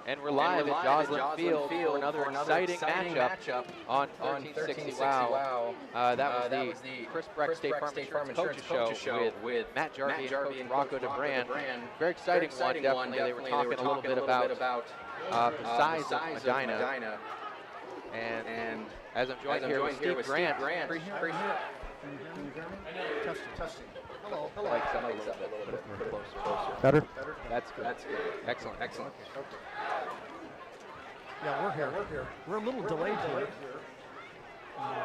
And we're live at Joslin Field for another exciting matchup on 1360 Wow. That was the Chris Breck State Farm Insurance Coaches Show with Matt Jarvie and Coach Rocco DeBrand. Very exciting one, definitely. They were talking a little bit about the size of Medina. And as I'm joined here with Steve Grant. Testing. Hello. Like something a little bit closer. Better? That's good. Excellent. Okay. Yeah, we're here. We're a little delayed here,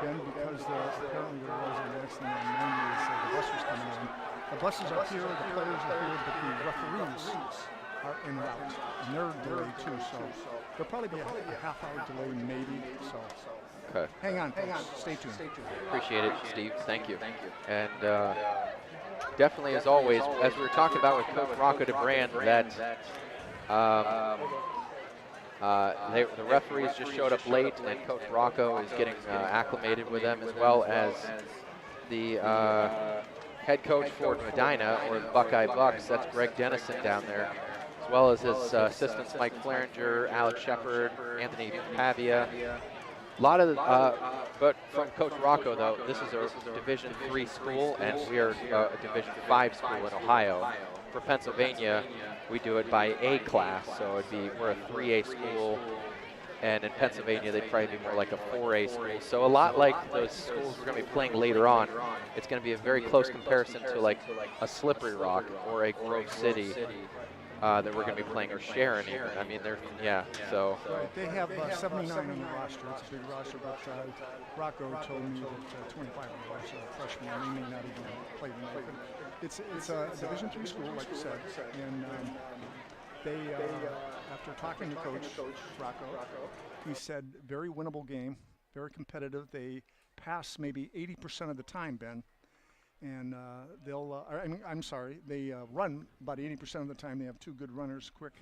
Ben, because apparently there was an accident on 90s. The bus was coming in. The buses are here, the players are here, but the referees are en route, and they're delayed too. So there'll probably be a half-hour delay, maybe. So Okay. hang on. Stay tuned. Appreciate it, Steve. Thank you. And definitely, as always, as we were talking about with Coach Rocco DeBrand, that the referees just showed up late, and Coach Rocco is getting acclimated with them, as well as the head coach for Medina, or the Buckeye Bucks. That's Greg Dennison down there, as well as his assistants Mike Fleringer, Alex Shepard, Anthony Pavia. A lot of, but from Coach Rocco, though, this is a Division III school, and we are a Division V school in Ohio. For Pennsylvania, we do it by A class, so we're a 3A school, and in Pennsylvania, they'd probably be more like a 4A school. So a lot like those schools we're going to be playing later on, it's going to be a very close comparison to like a Slippery Rock or a Grove City. That we're going to be playing, or Sharon even. I mean, so. Right, they have 79 on the roster. It's a big roster, but Rocco told me that 25 of the roster are freshmen. They may not even play tonight. But it's a Division III school, like you said, and they, after talking to Coach Rocco, he said very winnable game, very competitive. They pass maybe 80% of the time, Ben. And they run about 80% of the time. They have two good runners, quick.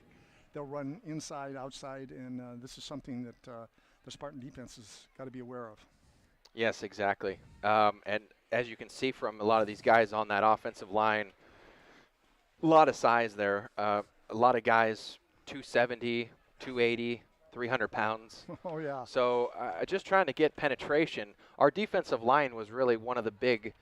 They'll run inside, outside, and this is something that the Spartan defense has got to be aware of. Yes, exactly. And as you can see from a lot of these guys on that offensive line, a lot of size there. A lot of guys 270, 280, 300 pounds. Oh, yeah. So just trying to get penetration. Our defensive line was really one of the big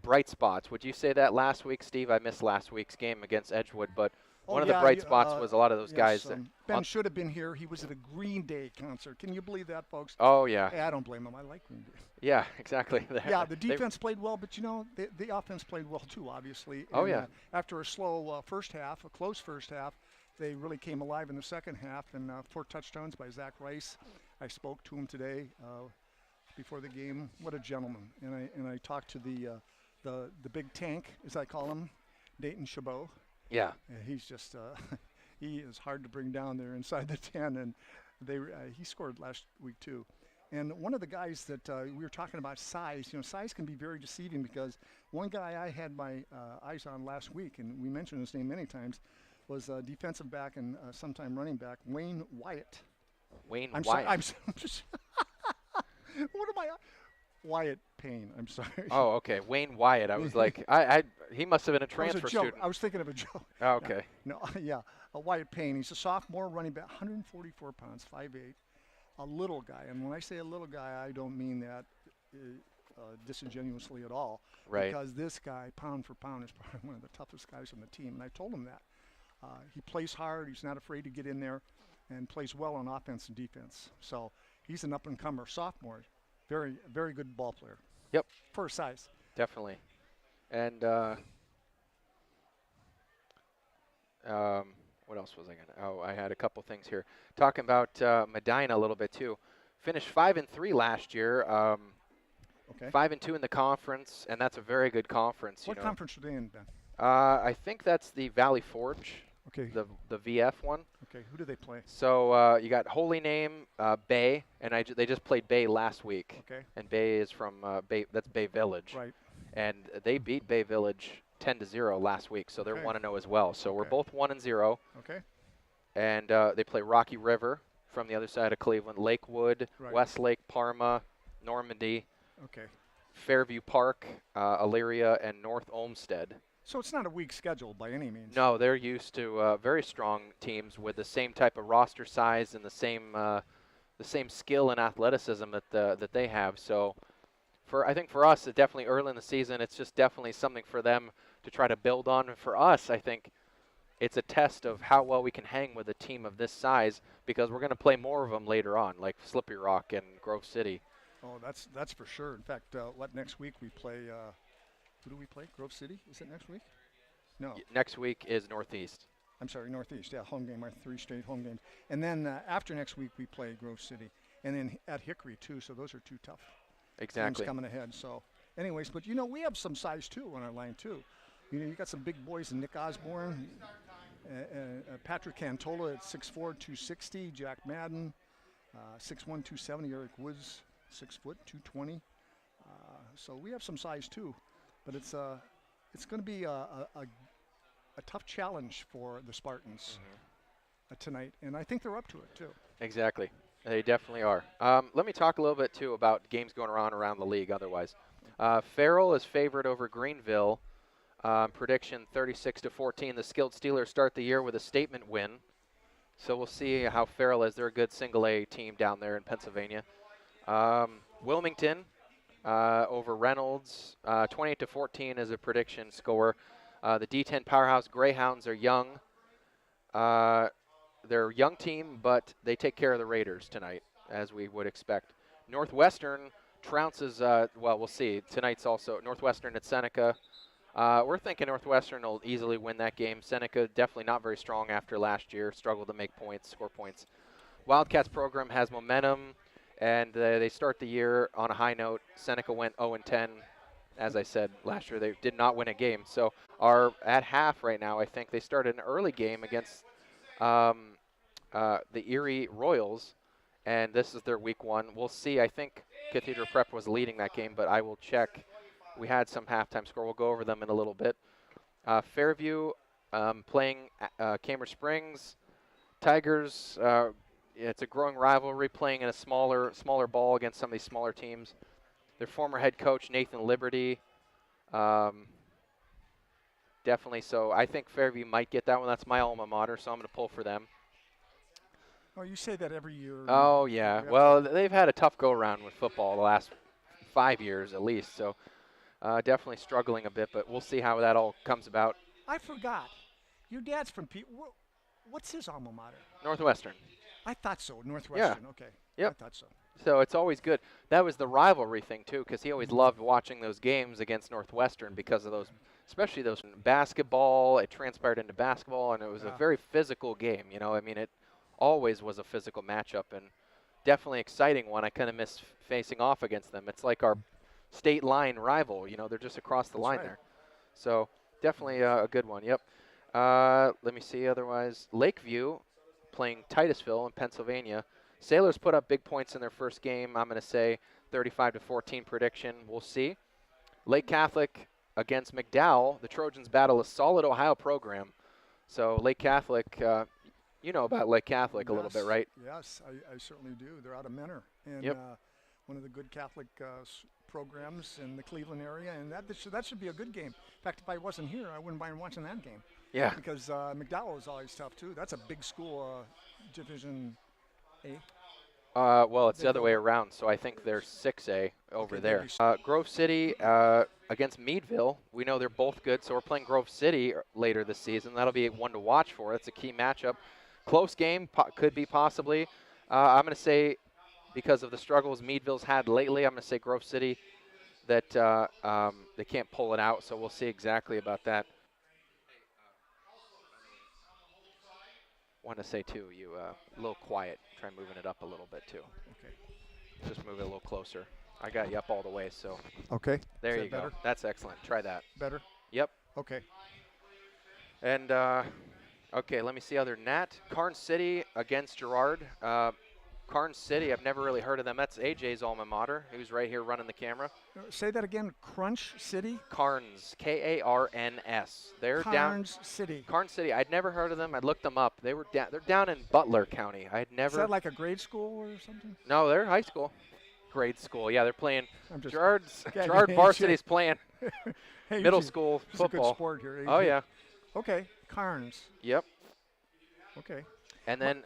bright spots. Would you say that last week, Steve? I missed last week's game against Edgewood, but one of the bright spots was a lot of those guys. Ben should have been here. He was at a Green Day concert. Can you believe that, folks? Oh, yeah. Hey, I don't blame him. I like Green Day. Yeah, exactly. Yeah, the defense played well, but, you know, the offense played well, too, obviously. Oh, and, yeah. After a slow first half, a close first half, they really came alive in the second half, and 4 touchdowns by Zach Rice. I spoke to him today before the game. What a gentleman. And I talked to the big tank, as I call him, Dayton Chabot. Yeah. He's just he is hard to bring down there inside the 10, and he scored last week too. And one of the guys that we were talking about size, you know, size can be very deceiving, because one guy I had my eyes on last week, and we mentioned his name many times, was defensive back and sometime running back, Wayne Wyatt. Wayne I'm Wyatt. Sorry, I'm just what am I? Wyatt Payne, I'm sorry. Oh, okay. Wayne Wyatt. I was like, he must have been a transfer student. I was thinking of a joke. Oh, okay. No, yeah. Wyatt Payne. He's a sophomore running back, 144 pounds, 5'8", a little guy. And when I say a little guy, I don't mean that disingenuously at all. Right. Because this guy, pound for pound, is probably one of the toughest guys on the team. And I told him that. He plays hard. He's not afraid to get in there, and plays well on offense and defense. So he's an up-and-comer sophomore. Very, very good ball player. Yep. For size. Definitely. And what else was I going to? Oh, I had a couple things here. Talking about Medina a little bit too. Finished 5-3 last year. Okay. 5-2 in the conference, and that's a very good conference. What conference are they in, Ben? I think that's the Valley Forge. Okay. The VF one. Okay. Who do they play? So you got Holy Name, Bay, and they just played Bay last week. Okay. And Bay is from Bay. That's Bay Village. Right. And they beat Bay Village 10-0 last week, so they're 1-0 as well. So we're both 1-0. Okay. And they play Rocky River from the other side of Cleveland, Lakewood, Westlake, Parma, Normandy. Okay. Fairview Park, Elyria, and North Olmsted. So it's not a weak schedule by any means. No, they're used to very strong teams with the same type of roster size and the same skill and athleticism that they have. So I think for us, it definitely early in the season, it's just definitely something for them to try to build on. And for us, I think it's a test of how well we can hang with a team of this size, because we're going to play more of them later on, like Slippery Rock and Grove City. Oh, that's for sure. In fact, next week we play. Who do we play? Grove City? Is it next week? No. Next week is Northeast. I'm sorry, Northeast. Yeah, home game. Our 3 straight home games. And then after next week we play Grove City, and then at Hickory too. So those are 2 tough Exactly. teams coming ahead. So, anyways, but we have some size too on our line too. You got some big boys, Nick Osborne, Patrick Cantola at 6'4", 260, Jack Madden, 6'1", 270, Eric Woods, 6 foot, 220. So we have some size too, but it's going to be a tough challenge for the Spartans tonight, and I think they're up to it too. Exactly. They definitely are. Let me talk a little bit too about games going around the league otherwise. Farrell is favored over Greenville. Prediction 36-14. The Skilled Steelers start the year with a statement win. So we'll see how Farrell is. They're a good single-A team down there in Pennsylvania. Wilmington over Reynolds. 28-14 is a prediction score. The D10 powerhouse Greyhounds are young. They're a young team, but they take care of the Raiders tonight, as we would expect. Northwestern trounces, we'll see. Tonight's also Northwestern at Seneca. We're thinking Northwestern will easily win that game. Seneca definitely not very strong after last year, struggled to make points, score points. Wildcats program has momentum, and they start the year on a high note. Seneca went 0-10. As I said, last year they did not win a game. So are at half right now. I think they started an early game against the Erie Royals, and this is their week 1. We'll see. I think Cathedral Prep was leading that game, but I will check. We had some halftime score. We'll go over them in a little bit. Fairview playing Cambridge Springs. Tigers, it's a growing rivalry, playing in a smaller ball against some of these smaller teams. Their former head coach, Nathan Liberty. Definitely so. I think Fairview might get that one. That's my alma mater, so I'm going to pull for them. Oh, you say that every year. Oh, yeah. Well, they've had a tough go-around with football the last 5 years at least, so definitely struggling a bit, but we'll see how that all comes about. I forgot. Your dad's from what's his alma mater? Northwestern. I thought so. Northwestern. Yeah. Okay. Yep. I thought so. So it's always good. That was the rivalry thing, too, because he always loved watching those games against Northwestern because of those, especially those basketball. It transpired into basketball, and it was a very physical game. I mean, it always was a physical matchup, and definitely exciting one. I kind of miss facing off against them. It's like our state line rival. They're just across the line there. So definitely a good one. Yep. Let me see. Otherwise, Lakeview playing Titusville in Pennsylvania. Sailors put up big points in their first game. I'm going to say 35-14 prediction. We'll see. Lake Catholic against McDowell. The Trojans battle a solid Ohio program. So Lake Catholic, you know about Lake Catholic a little bit, right? Yes, I certainly do. They're out of Menor, and one of the good Catholic programs in the Cleveland area, and that should be a good game. In fact, if I wasn't here, I wouldn't mind watching that game. Yeah. Because McDowell is always tough too. That's a big school, Division A. Well, it's the other way around, so I think they're 6A over there. Grove City against Meadville. We know they're both good, so we're playing Grove City later this season. That'll be one to watch for. That's a key matchup. Close game, could be possibly. I'm going to say, because of the struggles Meadville's had lately, I'm going to say Grove City that they can't pull it out, so we'll see exactly about that. Want to say, too, you a little quiet. Try moving it up a little bit, too. Okay. Just move it a little closer. I got you up all the way, so. Okay. There you go. That's excellent. Try that. Better? Yep. Okay. And, okay, let me see other than that. Carn City against Girard. Carn City, I've never really heard of them. That's AJ's alma mater. He was right here running the camera. Say that again. Crunch City? Carns, K-A-R-N-S. They're Carns City. Carn City. I'd never heard of them. I looked them up. They're down in Butler County. I had never. Is that like a grade school or something? No, they're high school. grade school. Yeah, they're playing. I'm just Gerard varsity's playing hey, middle school it's football. a good sport here. Oh yeah. Okay, Carnes. Yep. Okay. And then.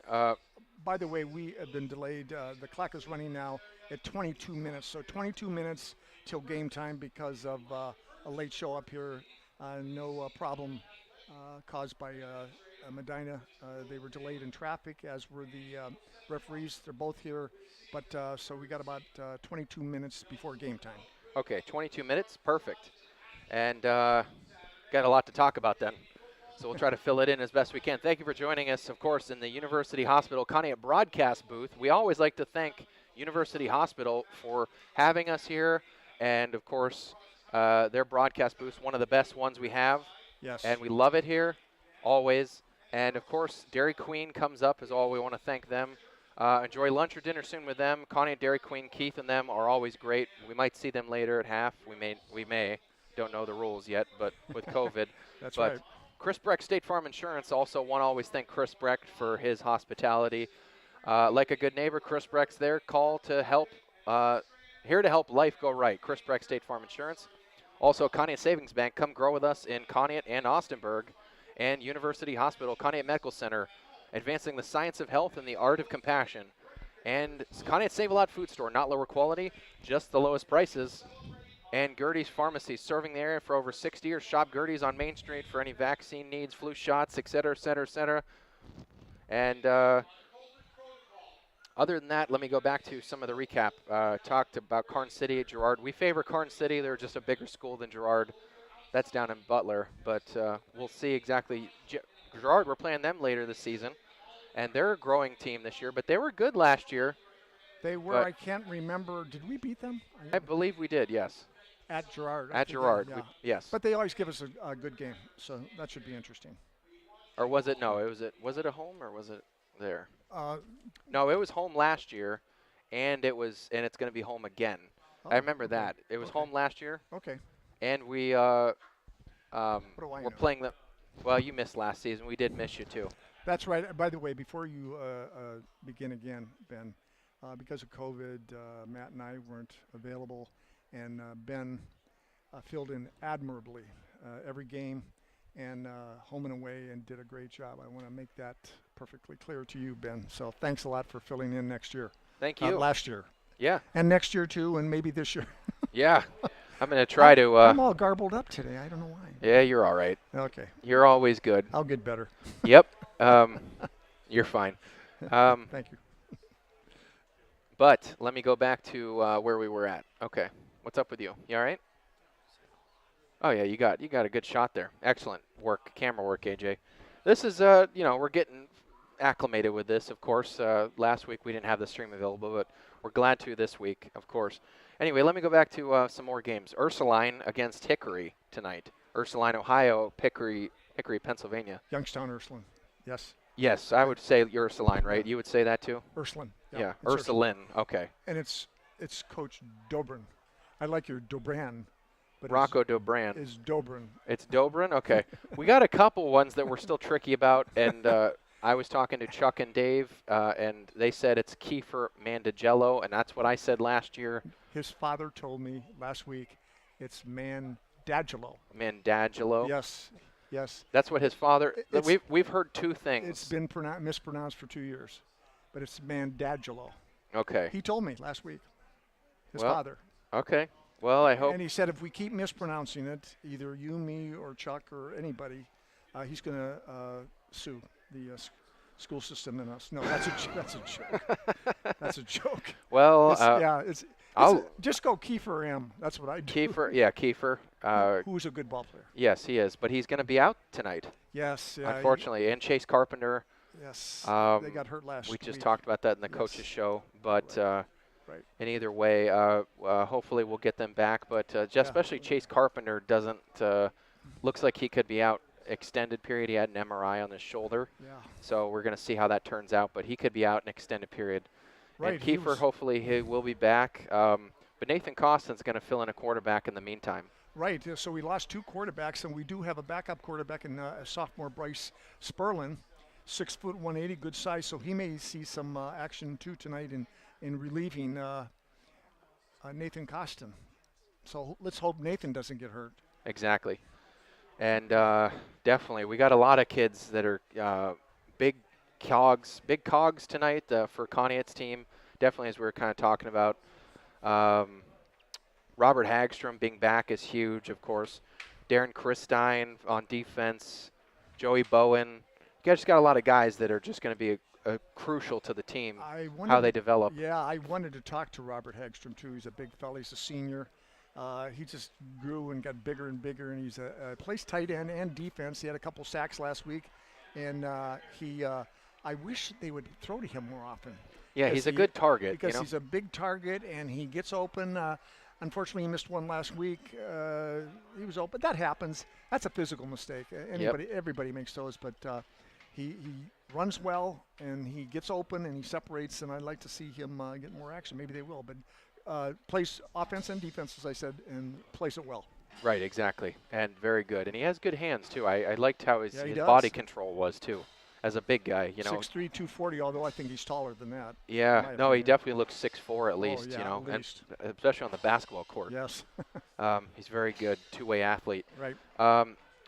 By the way, we have been delayed. The clock is running now at 22 minutes. So 22 minutes till game time because of a late show up here. No problem caused by Medina. They were delayed in traffic, as were the referees. They're both here. But so we got about 22 minutes before game time. Okay, 22 minutes. Perfect. And got a lot to talk about then. So we'll try to fill it in as best we can. Thank you for joining us, of course, in the University Hospital Conneaut broadcast booth. We always like to thank University Hospital for having us here, and, of course, their broadcast booth, one of the best ones we have. Yes. And we love it here, always. And, of course, Dairy Queen comes up as all. We want to thank them. Enjoy lunch or dinner soon with them. Conneaut, Dairy Queen, Keith, and them are always great. We might see them later at half. We may. Don't know the rules yet, but with COVID. That's right. Chris Brecht, State Farm Insurance, also want to always thank Chris Brecht for his hospitality. Like a good neighbor, Chris Brecht's there. Call to help, here to help life go right. Chris Brecht, State Farm Insurance. Also, Conneaut Savings Bank, come grow with us in Conneaut and Austinburg. And University Hospital, Conneaut Medical Center, advancing the science of health and the art of compassion. And Conneaut Save-A-Lot Food Store, not lower quality, just the lowest prices. And Gertie's Pharmacy, serving the area for over 60 years. Shop Gertie's on Main Street for any vaccine needs, flu shots, et cetera, et cetera, et cetera. And other than that, let me go back to some of the recap. Talked about Karn City at Girard. We favor Karn City. They're just a bigger school than Girard. That's down in Butler. But we'll see exactly. Girard, we're playing them later this season. And they're a growing team this year. But they were good last year. They were. I can't remember. Did we beat them? I believe we did, yes. At Girard. At Girard, yeah. yes. But they always give us a good game, so that should be interesting. Or was it? No, was it a home or was it there? No, it was home last year, and it's going to be home again. I remember that. It was home last year. Okay. And we what do I we're playing them. Well, you missed last season. We did miss you too. That's right. By the way, before you begin again, Ben, because of COVID, Matt and I weren't available. And Ben filled in admirably every game and home and away and did a great job. I want to make that perfectly clear to you, Ben. So thanks a lot for filling in next year. Thank you. Last year. Yeah. And next year, too, and maybe this year. Yeah. I'm going to try to. I'm all garbled up today. I don't know why. Yeah, you're all right. Okay. You're always good. I'll get better. Yep. You're fine. Thank you. But let me go back to where we were at. Okay. What's up with you? You all right? Oh yeah, you got a good shot there. Excellent work, camera work, AJ. This is we're getting acclimated with this, of course. Last week we didn't have the stream available, but we're glad to this week, of course. Anyway, let me go back to some more games. Ursuline against Hickory tonight. Ursuline, Ohio, Hickory, Pennsylvania. Youngstown, Ursuline. Yes. Yes, I would say Ursuline, right? You would say that too? Ursuline. Yeah, Ursuline. Okay. And it's Coach Dobrin. I like your Dobran. But Rocco Dobran. It's Dobrin. It's Dobrin? Okay. We got a couple ones that we're still tricky about, and I was talking to Chuck and Dave, and they said it's Kiefer Mandagello, and that's what I said last year. His father told me last week it's Mandagelo. Mandagelo? Yes. That's what his father – we've heard two things. It's been mispronounced for 2 years, but it's Mandagelo. Okay. He told me last week, his father. Okay. Well, I hope. And he said if we keep mispronouncing it, either you, me, or Chuck, or anybody, he's going to sue the school system and us. No, that's a joke. That's a joke. Well, just go Kiefer M. That's what I do. Kiefer. Who's a good ball player. Yes, he is, but he's going to be out tonight. Yes. Yeah, unfortunately, and Chase Carpenter. Yes. They got hurt last week. We just talked about that in the coaches show, but. Right. In either way, hopefully we'll get them back. But especially Chase Carpenter doesn't looks like he could be out extended period. He had an MRI on his shoulder. Yeah. So we're going to see how that turns out. But he could be out an extended period. Right. And Kiefer, hopefully he will be back. But Nathan Costin's going to fill in a quarterback in the meantime. Right. So we lost two quarterbacks, and we do have a backup quarterback in sophomore Bryce Sperlin, 6 foot 180, good size. So he may see some action too tonight in relieving Nathan Costin. So let's hope Nathan doesn't get hurt. Exactly. And definitely, we got a lot of kids that are big cogs tonight for Conneaut's team. Definitely, as we were kind of talking about. Robert Hagstrom being back is huge, of course. Darren Christine on defense. Joey Bowen. You guys just got a lot of guys that are just going to be crucial to the team, how they develop. Yeah, I wanted to talk to Robert Hagstrom, too. He's a big fella. He's a senior. He just grew and got bigger and bigger, and he's plays tight end and defense. He had a couple sacks last week, and I wish they would throw to him more often. Yeah, he's a good target. Because he's a big target, and he gets open. Unfortunately, he missed one last week. He was open. That happens. That's a physical mistake. Everybody makes those, but he runs well, and he gets open, and he separates, and I'd like to see him get more action. Maybe they will, but plays offense and defense, as I said, and plays it well. Right, exactly, and very good. And he has good hands, too. I liked how his body control was, too, as a big guy. 6'3", 240, although I think he's taller than that. Yeah, no, he definitely looks 6'4" at least, at least. And especially on the basketball court. Yes. He's very good, two-way athlete. Right.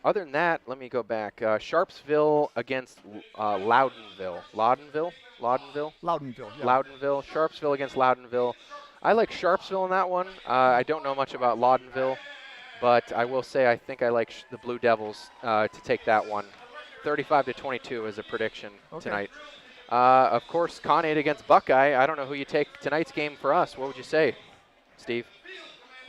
Other than that, let me go back. Sharpsville against Loudonville. Loudonville? Loudonville, yeah. Loudonville. Sharpsville against Loudonville. I like Sharpsville in that one. I don't know much about Loudonville, but I will say I think I like the Blue Devils to take that one. 35-22 is a prediction tonight. Of course, Conneaut against Buckeye. I don't know who you take tonight's game for us. What would you say, Steve?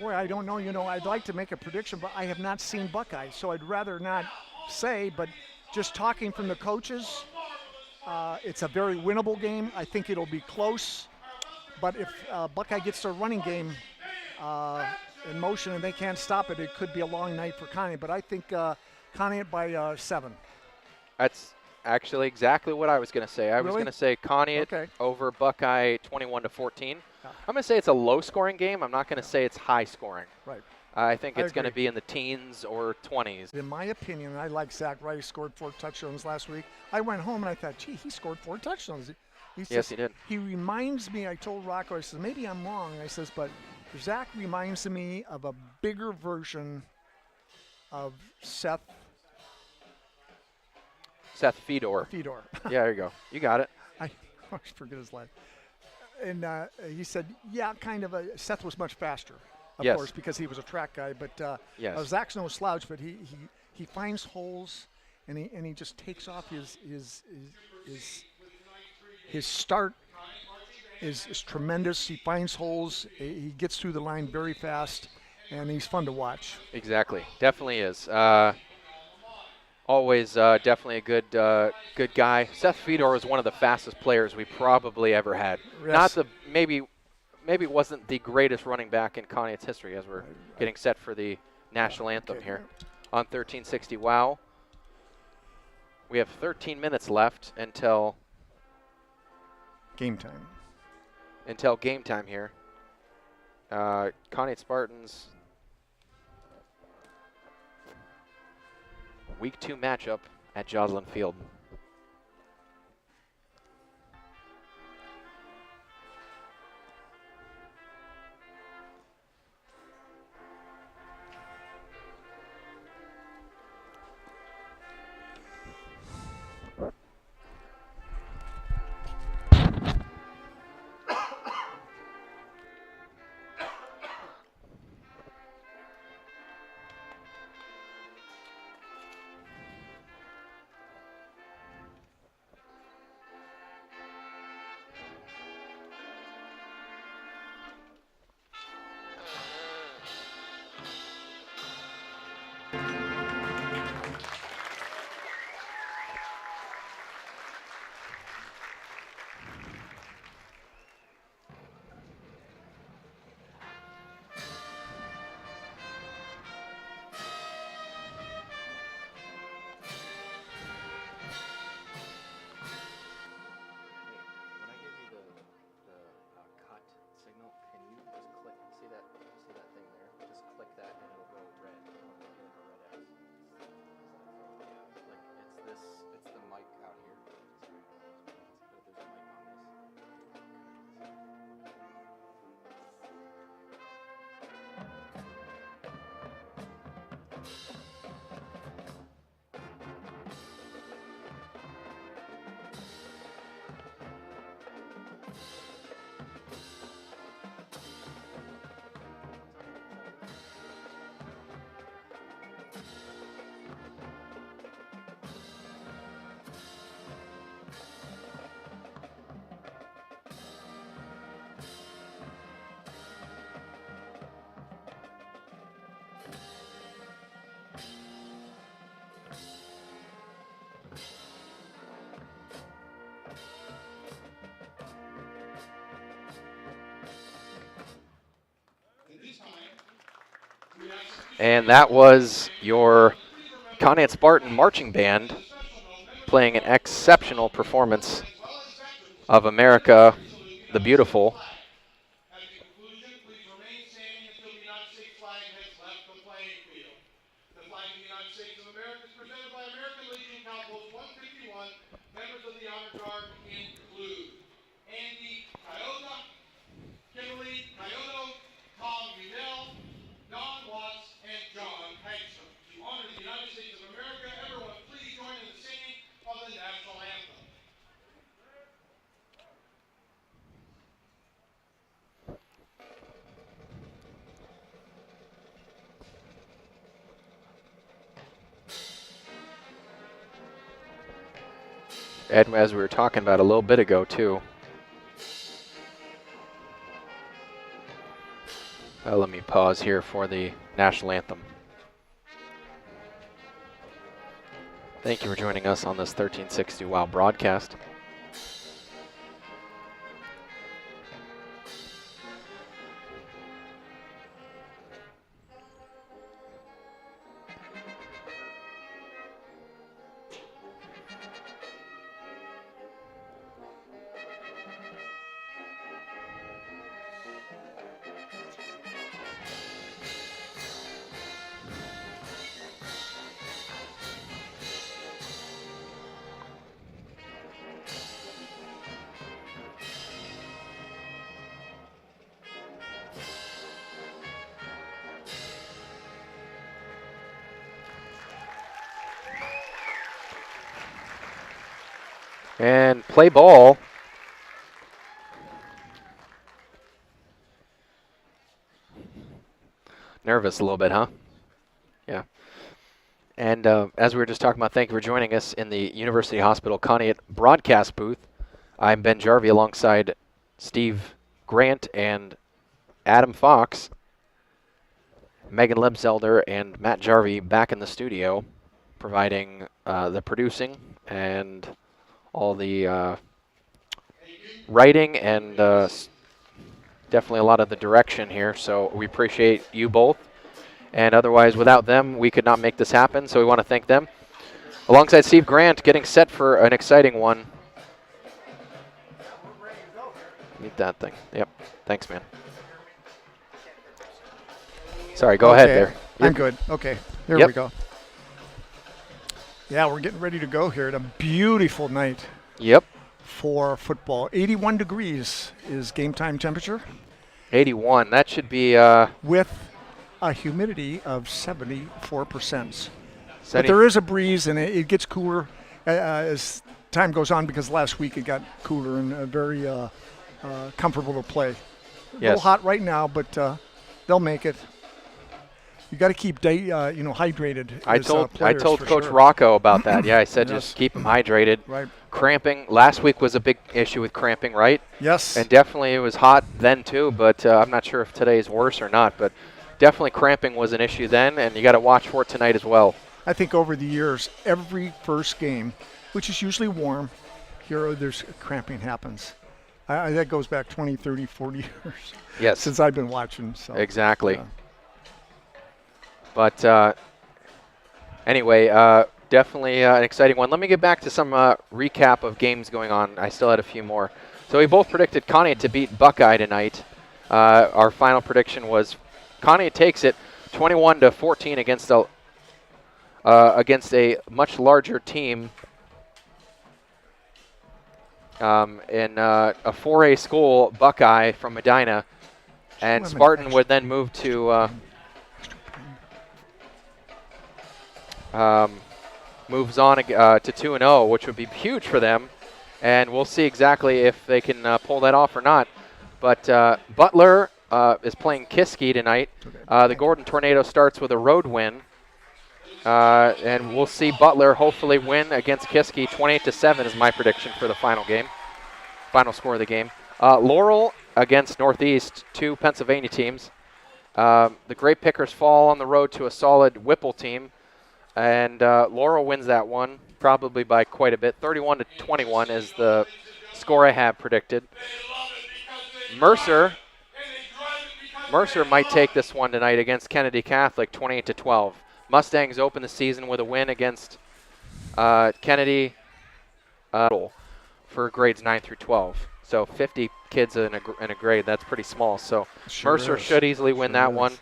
Boy, I don't know. I'd like to make a prediction, but I have not seen Buckeye, so I'd rather not say. But just talking from the coaches, it's a very winnable game. I think it'll be close. But if Buckeye gets their running game in motion and they can't stop it, it could be a long night for Conneaut. But I think Conneaut by 7. That's actually exactly what I was going to say. I was going to say Conneaut over Buckeye 21-14. I'm going to say it's a low-scoring game. I'm not going to say it's high-scoring. Right. I think it's going to be in the teens or 20s. In my opinion, I like Zach Rice, scored 4 touchdowns last week. I went home and I thought, gee, he scored 4 touchdowns. Yes, he did. He reminds me, I told Rocco, I said, maybe I'm wrong. I says, but Zach reminds me of a bigger version of Seth Fedor. Fedor. Yeah, there you go. You got it. I always forget his last. And he said, yeah, kind of Seth was much faster, of course, because he was a track guy. But Zach's no slouch, but he finds holes, and he just takes off his start is tremendous. He finds holes. He gets through the line very fast, and he's fun to watch. Exactly. Definitely is. Always definitely a good guy. Seth Fedor was one of the fastest players we probably ever had. Yes. Not the maybe it wasn't the greatest running back in Conneaut's history as we're getting set for the national anthem here on 1360. Wow. We have 13 minutes left until game time. Until game time here. Conneaut Spartans. Week 2 matchup at Joslin Field. And that was your Conneaut Spartan marching band playing an exceptional performance of America the Beautiful. Ed, as we were talking about a little bit ago, too. Let me pause here for the national anthem. Thank you for joining us on this 1360 WOW broadcast. And play ball. Nervous a little bit, huh? Yeah. And as we were just talking about, thank you for joining us in the University Hospital Conneaut broadcast booth. I'm Ben Jarvie alongside Steve Grant and Adam Fox. Megan Lebzelder and Matt Jarvie back in the studio providing the producing and all the writing and definitely a lot of the direction here. So we appreciate you both. And otherwise, without them, we could not make this happen. So we want to thank them. Alongside Steve Grant, getting set for an exciting one. Need that thing. Yep. Thanks, man. Sorry, go ahead there. I'm good. Okay, here Yep. we go. Yeah, we're getting ready to go here. It's a beautiful night Yep. for football. 81 degrees is game time temperature 81. That should be with a humidity of 74%. But 70 there is a breeze, and it gets cooler as time goes on because last week it got cooler and very comfortable to play. A little Yes. hot right now, but they'll make it. You got to keep hydrated. I as, told players, for Coach sure. Rocco about that. Yeah, I said Yes. just keep him hydrated. Right. Cramping. Last week was a big issue with cramping, right? Yes. And definitely it was hot then too, but I'm not sure if today is worse or not. But definitely cramping was an issue then, and you got to watch for it tonight as well. I think over the years, every first game, which is usually warm, there's cramping happens. That goes back 20, 30, 40 years Yes. since I've been watching. So, Exactly. yeah. But anyway, definitely an exciting one. Let me get back to some recap of games going on. I still had a few more. So we both predicted Conneaut to beat Buckeye tonight. Our final prediction was Conneaut takes it 21-14 against a much larger team in a 4A school, Buckeye from Medina, and Spartan would then move to moves on to 2-0, which would be huge for them, and we'll see exactly if they can pull that off or not. But Butler is playing Kiski tonight. The Gordon Tornado starts with a road win, and we'll see Butler hopefully win against Kiski. 28-7 is my prediction for the final game, final score of the game. Laurel against Northeast, two Pennsylvania teams. The Great Pickers fall on the road to a solid Whipple team. And Laurel wins that one, probably by quite a bit. 31-21 is the score I have predicted. Mercer Mercer might take this one tonight against Kennedy Catholic, 28-12. Mustangs open the season with a win against Kennedy for grades 9 through 12. So 50 kids in a grade, that's pretty small. So Mercer should easily win that one.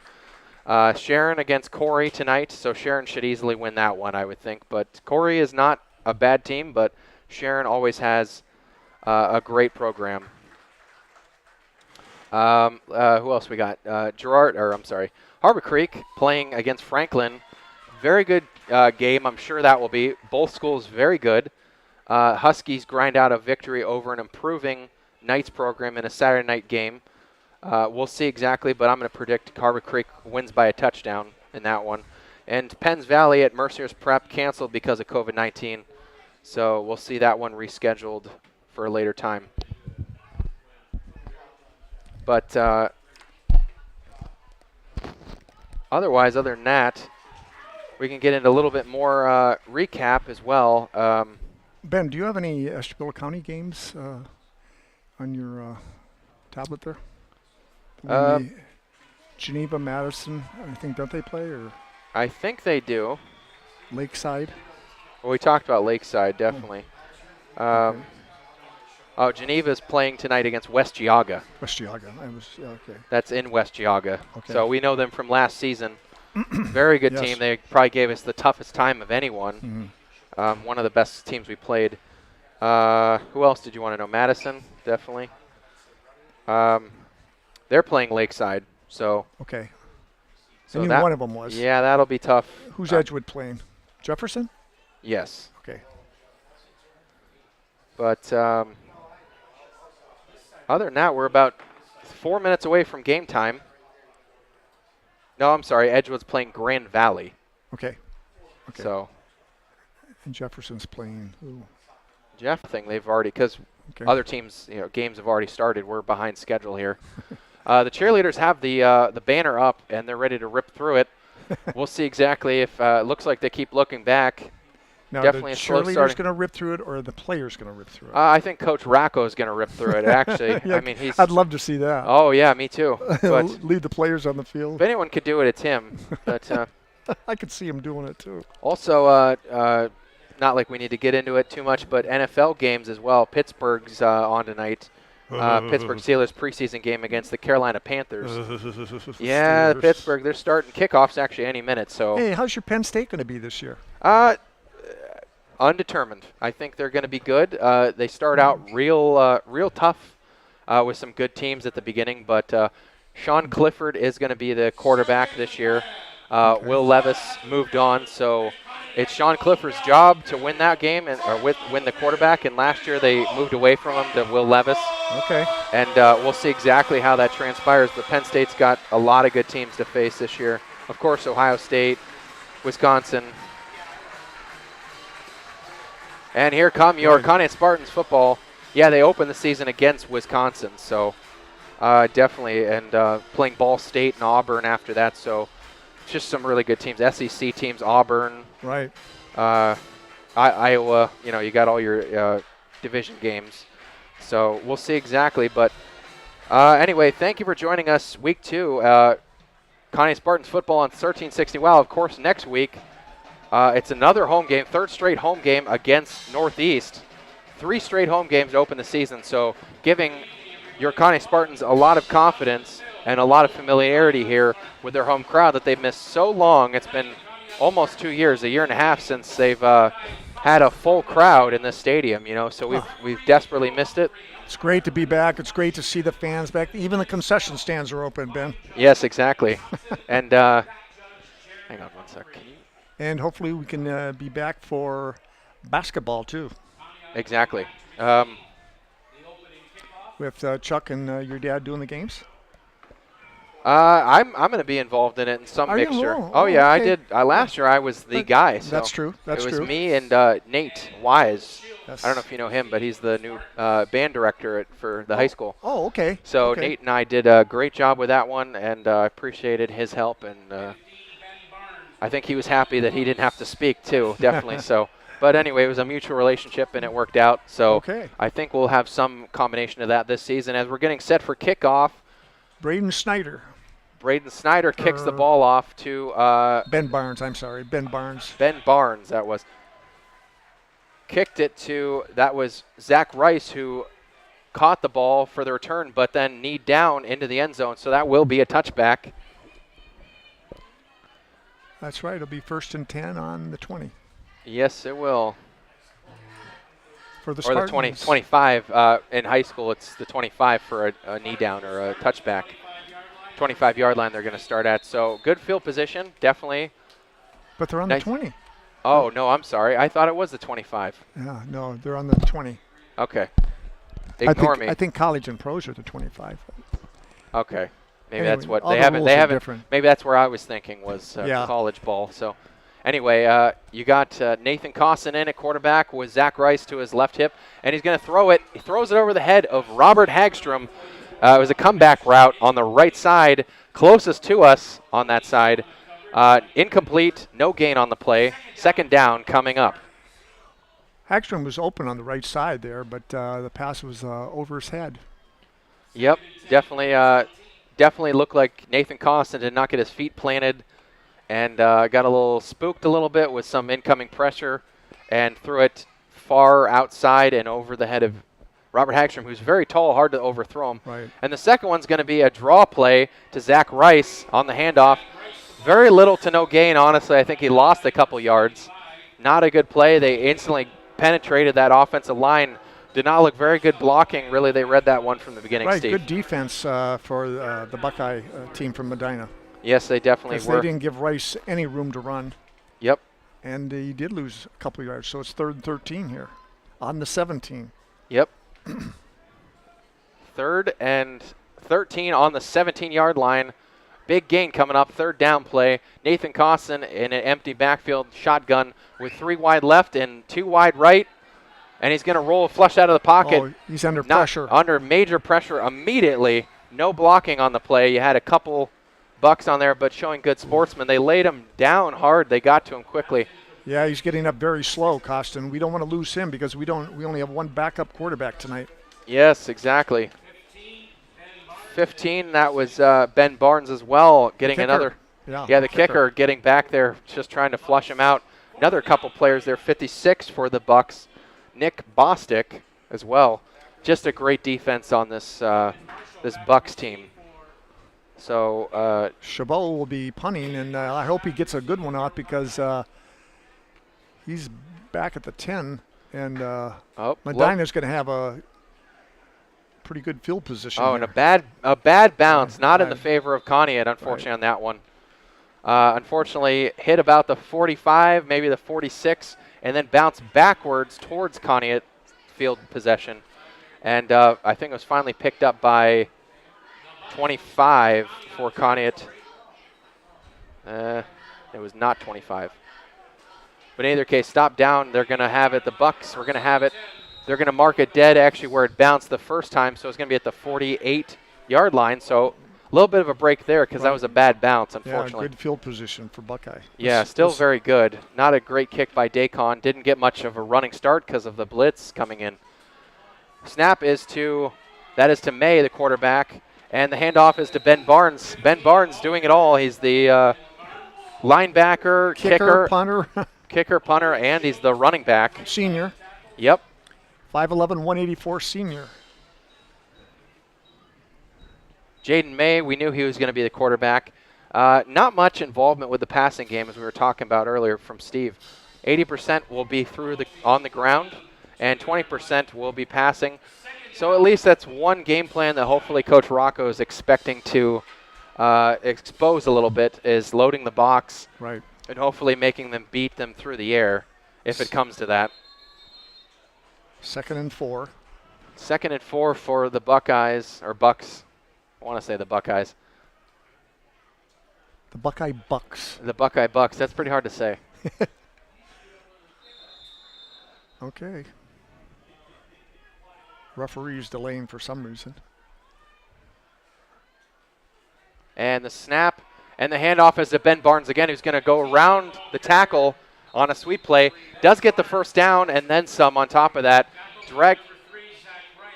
Sharon against Corey tonight, so Sharon should easily win that one, I would think. But Corey is not a bad team, but Sharon always has a great program. Who else we got? Harbor Creek playing against Franklin. Very good game, I'm sure that will be. Both schools very good. Huskies grind out a victory over an improving Knights program in a Saturday night game. We'll see exactly, but I'm going to predict Harbor Creek wins by a touchdown in that one. And Penns Valley at Mercer's Prep canceled because of COVID-19. So we'll see that one rescheduled for a later time. But otherwise, other than that, we can get into a little bit more recap as well. Ben, do you have any Ashtabula County games on your tablet there? Geneva, Madison, I think, don't they play? Or I think they do. Lakeside? Well, we talked about Lakeside, definitely. Okay. Geneva's playing tonight against West Geauga. West Geauga. Okay. That's in West Geauga. Okay. So we know them from last season. Very good team. They probably gave us the toughest time of anyone. Mm-hmm. One of the best teams we played. Who else did you want to know? Madison, definitely. They're playing Lakeside, so. Okay. So I knew one of them was. Yeah, that'll be tough. Who's Edgewood playing? Jefferson? Yes. Okay. But other than that, we're about 4 minutes away from game time. No, I'm sorry. Edgewood's playing Grand Valley. Okay. So. And Jefferson's playing who? They've already, because other teams, games have already started. We're behind schedule here. The cheerleaders have the banner up, and they're ready to rip through it. We'll see exactly if it looks like they keep looking back. Now, Definitely the cheerleaders going to rip through it, or the players going to rip through it? I think Coach Racco is going to rip through it, actually. Yeah, I mean, I'd love to see that. Oh, yeah, me too. But leave the players on the field. If anyone could do it, it's him. But I could see him doing it, too. Also, not like we need to get into it too much, but NFL games as well. Pittsburgh's on tonight. Pittsburgh Steelers preseason game against the Carolina Panthers. Yeah, Pittsburgh, they're starting kickoffs actually any minute. So. Hey, how's your Penn State going to be this year? Undetermined. I think they're going to be good. They start out real tough with some good teams at the beginning, but Sean Clifford is going to be the quarterback this year. Will Levis moved on, so it's Sean Clifford's job to win that game or win the quarterback. And last year they moved away from him to Will Levis. Okay. And we'll see exactly how that transpires. But Penn State's got a lot of good teams to face this year. Of course, Ohio State, Wisconsin. And here come your Conneaut Spartans football. Yeah, they opened the season against Wisconsin, so definitely. And playing Ball State and Auburn after that, so just some really good teams. SEC teams, Auburn. Right. Iowa, you got all your division games. So we'll see exactly. But anyway, thank you for joining us week 2. Conneaut Spartans football on 1360. Wow, of course, next week. It's another home game, third straight home game against Northeast. 3 straight home games to open the season, so giving your Conneaut Spartans a lot of confidence and a lot of familiarity here with their home crowd that they've missed so long. It's been almost 2 years, a year and a half since they've had a full crowd in this stadium, so we've desperately missed it. It's great to be back. It's great to see the fans back. Even the concession stands are open, Ben. Yes, exactly. And hang on one second. And hopefully we can be back for basketball, too. Exactly. With Chuck and your dad doing the games? I'm going to be involved in it in some mixture. Oh, yeah, okay. I did. Last year I was the guy. So that's true. It was me and Nate Wise. Yes. I don't know if you know him, but he's the new band director for the high school. Oh, okay. So okay. Nate and I did a great job with that one, and I appreciated his help. And I think he was happy that he didn't have to speak, too, definitely. So, but anyway, it was a mutual relationship, and it worked out. So I think we'll have some combination of that this season as we're getting set for kickoff. Braden Snyder. Braden Snyder kicks the ball off to Ben Barnes. I'm sorry, Ben Barnes. Ben Barnes, that was. Kicked it to, that was Zach Rice, who caught the ball for the return, but then kneed down into the end zone. So that will be a touchback. That's right. It'll be 1st and 10 on the 20. Yes, it will. For the or Spartans. the 25. In high school, it's the 25 for a knee down or a touchback. 25-yard line they're going to start at. So good field position, definitely. But they're on the 20. Oh, no, I'm sorry. I thought it was the 25. Yeah, no, they're on the 20. Okay. Ignore me. I think college and pros are the 25. Okay. Maybe Anyway, that's what all they the haven't. rules They are haven't. different. Maybe that's where I was thinking was Yeah. college ball. So, anyway, you got Nathan Costin in at quarterback with Zach Rice to his left hip, and he's going to throw it. He throws it over the head of Robert Hagstrom. It was a comeback route on the right side, closest to us on that side. Incomplete, no gain on the play. 2nd down coming up. Hagstrom was open on the right side there, but the pass was over his head. Yep, definitely looked like Nathan Costin did not get his feet planted and got a little spooked a little bit with some incoming pressure and threw it far outside and over the head of Robert Hagstrom, who's very tall, hard to overthrow him. Right. And the second one's going to be a draw play to Zach Rice on the handoff. Very little to no gain, honestly. I think he lost a couple yards. Not a good play. They instantly penetrated that offensive line. Did not look very good blocking. Really, they read that one from the beginning, Right, Steve. good defense for the Buckeye team from Medina. Yes, they definitely were. They didn't give Rice any room to run. Yep. And he did lose a couple of yards, so it's 3rd and 13 here on the 17. Yep. 3rd and 13 on the 17-yard line. Big gain coming up, 3rd down play. Nathan Costin in an empty backfield shotgun with 3 wide left and 2 wide right. And he's going to roll flush out of the pocket. Oh, he's under pressure. Under major pressure immediately. No blocking on the play. You had a couple Bucks on there, but showing good sportsmen. They laid him down hard. They got to him quickly. Yeah, he's getting up very slow, Costin. We don't want to lose him because we only have one backup quarterback tonight. Yes, exactly. 15, that was Ben Barnes as well, getting another. Yeah, the kicker getting back there, just trying to flush him out. Another couple players there, 56 for the Bucks. Nick Bostic as well. Just a great defense on this this Bucks team. So Chabot will be punting, and I hope he gets a good one out because he's back at the 10, and Medina's going to have a pretty good field position. Oh, there. and a bad bounce, not in the favor of Conneaut, unfortunately, on that one. Unfortunately, hit about the 45, maybe the 46, and then bounced backwards towards Conneaut field possession. And I think it was finally picked up by 25 for Conneaut. It was not 25. But in either case, stop down. They're going to have it. The Bucks are going to have it. They're going to mark it dead actually where it bounced the first time, so it's going to be at the 48-yard line. So a little bit of a break there because that was a bad bounce, unfortunately. Yeah, good field position for Buckeye. Yeah, still very good. Not a great kick by Dacon. Didn't get much of a running start because of the blitz coming in. Snap is to May, the quarterback, and the handoff is to Ben Barnes. Ben Barnes doing it all. He's the linebacker, kicker, punter. Kicker, punter, and he's the running back. Senior. Yep. 5'11", 184 senior. Jaden May, we knew he was going to be the quarterback. Not much involvement with the passing game, as we were talking about earlier from Steve. 80% will be on the ground, and 20% will be passing. So at least that's one game plan that hopefully Coach Rocco is expecting to expose a little bit, is loading the box. Right. And hopefully making them beat them through the air if it comes to that. 2nd and 4. 2nd and 4 for the Buckeyes, or Bucks. I want to say the Buckeyes. The Buckeye Bucks. The Buckeye Bucks. That's pretty hard to say. Okay. Referee's delaying for some reason. And the snap and the handoff is to Ben Barnes again, who's going to go around the tackle on a sweep play. Does get the first down and then some on top of that.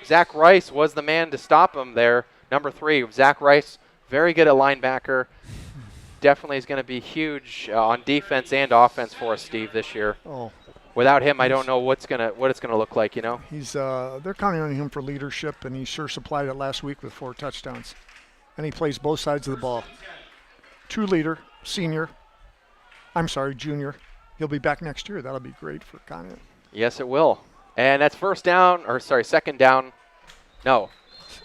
Zach Rice was the man to stop him there. Number 3, Zach Rice Very good at linebacker. Definitely is going to be huge on defense and offense for us, Steve, this year. Oh, Without him, I don't know what it's gonna look like. You know. he's they're counting on him for leadership, and he sure supplied it last week with 4 touchdowns. And he plays both sides of the ball. True leader, junior. He'll be back next year. That'll be great for Conneaut. Yes, it will. And that's second down. No,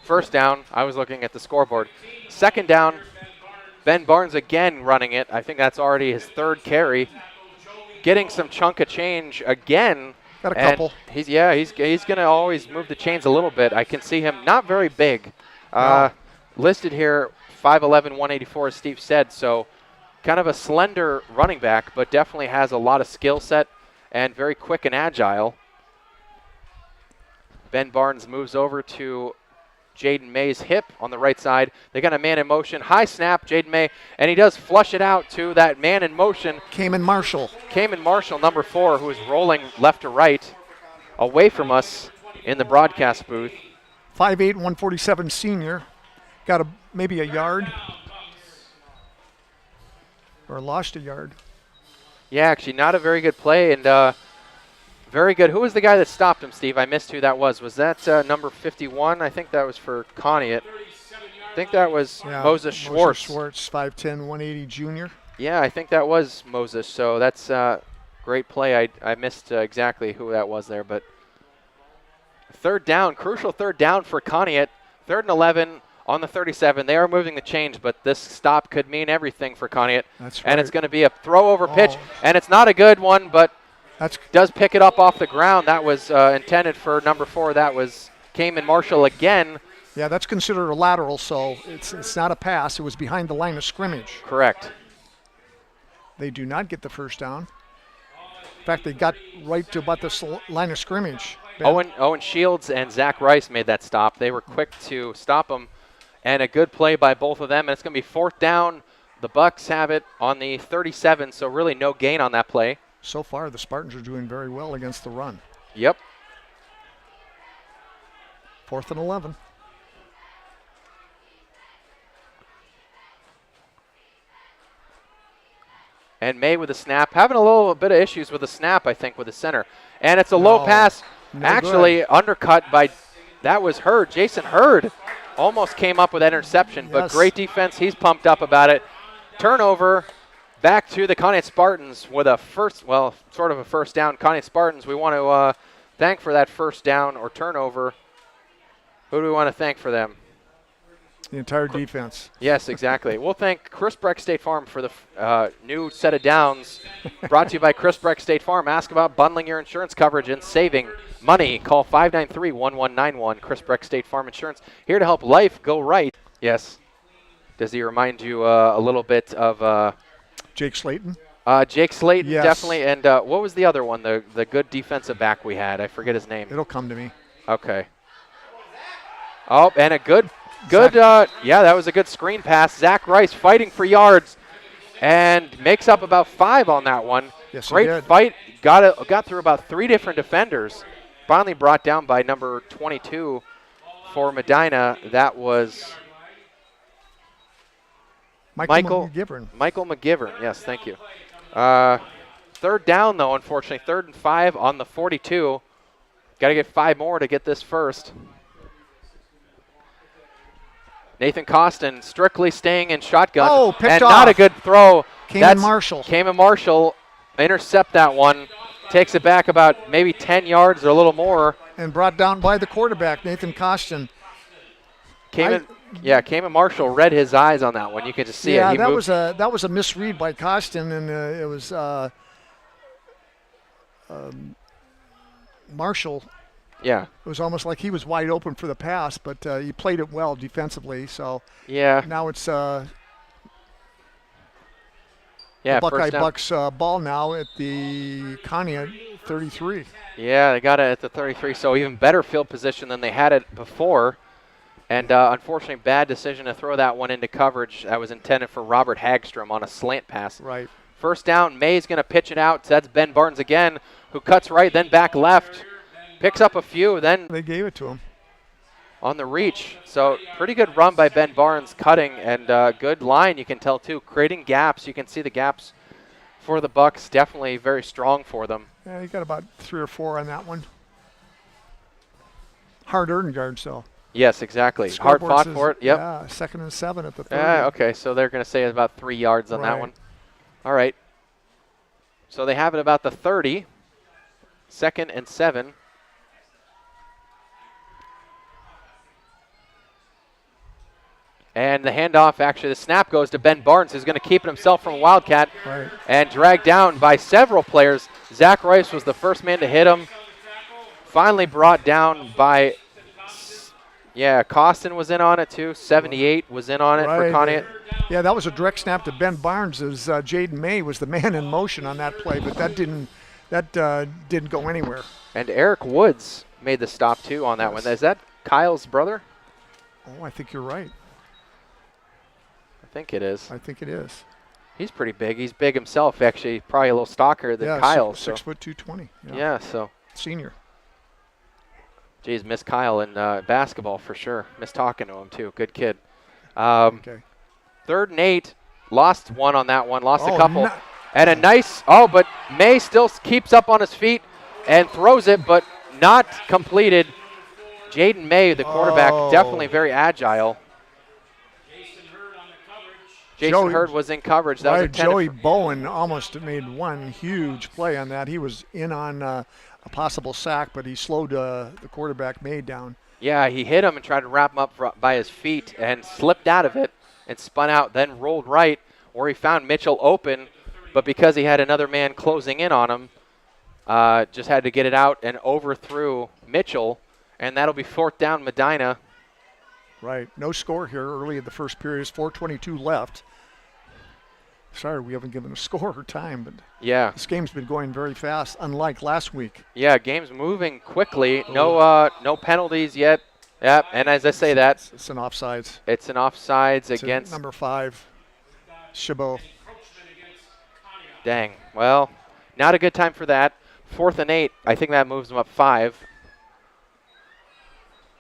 first down. I was looking at the scoreboard. Second down. Ben Barnes again running it. I think that's already his 3rd carry. Getting some chunk of change again. Got a couple. He's going to always move the chains a little bit. I can see him not very big. No. Listed here 5'11", 184, as Steve said. So kind of a slender running back, but definitely has a lot of skill set and very quick and agile. Ben Barnes moves over to Jaden May's hip on the right side. They got a man in motion. High snap, Jaden May, and he does flush it out to that man in motion. Cayman Marshall, number 4, who is rolling left to right away from us in the broadcast booth. 5'8", 147 senior. Got maybe a yard. Or lost a yard. Yeah, actually not a very good play, and very good. Who was the guy that stopped him, Steve? I missed who that was. Was that number 51? I think that was for Conneaut. I think that was Moses Schwartz. Moses Schwartz, 5'10", 180 junior. Yeah, I think that was Moses. So that's a great play. I missed exactly who that was there. But third down, crucial third down for Conneaut. 3rd and 11 on the 37. They are moving the chains, but this stop could mean everything for Conneaut. That's right. And it's going to be a throw-over pitch, and it's not a good one, but does pick it up off the ground. That was intended for number 4. That was Cayman Marshall again. Yeah, that's considered a lateral, so it's not a pass. It was behind the line of scrimmage. Correct. They do not get the first down. In fact, they got right to about the line of scrimmage. Owen Shields and Zach Rice made that stop. They were quick to stop him, and a good play by both of them. And it's going to be 4th down. The Bucks have it on the 37, so really no gain on that play. So far, the Spartans are doing very well against the run. Yep. 4th and 11. And May with a snap. Having a little bit of issues with the snap, I think, with the center. And it's a low pass. Actually undercut by, that was Hurd. Jason Hurd almost came up with that interception, but great defense. He's pumped up about it. Turnover. Back to the Conneaut Spartans with a sort of a first down. Conneaut Spartans, we want to thank for that first down or turnover. Who do we want to thank for them? The entire defense. Yes, exactly. We'll thank Chris Breck State Farm for the new set of downs. Brought to you by Chris Breck State Farm. Ask about bundling your insurance coverage and saving money. Call 593-1191. Chris Breck State Farm Insurance. Here to help life go right. Yes. Does he remind you a little bit of Jake Slayton? Jake Slayton, yes. Definitely. And what was the other one, the good defensive back we had? I forget his name. It'll come to me. Okay. Oh, and a good, that was a good screen pass. Zach Rice fighting for yards and makes up about 5 on that one. Yes, Great fight. Got through about 3 different defenders. Finally brought down by number 22 for Medina. That was Michael McGivern. Michael McGivern, yes, thank you. 3rd down, though, unfortunately. 3rd and 5 on the 42. Got to get 5 more to get this first. Nathan Costin strictly staying in shotgun. Oh, picked and off. Not a good throw. Cayman Marshall. Cayman Marshall intercept that one. Takes it back about maybe 10 yards or a little more. And brought down by the quarterback, Nathan Costin. Cayman Marshall read his eyes on that one. You can just see it. Yeah, that was a misread by Costin, and it was Marshall. Yeah. It was almost like he was wide open for the pass, but he played it well defensively. So now it's the Buckeye Bucks ball now at the Conneaut 33. Yeah, they got it at the 33, so even better field position than they had it before. And unfortunately, bad decision to throw that one into coverage. That was intended for Robert Hagstrom on a slant pass. Right. First down, May's going to pitch it out. That's Ben Barnes again, who cuts right, then back left. Picks up a few, then they gave it to him. on the reach. So pretty good run by Ben Barnes, cutting, and good line, you can tell too, creating gaps. You can see the gaps for the Bucks, definitely very strong for them. Yeah, you got about 3 or 4 on that one. Hard-earned yards, though. Yes, exactly. Hard fought for it. Yep. Yeah, 2nd and 7 at the 30. Okay, so they're going to say about 3 yards on that one. All right. So they have it about the 30. 2nd and 7. And the handoff, actually, the snap goes to Ben Barnes, who's going to keep it himself from a Wildcat. Right. And dragged down by several players. Zach Rice was the first man to hit him. Finally brought down by, Costin was in on it too. 78 was in on it for Conneaut. Yeah, that was a direct snap to Ben Barnes as Jaden May was the man in motion on that play, but that didn't go anywhere. And Eric Woods made the stop too on that one. Is that Kyle's brother? Oh, I think you're right. I think it is. I think it is. He's pretty big. He's big himself, actually. Probably a little stalker than Kyle. 6 foot 220. Yeah, so. Senior. Geez, miss Kyle in basketball for sure. Miss talking to him too. Good kid. Okay. 3rd and 8. Lost one on that one. Lost a couple. And a nice, but May still keeps up on his feet and throws it, but not completed. Jaden May, the quarterback, definitely very agile. Jason Hurd was in coverage. That was a Joey Bowen almost made one huge play on that. He was in on a possible sack, but he slowed the quarterback May down. Yeah, he hit him and tried to wrap him up by his feet and slipped out of it and spun out, then rolled right where he found Mitchell open, but because he had another man closing in on him, just had to get it out and overthrew Mitchell, and that'll be 4th down Medina. Right. No score here early in the first period. 4:22 left. Sorry, we haven't given a score or time, but this game's been going very fast, unlike last week. Yeah, game's moving quickly. No penalties yet. Yep, and as I say that, it's an offsides. It's an offsides against number 5, Chabot. Dang. Well, not a good time for that. 4th and 8. I think that moves them up 5.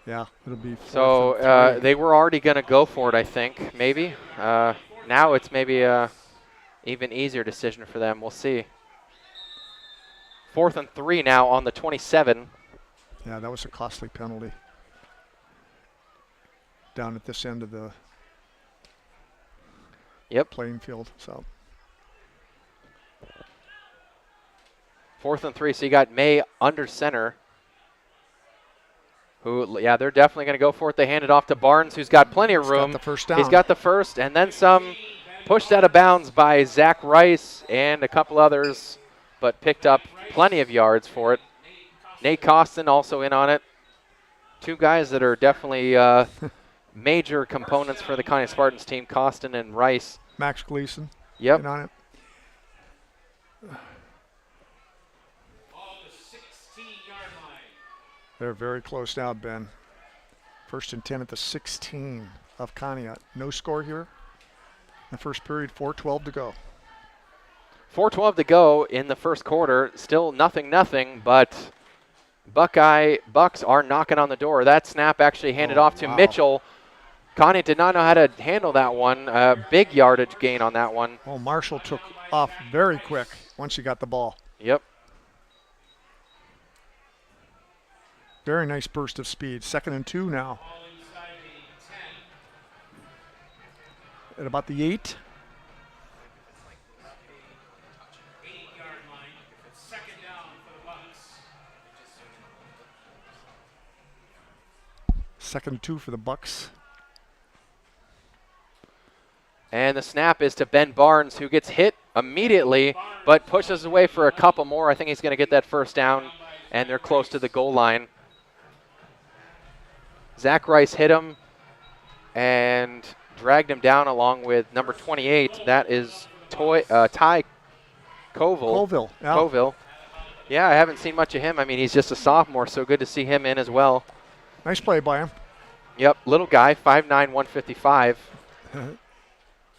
Yeah, it'll be 4th so they were already going to go for it, I think, maybe. Now it's maybe even easier decision for them. We'll see. 4th and 3 now on the 27. Yeah, that was a costly penalty. Down at this end of the playing field. So 4th and 3. So you got May under center. They're definitely going to go for it. They hand it off to Barnes, who's got plenty of room. He's got the first down. He's got the first, and then some. Pushed out of bounds by Zach Rice and a couple others, but picked up plenty of yards for it. Nate Costin also in on it. 2 guys that are definitely major components for the Conneaut Spartans team, Costin and Rice. Max Gleason. Yep. In on it. They're very close now, Ben. 1st and 10 at the 16 of Conneaut. No score here. The first period, 4:12 to go. 4:12 to go in the first quarter. Still nothing, but Bucks are knocking on the door. That snap actually handed off to Mitchell. Conneaut did not know how to handle that one. Big yardage gain on that one. Oh, Marshall took off very quick once he got the ball. Yep. Very nice burst of speed. 2nd and 2 now. At about the 8. Second and 2 for the Bucks. And the snap is to Ben Barnes, who gets hit immediately, but pushes away for a couple more. I think he's going to get that first down, and they're close to the goal line. Zach Rice hit him and dragged him down along with number 28. That is Ty Colville. Colville. Yeah, I haven't seen much of him. I mean, he's just a sophomore, so good to see him in as well. Nice play by him. Yep, little guy, 5'9", 155.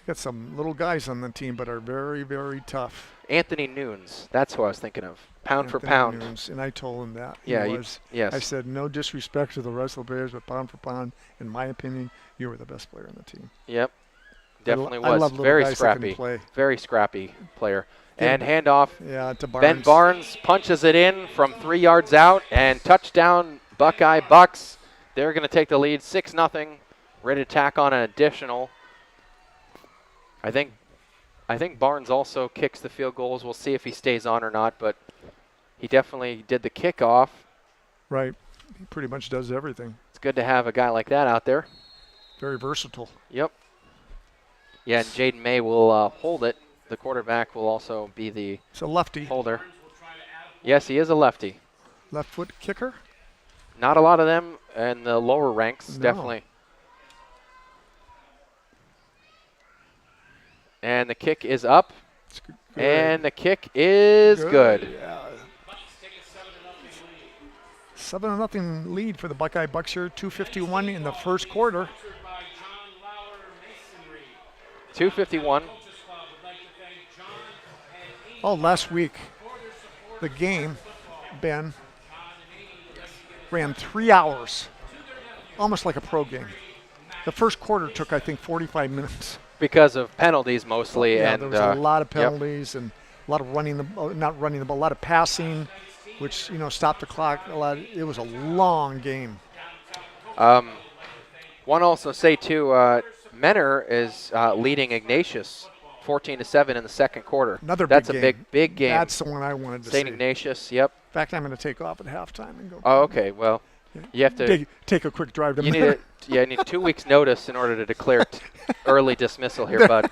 Got some little guys on the team, but are very, very tough. Anthony Nunes, that's who I was thinking of. pound for pound. Nunes, and I told him that. Yeah, he was. yes. I said, no disrespect to the rest of the Bears, but pound for pound, in my opinion, you were the best player on the team. Yep, definitely I love was. little Very guys that can scrappy. play. Very scrappy player. Yeah. And handoff. Yeah, to Barnes. Ben Barnes punches it in from 3 yards out, and touchdown Buckeye Bucks. They're going to take the lead 6-0. Ready to tack on an additional. I think Barnes also kicks the field goals. We'll see if he stays on or not, but he definitely did the kickoff. Right. He pretty much does everything. It's good to have a guy like that out there. Very versatile. Yep. Yeah, and Jaden May will hold it. The quarterback will also be the It's a lefty. holder. Yes, he is a lefty. Left foot kicker. Not a lot of them in the lower ranks, No. definitely. And the kick is up. It's good. And the kick is good. Yeah. 7-0 lead for the Buckeye Bucks here. 2:51 in the first quarter. 2:51. Oh, last week, the game, Ben, ran 3 hours, almost like a pro game. The first quarter took, I think, 45 minutes. Because of penalties mostly. Yeah, and there was a lot of yep. penalties and a lot of not running the ball, a lot of passing, which, stopped the clock. It was a long game. Want to also say, too, Menor is leading Ignatius 14-7 in the second quarter. Another That's big a game. big game. That's the one I wanted to see. St. Ignatius, yep. In fact, I'm going to take off at halftime and go. Oh, okay. Well, you have to take a quick drive to you Menor. you need 2 weeks notice in order to declare early dismissal here, bud.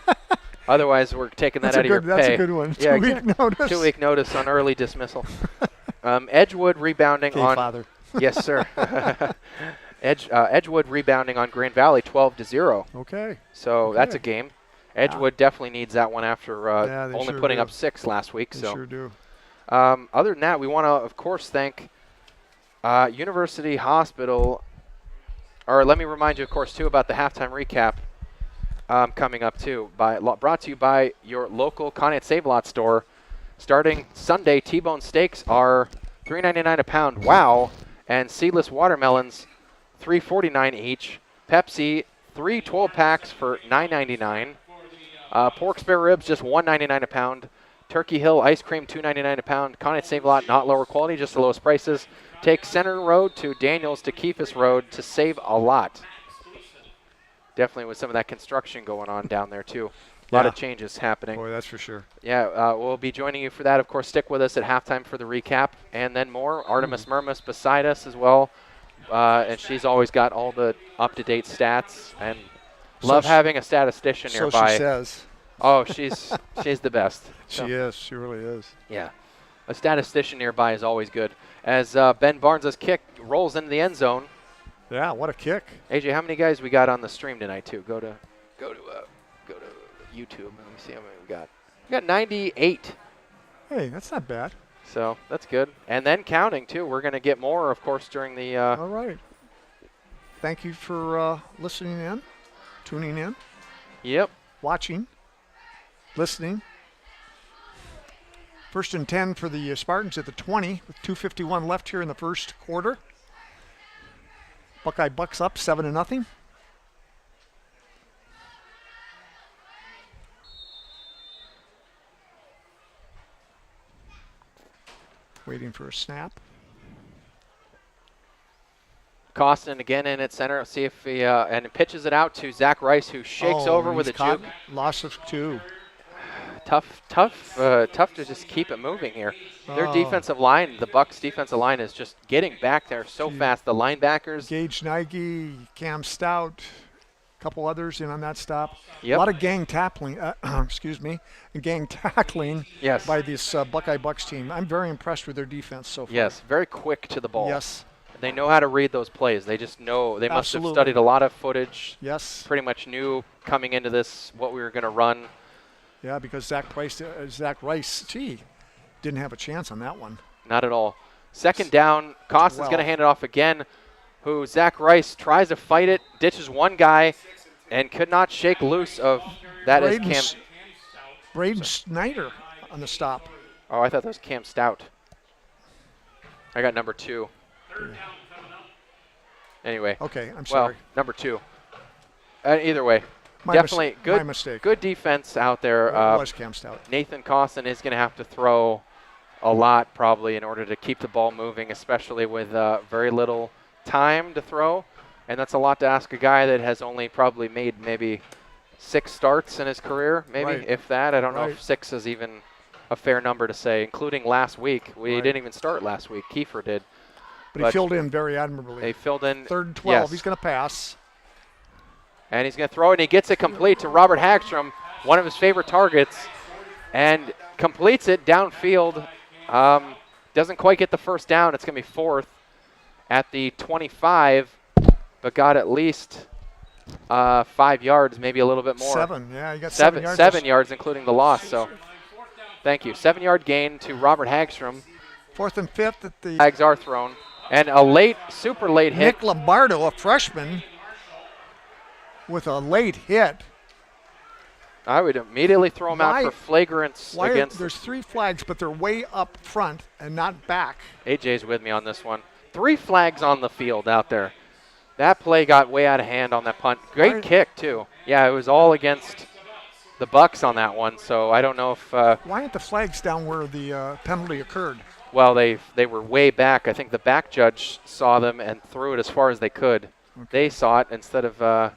Otherwise, we're taking that out of your pay. That's a good one. Yeah, 2 week notice. 2 week notice on early dismissal. Edgewood rebounding Okay, on. Father. Yes, sir. Edgewood rebounding on Grand Valley 12-0. Okay. So that's a game. Edgewood definitely needs that one after only sure putting do. up 6 last week. They So sure do. other than that, we want to, of course, thank University Hospital. Or let me remind you, of course, too, about the halftime recap coming up, too. Brought to you by your local Conneaut Save-A-Lot store. Starting Sunday, T-bone steaks are $3.99 a pound. Wow. And seedless watermelons, $3.49 each. Pepsi, 3 12-packs for $9.99. Pork spare ribs, just $1.99 a pound. Turkey Hill ice cream, $2.99 a pound. Conneaut Save-A-Lot, not lower quality, just the lowest prices. Take Center Road to Daniels to Keefus Road to save a lot. Definitely with some of that construction going on down there, too. A lot of changes happening. Boy, that's for sure. Yeah, we'll be joining you for that. Of course, stick with us at halftime for the recap and then more. Artemis Murmas beside us as well. And she's always got all the up-to-date stats. And love having a statistician nearby. So she says. Oh, she's the best. She is. She really is. Yeah. A statistician nearby is always good. As Ben Barnes' kick rolls into the end zone. Yeah, what a kick. AJ, how many guys we got on the stream tonight, too? Go to YouTube. Let me see how many we got. We got 98. Hey, that's not bad. So that's good. And then counting, too. We're going to get more, of course, during the... All right. Thank you for listening in, tuning in. Yep. Watching, listening. 1st and 10 for the Spartans at the 20 with 2:51 left here in the first quarter. Buckeye Bucks up 7-0. Waiting for a snap. Costin again in at center. See if he and pitches it out to Zach Rice, who shakes over with a juke. Loss of 2. Tough to just keep it moving here. Their defensive line, the Bucks' defensive line, is just getting back there so fast. The linebackers. Gage Nagy, Cam Stout, a couple others in on that stop. Yep. A lot of gang tackling. Gang tackling. Yes. By this Buckeye Bucks team. I'm very impressed with their defense so far. Yes, very quick to the ball. Yes. They know how to read those plays. They just know. They must have Absolutely. studied a lot of footage. Yes. Pretty much knew coming into this what we were going to run. Yeah, because Zach Rice, didn't have a chance on that one. Not at all. Second down, Costin's going to hand it off again, who Zach Rice tries to fight it, ditches one guy, and could not shake loose of that is Cam. Braden Snyder on the stop. Oh, I thought that was Cam Stout. I got number 2. Anyway. Okay, I'm sorry. Well, number 2. Either way, My definitely my mistake. good defense out there. It was Cam Stout. Nathan Costin is going to have to throw a lot probably in order to keep the ball moving, especially with very little time to throw. And that's a lot to ask a guy that has only probably made maybe 6 starts in his career, maybe, Right. if that. I don't know Right. if 6 is even a fair number to say, including last week. We Right. didn't even start last week. Kiefer did. But he filled in very admirably. They filled in. 3rd and 12. Yes. He's going to pass. And he's going to throw it, and he gets it complete to Robert Hagstrom, one of his favorite targets, and completes it downfield. Doesn't quite get the first down. It's going to be 4th at the 25, but got at least 5 yards, maybe a little bit more. 7, yeah, you got 7 yards. 7 yards, including the loss. So, thank you. 7-yard gain to Robert Hagstrom. 4th and 5th at the. Flags are thrown, and a super late hit. Nick Lombardo, a freshman, with a late hit. I would immediately throw him out for flagrants against. There's 3 flags, but they're way up front and not back. AJ's with me on this one. 3 flags on the field out there. That play got way out of hand on that punt. Great kick, too. Yeah, it was all against the Bucks on that one, so I don't know if... Why aren't the flags down where the penalty occurred? Well, they were way back. I think the back judge saw them and threw it as far as they could. Okay. They saw it instead of... the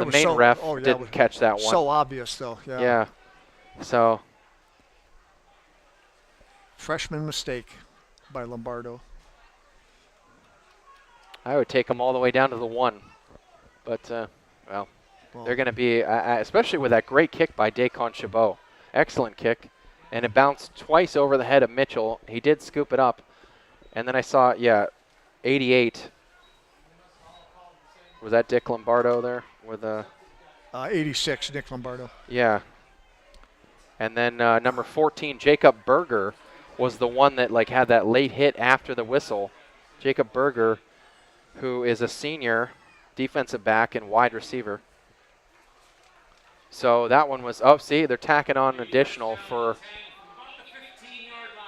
main ref didn't catch that one. So obvious, though. Yeah. Yeah. So... Freshman mistake by Lombardo. I would take them all the way down to the 1. But, well, they're going to be, especially with that great kick by Dacon Chabot. Excellent kick. And it bounced twice over the head of Mitchell. He did scoop it up. And then I saw, 88. Was that Dick Lombardo there? With 86, Nick Lombardo. Yeah. And then number 14, Jacob Berger, was the one that had that late hit after the whistle. Jacob Berger, who is a senior defensive back and wide receiver. So that one was, see, they're tacking on an additional for,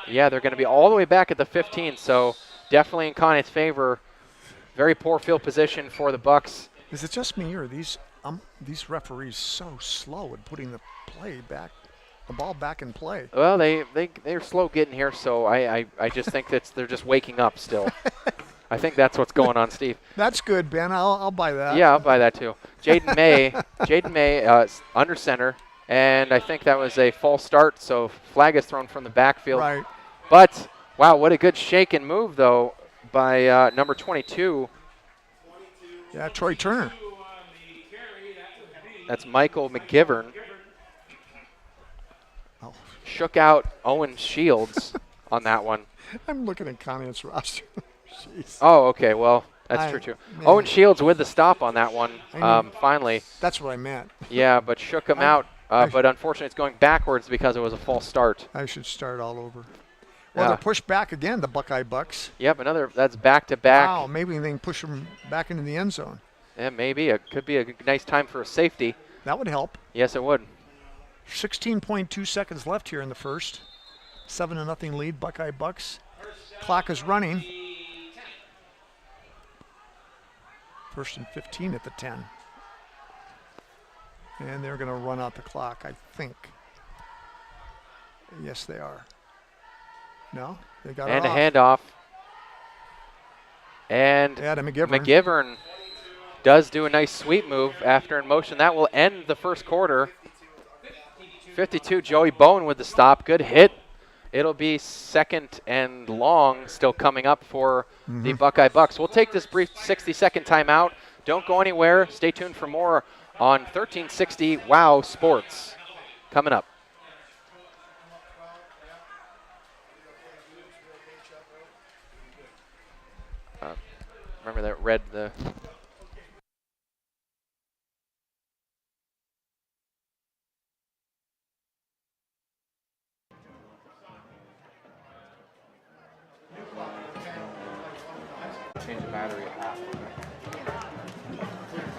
they're going to be all the way back at the 15, so definitely in Conneaut's favor. Very poor field position for the Bucks. Is it just me or these referees so slow at putting the ball back in play? Well, they're slow getting here, so I just think they're just waking up still. I think that's what's going on, Steve. That's good, Ben. I'll buy that. Yeah, I'll buy that too. Jaden May, under center, and I think that was a false start, so flag is thrown from the backfield. Right. But, wow, what a good shake and move, though, by number 22. Yeah, Troy Turner. That's Michael McGivern. Oh. Shook out Owen Shields on that one. I'm looking at Conneaut's roster. Jeez. Oh, okay. Well, that's true, too. Man. Owen Shields with the stop on that one, finally. That's what I meant. Yeah, but shook him out. But unfortunately, it's going backwards because it was a false start. I should start all over. Well, they're pushed back again, the Buckeye Bucks. Yep, that's back-to-back. Wow, maybe they can push them back into the end zone. Yeah, maybe. It could be a nice time for a safety. That would help. Yes, it would. 16.2 seconds left here in the first. 7-0 lead, Buckeye Bucks. Clock is running. 1st and 15 at the 10. And they're going to run out the clock, I think. Yes, they are. No? They got and it a handoff. And McGivern does do a nice sweep move after in motion. That will end the first quarter. 52, Joey Bowen with the stop. Good hit. It'll be 2nd and long still coming up for the Buckeye Bucks. We'll take this brief 60-second timeout. Don't go anywhere. Stay tuned for more on 1360 WOW Sports coming up. Remember that read the... Change the battery at half.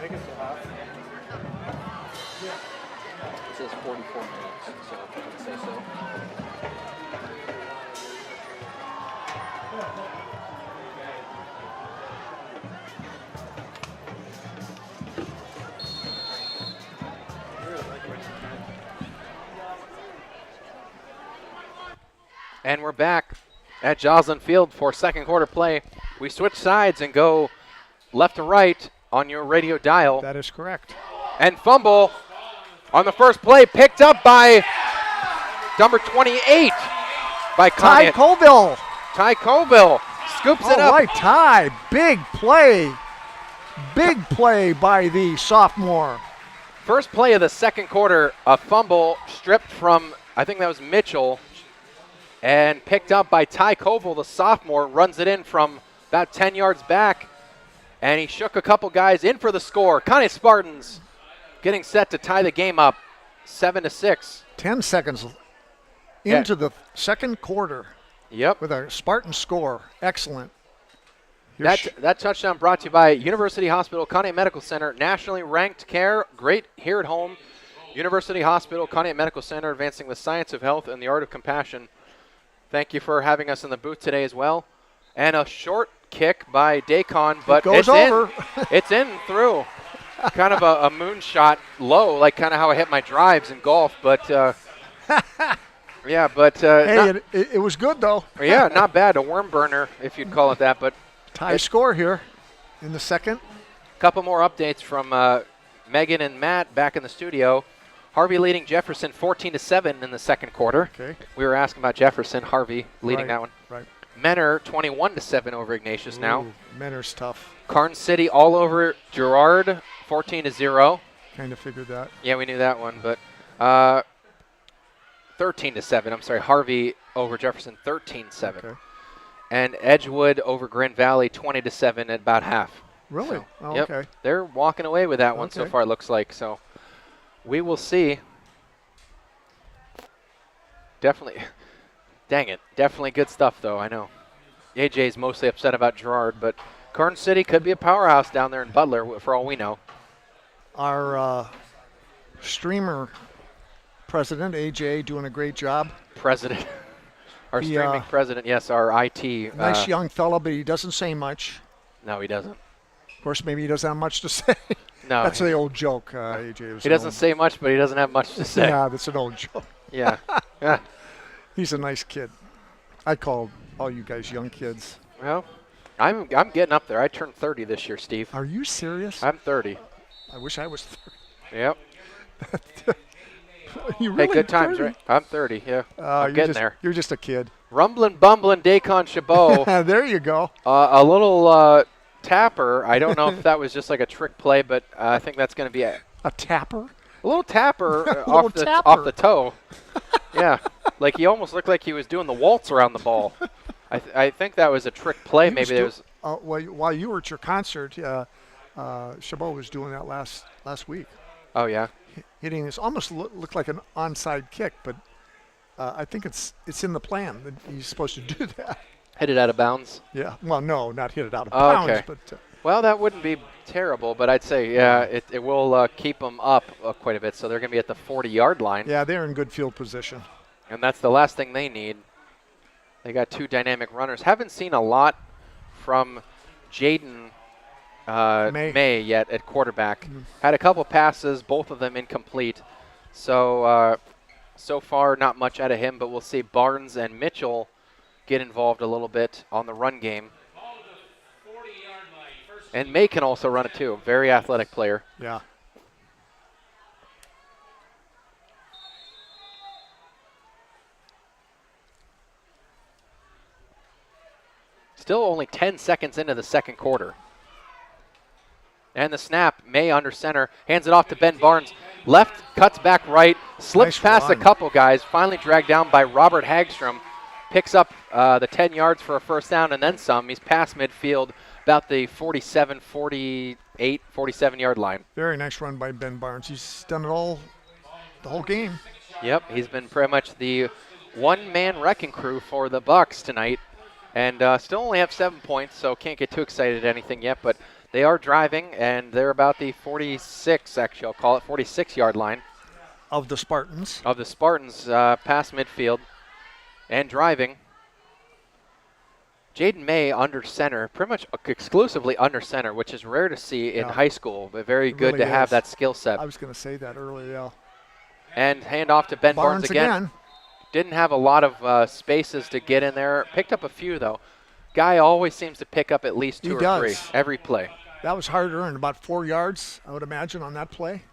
Make it to half. It says 44 minutes, so I would say so. And we're back at Joslin Field for second quarter play. We switch sides and go left to right on your radio dial. That is correct. And fumble on the first play, picked up by number 28 by Ty Conneaut. Colville. Ty Colville scoops it All up. right, Ty. Big play. Big play by the sophomore. First play of the second quarter, a fumble stripped from, I think that was Mitchell, and picked up by Ty Colville, the sophomore, runs it in from about 10 yards back, and he shook a couple guys in for the score. Conneaut Spartans getting set to tie the game up 7-6. 10 seconds into the second quarter. Yep. With a Spartan score. Excellent. That touchdown brought to you by University Hospital, Conneaut Medical Center, nationally ranked care, great here at home. University Hospital, Conneaut Medical Center, advancing the science of health and the art of compassion. Thank you for having us in the booth today as well. And a short kick by Dacon, but it's over. It's in through. Kind of a moonshot low, like kind of how I hit my drives in golf, but yeah, but hey, it was good though. Yeah, not bad. A worm burner, if you'd call it that. But tie score here in the second. Couple more updates from Megan and Matt back in the studio. Harvey leading Jefferson 14-7 in the second quarter. Okay. We were asking about Jefferson. Harvey leading that one. Right. Menor 21-7 over Ignatius now. Menor's tough. Carn City all over Girard 14-0. Kind of figured that. Yeah, we knew that one, but 13-7. I'm sorry, Harvey over Jefferson 13-7. Okay. And Edgewood over Grand Valley 20-7 at about half. Really? So, oh, yep, okay. they're walking away with that one so far, it looks like. So we will see. Definitely. Dang it. Definitely good stuff, though, I know. AJ's mostly upset about Girard, but Carn City could be a powerhouse down there in Butler, for all we know. Our streamer president, AJ, doing a great job. President. Our streaming president, yes, our IT. Nice young fella, but he doesn't say much. No, he doesn't. Of course, maybe he doesn't have much to say. No. That's the old joke, AJ. He doesn't say much, but he doesn't have much to say. Yeah, that's an old joke. Yeah. Yeah. He's a nice kid. I call all you guys young kids. Well, I'm getting up there. I turned 30 this year, Steve. Are you serious? I'm 30. I wish I was 30. Yep. You really hey, good times, 30? right? I'm 30, yeah. I'm getting there. You're just a kid. Rumbling, bumbling, Dacon Chabot. There you go. A little tapper. I don't know if that was just like a trick play, but I think that's going to be a tapper? A little tapper off the toe. Yeah. Like he almost looked like he was doing the waltz around the ball. I think that was a trick play. Maybe there was. While you were at your concert, Chabot was doing that last week. Oh, yeah. Hitting this almost looked like an onside kick, but I think it's in the plan that he's supposed to do that. Hit it out of bounds? Yeah. Well, no, not hit it out of bounds. Okay. But, well, that wouldn't be terrible, but I'd say, yeah, it will keep them up quite a bit. So they're going to be at the 40-yard line. Yeah, they're in good field position. And that's the last thing they need. They got two dynamic runners. Haven't seen a lot from Jaden May yet at quarterback. Had a couple passes, both of them incomplete. So so far, not much out of him, but we'll see Barnes and Mitchell get involved a little bit on the run game. And May can also run it too. Very athletic player. Yeah. Still only 10 seconds into the second quarter. And the snap, May under center, hands it off to Ben Barnes. Left, cuts back right, slips past a couple guys, finally dragged down by Robert Hagstrom. Picks up the 10 yards for a first down and then some. He's past midfield, about the 47, 48, 47-yard line. Very nice run by Ben Barnes. He's done it all the whole game. Yep, he's been pretty much the one-man wrecking crew for the Bucks tonight. And still only have 7 points, so can't get too excited at anything yet. But they are driving, and they're about the 46, actually, I'll call it, 46-yard line. Of the Spartans. Of the Spartans, past midfield and driving. Jaden May under center, pretty much exclusively under center, which is rare to see in high school, but very good to have that skill set. I was going to say that earlier, yeah. And hand off to Ben Barnes again. Didn't have a lot of spaces to get in there. Picked up a few, though. Guy always seems to pick up at least two or three every play. That was hard to earn, about 4 yards, I would imagine, on that play.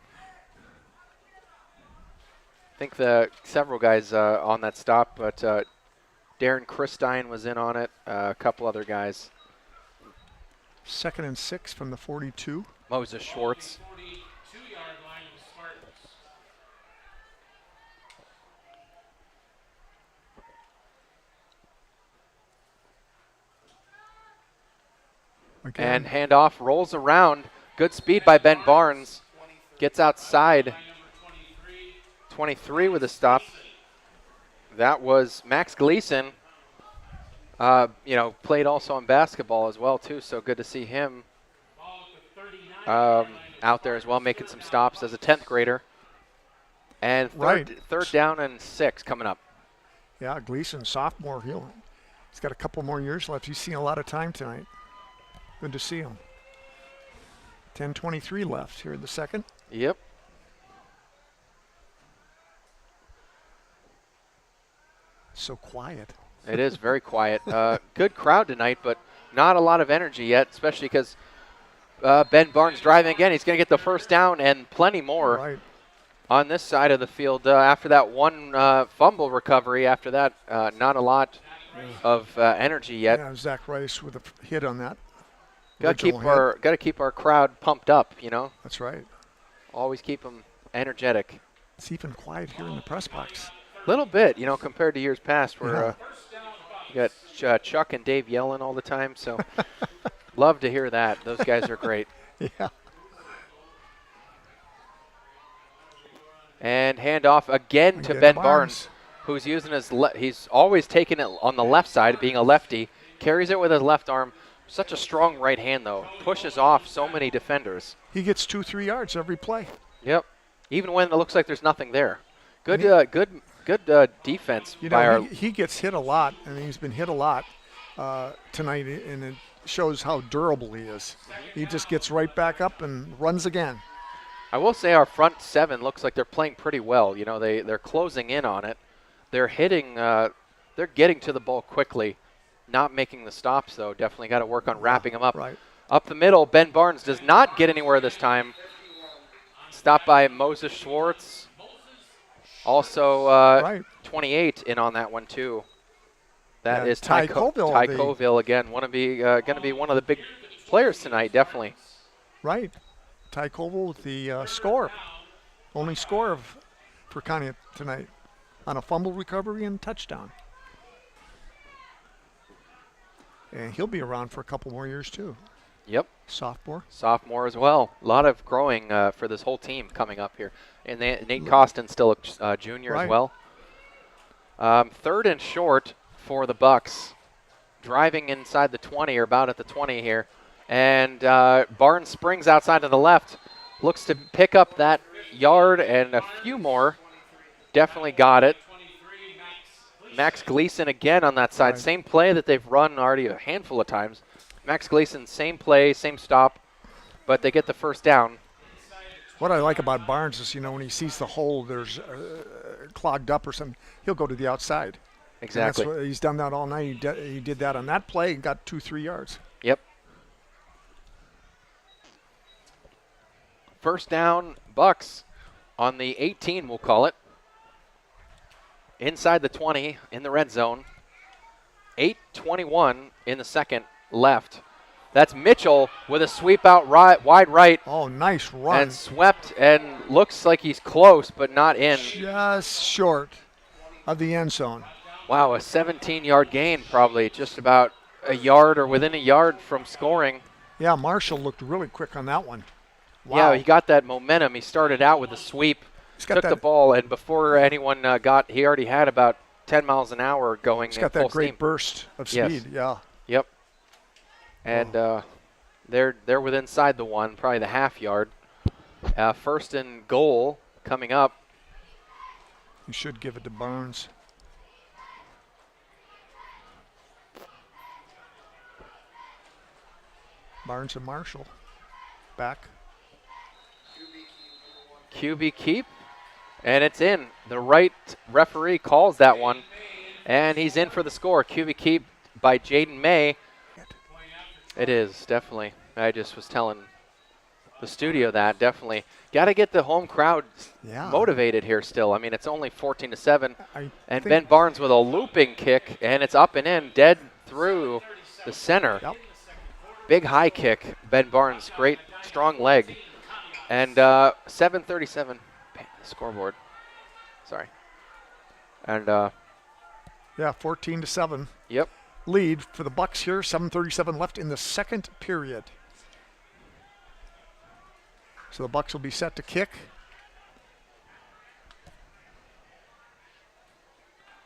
I think several guys on that stop, but Darren Christine was in on it, a couple other guys. 2nd and 6 from the 42. Moses Schwartz. Again. And handoff rolls around. Good speed by Ben Barnes. Gets outside. 23 with a stop. That was Max Gleason. Played also on basketball as well too, so good to see him out there as well, making some stops as a 10th grader. And third down and 6 coming up. Yeah, Gleason, sophomore. He's got a couple more years left. He's seen a lot of time tonight. Good to see him. 10:23 left here in the second. Yep. So quiet. It is very quiet. Good crowd tonight, but not a lot of energy yet, especially because Ben Barnes driving again. He's going to get the first down and plenty more on this side of the field. After that one fumble recovery, after that, not a lot of energy yet. Yeah, Zach Rice with a hit on that. Got to keep our crowd pumped up, you know. That's right. Always keep them energetic. It's even quiet here in the press box. Little bit, compared to years past where you got Chuck and Dave yelling all the time. So love to hear that. Those guys are great. Yeah. And handoff again to Ben Barnes, who's using he's always taking it on the left side, being a lefty. Carries it with his left arm. Such a strong right hand, though. Pushes off so many defenders. He gets 2-3 yards every play. Yep. Even when it looks like there's nothing there. Good defense by our. He gets hit a lot, and he's been hit a lot tonight, and it shows how durable he is. He just gets right back up and runs again. I will say our front seven looks like they're playing pretty well. They're closing in on it. They're hitting. They're getting to the ball quickly. Not making the stops, though. Definitely got to work on wrapping them up. Right. Up the middle, Ben Barnes does not get anywhere this time. Stopped by Moses Schwartz. Also 28 in on that one, too. That is Ty Colville. Ty Colville again. Going to be one of the big players tonight, definitely. Right. Ty Colville with the score. Only score for Conneaut tonight on a fumble recovery and touchdown. And he'll be around for a couple more years, too. Yep. Sophomore as well. A lot of growing for this whole team coming up here. And Nate Costin still a junior as well. 3rd and short for the Bucks. Driving inside the 20, or about at the 20 here. And Barnes springs outside to the left. Looks to pick up that yard and a few more. Definitely got it. Max Gleason again on that side. Same play that they've run already a handful of times. Max Gleason, same play, same stop, but they get the first down. What I like about Barnes is, when he sees the hole there's clogged up or something, he'll go to the outside. Exactly. And he's done that all night. He did that on that play and got 2-3 yards. Yep. First down, Bucks on the 18, we'll call it. Inside the 20 in the red zone. 8:21 in the second left. That's Mitchell with a sweep out wide right. Oh, nice run. And swept and looks like he's close but not in. Just short of the end zone. Wow, a 17-yard gain probably, just about a yard or within a yard from scoring. Yeah, Marshall looked really quick on that one. Wow. Yeah, he got that momentum. He started out with a sweep. Took the ball, and before anyone he already had about 10 miles an hour going. He's got that great burst of speed, yeah. Yep. And they're within inside the one, probably the half yard. First and goal coming up. You should give it to Barnes. Barnes and Marshall back. QB keep, and it's in. The right referee calls that one, and he's in for the score. QB keep by Jaden May. It is, definitely. I just was telling the studio that, definitely. Got to get the home crowd motivated here still. I mean, it's only 14-7. And Ben Barnes with a looping kick, and it's up and in, dead through the center. Yep. Big high kick, Ben Barnes, great strong leg. And 7:37 scoreboard. Sorry. And yeah, 14-7. Yep. Lead for the Bucks here. 7:37 left in the second period. So the Bucks will be set to kick.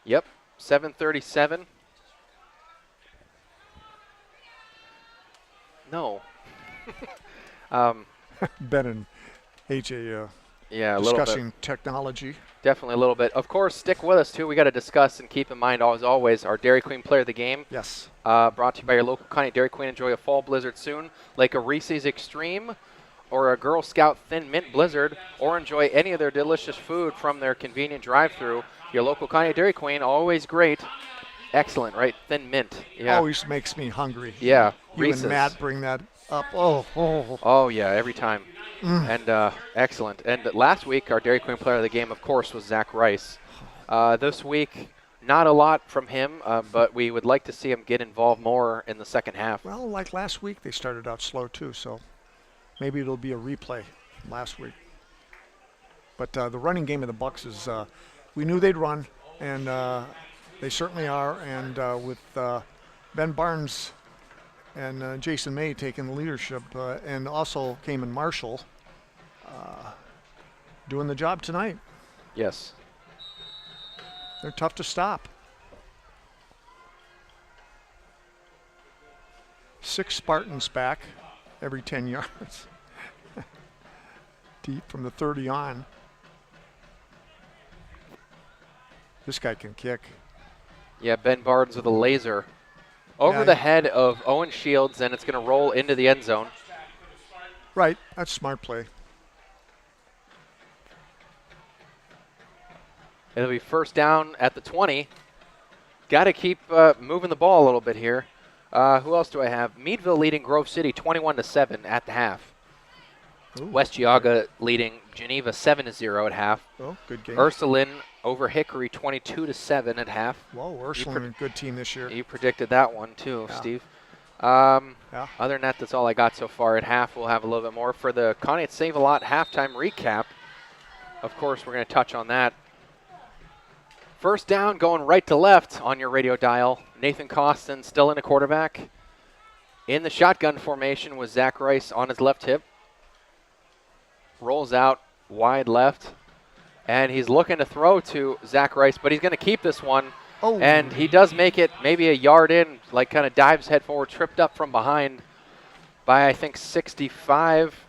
Yep. 7:37. No. Ben and AJ yeah, discussing technology. Definitely a little bit. Of course, stick with us, too. We got to discuss and keep in mind, as always, our Dairy Queen Player of the Game. Yes. Brought to you by your local Conneaut Dairy Queen. Enjoy a fall blizzard soon, like a Reese's Extreme or a Girl Scout Thin Mint Blizzard, or enjoy any of their delicious food from their convenient drive-thru. Your local Conneaut Dairy Queen, always great. Excellent, right? Thin Mint. Yeah. Always makes me hungry. Yeah. You Reese's. and Matt bring that up. Oh, yeah, every time. And excellent. And last week, our Dairy Queen Player of the Game, of course, was Zach Rice. This week, not a lot from him, but we would like to see him get involved more in the second half. Well, like last week, they started out slow too, so maybe it'll be a replay from last week. But the running game of the Bucks is, we knew they'd run, and they certainly are. And with Ben Barnes and Jason May taking the leadership, and also Cayman Marshall doing the job tonight. Yes. They're tough to stop. 6 Spartans back every 10 yards. Deep from the 30 on. This guy can kick. Yeah, Ben Barnes with a laser over the head of Owen Shields, and it's going to roll into the end zone. Right, that's smart play. It'll be first down at the 20. Got to keep moving the ball a little bit here. Who else do I have? Meadville leading Grove City 21-7 at the half. Ooh, West Geauga leading Geneva 7-0 at half. Oh, good game. Ursuline over Hickory 22-7 at half. Whoa, Ursuline, a good team this year. You predicted that one too, Steve. Yeah. Other than that, that's all I got so far. At half, we'll have a little bit more. For the Conneaut Save-A-Lot halftime recap, of course, we're going to touch on that. First down, going right to left on your radio dial. Nathan Costin still in a quarterback. In the shotgun formation with Zach Rice on his left hip. Rolls out wide left. And he's looking to throw to Zach Rice, but he's going to keep this one. Oh. And he does make it maybe a yard in, like kind of dives head forward, tripped up from behind by, I think, 65.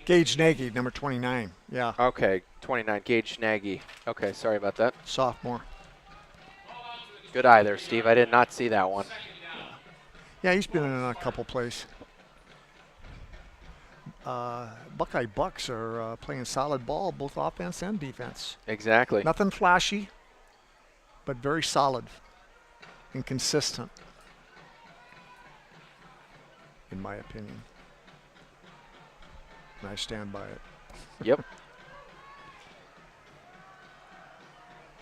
Gage Nagy, number 29. Yeah. Okay, 29, Gage Nagy. Okay, sorry about that. Sophomore. Good eye there, Steve. I did not see that one. Yeah, he's been in a couple plays. Buckeye Bucks are playing solid ball, both offense and defense. Exactly. Nothing flashy, but very solid and consistent, in my opinion. And I stand by it. Yep.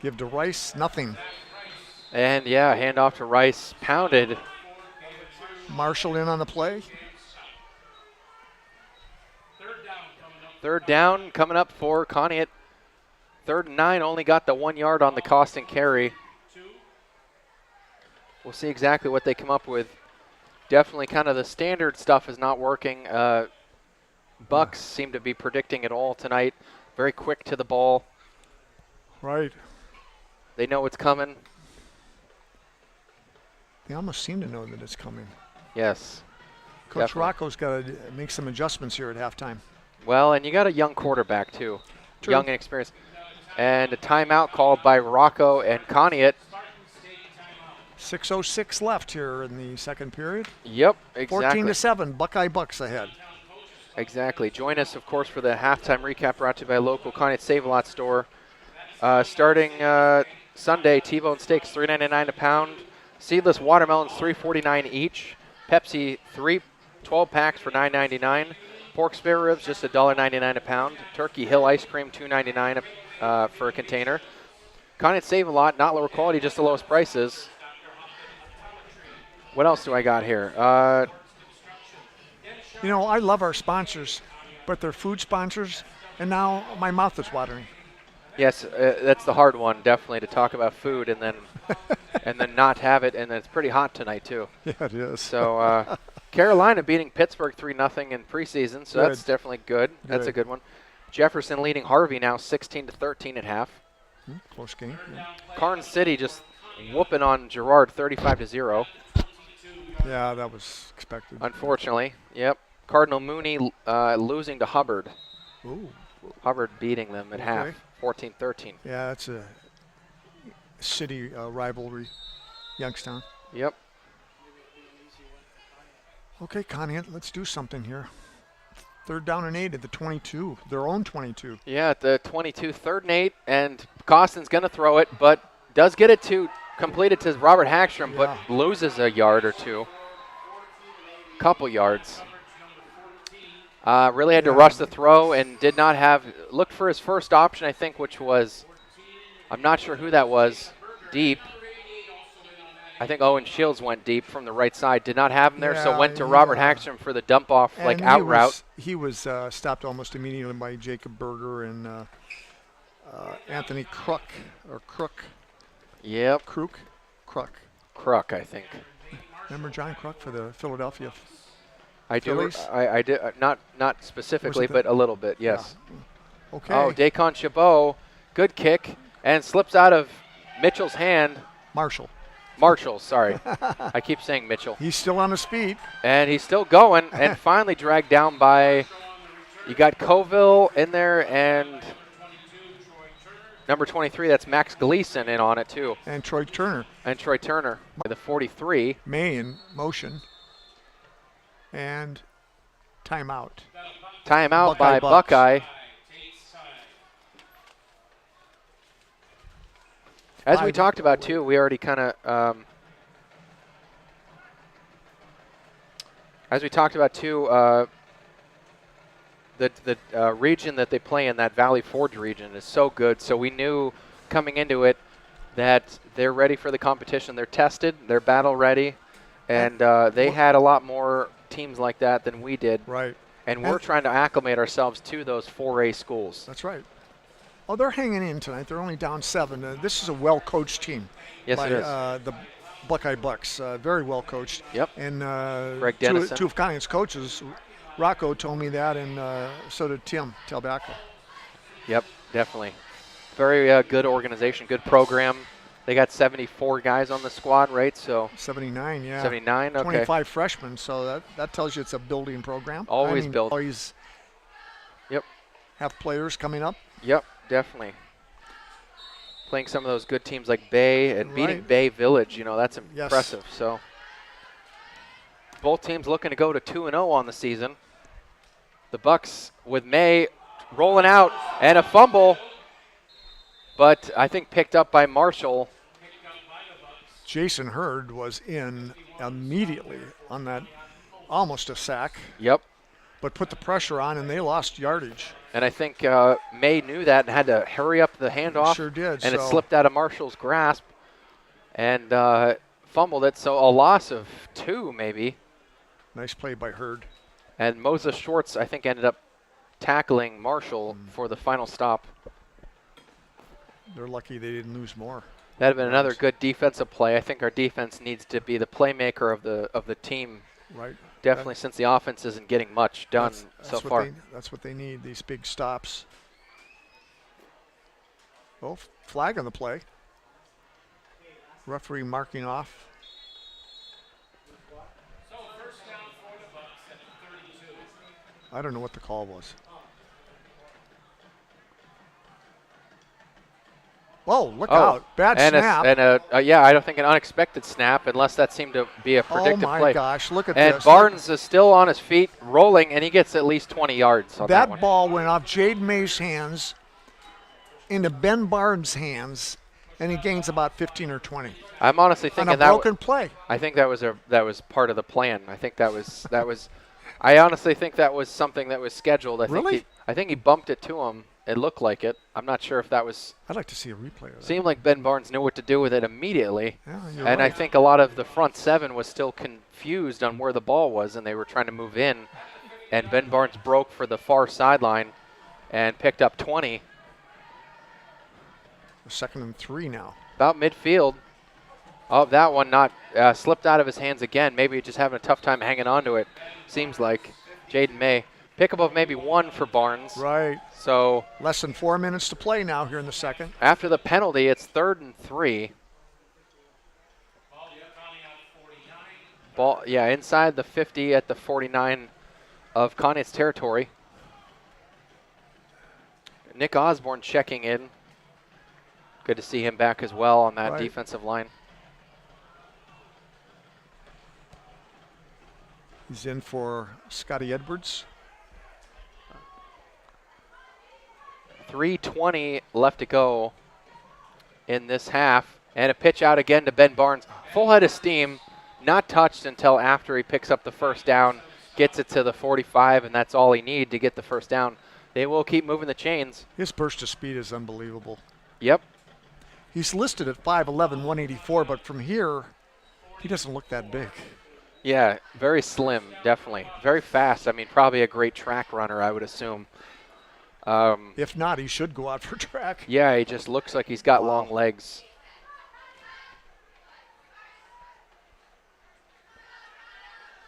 Give to Rice, nothing. And, yeah, handoff to Rice. Pounded. Marshall in on the play. Third down coming up for Conneaut. 3rd and 9, only got the 1 yard on the Costin carry. We'll see exactly what they come up with. Definitely kind of the standard stuff is not working. Bucks seem to be predicting it all tonight. Very quick to the ball. Right. They know it's coming. They almost seem to know that it's coming. Yes. Coach Definitely. Rocco's got to make some adjustments here at halftime. Well, and you got a young quarterback, too. True. Young and experienced. And a timeout called by Rocco and Conneaut. 6:06 left here in the second period. Yep, exactly. 14-7, Buckeye Bucks ahead. Exactly. Join us, of course, for the halftime recap brought to you by local Conneaut Save-A-Lot store. Starting Sunday, T-bone steaks $3.99 a pound. Seedless watermelons $3.49 each. Pepsi 12 packs for $9.99. Pork spare ribs just $1.99 a pound. Turkey Hill ice cream $2.99 for a container. Conneaut Save-A-Lot, not lower quality, just the lowest prices. What else do I got here? You know, I love our sponsors, but they're food sponsors, and now my mouth is watering. Yes, that's the hard one, definitely, to talk about food and then and then not have it, and it's pretty hot tonight too. Yeah, it is. So Carolina beating Pittsburgh 3-0 in preseason, so Good. that's definitely good. That's a good one. Jefferson leading Harvey now 16-13 at half. Close game. Yeah. Karn City just whooping on Girard 35-0. Yeah, that was expected. Unfortunately, yep. Cardinal Mooney losing to Hubbard. Ooh. Hubbard beating them at half, 14-13. Yeah, that's a city rivalry, Youngstown. Yep. Okay, Conneaut, let's do something here. 3rd down and 8 at the 22, their own 22. Yeah, at the 22, 3rd and 8, and Costin's going to throw it, but does get it to complete it to Robert Hagstrom, but loses a yard or two. Couple yards. Really had to rush the throw and did not have, looked for his first option, I think, which was, I'm not sure who that was, deep. I think Owen Shields went deep from the right side. Did not have him there, so went to Robert Hagstrom for the dump off, like out route. He was stopped almost immediately by Jacob Berger and Anthony Crook. Yep. Crook, I think. Remember John Crook for the Philadelphia I do. Phillies? I did not specifically, but a little bit. Yes. Yeah. Okay. Oh, Dacon Chabot, good kick, and slips out of Mitchell's hand. Marshall, sorry. I keep saying Mitchell. He's still on his feet. And he's still going, and finally dragged down by, you got Coville in there, and number 23, that's Max Gleason in on it too. And Troy Turner. By the 43. May in motion. And timeout. Timeout by Buckeye. As we talked about too, we already kind of, the region that they play in, that Valley Forge region, is so good. So we knew coming into it that they're ready for the competition. They're tested, they're battle ready, and they had a lot more teams like that than we did. Right. And we're trying to acclimate ourselves to those 4A schools. That's right. Oh, they're hanging in tonight. They're only down 7. This is a well-coached team. Yes, it is. The Buckeye Bucks, very well-coached. Yep. And Greg Dennison. two of Conneaut's coaches, Rocco told me that, and so did Tim Telbacco. Yep, definitely. Very good organization, good program. They got 74 guys on the squad, right? So 79, yeah. 79, okay. 25 freshmen, so that tells you it's a building program. Always build. Always have players coming up. Yep, definitely. Playing some of those good teams like Bay and beating Bay Village, that's impressive. So both teams looking to go to 2-0 on the season. The Bucks with May rolling out and a fumble, but I think picked up by Marshall. Jason Hurd was in immediately on that, almost a sack. Yep. But put the pressure on, and they lost yardage. And I think May knew that and had to hurry up the handoff. Sure did. And it slipped out of Marshall's grasp and fumbled it. So a loss of 2 maybe. Nice play by Hurd. And Moses Schwartz, I think, ended up tackling Marshall for the final stop. They're lucky they didn't lose more. That would have been another good defensive play. I think our defense needs to be the playmaker of the team. Right. Definitely, since the offense isn't getting much done so far. That's what they need, these big stops. Oh, flag on the play. Referee marking off. I don't know what the call was. Oh, look out. Bad and snap. Yeah, I don't think an unexpected snap, unless that seemed to be a predicted play. Oh, play. my gosh. Look at this. And Barnes is still on his feet, rolling, and he gets at least 20 yards on that one. Ball went off Jade May's hands into Ben Barnes' hands, and he gains about 15 or 20. I'm honestly thinking on a broken play. I think that was part of the plan. I think that was I honestly think that was something that was scheduled. I think he bumped it to him. It looked like it. I'm not sure if that was. I'd like to see a replay of that. Seemed like Ben Barnes knew what to do with it immediately. Yeah, and right. I think a lot of the front seven was still confused on where the ball was, and they were trying to move in. And Ben Barnes broke for the far sideline and picked up 20. 2nd and 3 now. About midfield. Oh, that one not slipped out of his hands again. Maybe just having a tough time hanging on to it. Seems like Jaden May. Pickup of maybe 1 for Barnes. Right. So less than 4 minutes to play now here in the second. After the penalty, it's 3rd and 3. Ball, yeah, inside the 50 at the 49 of Conneaut's territory. Nick Osborne checking in. Good to see him back as well on that defensive line. He's in for Scotty Edwards. 3:20 left to go in this half. And a pitch out again to Ben Barnes. Full head of steam, not touched until after he picks up the first down, gets it to the 45, and that's all he needed to get the first down. They will keep moving the chains. His burst of speed is unbelievable. Yep. He's listed at 5'11", 184, but from here, he doesn't look that big. Yeah, very slim, definitely. Very fast. I mean, probably a great track runner, I would assume. If not, he should go out for track. Yeah, he just looks like he's got long legs.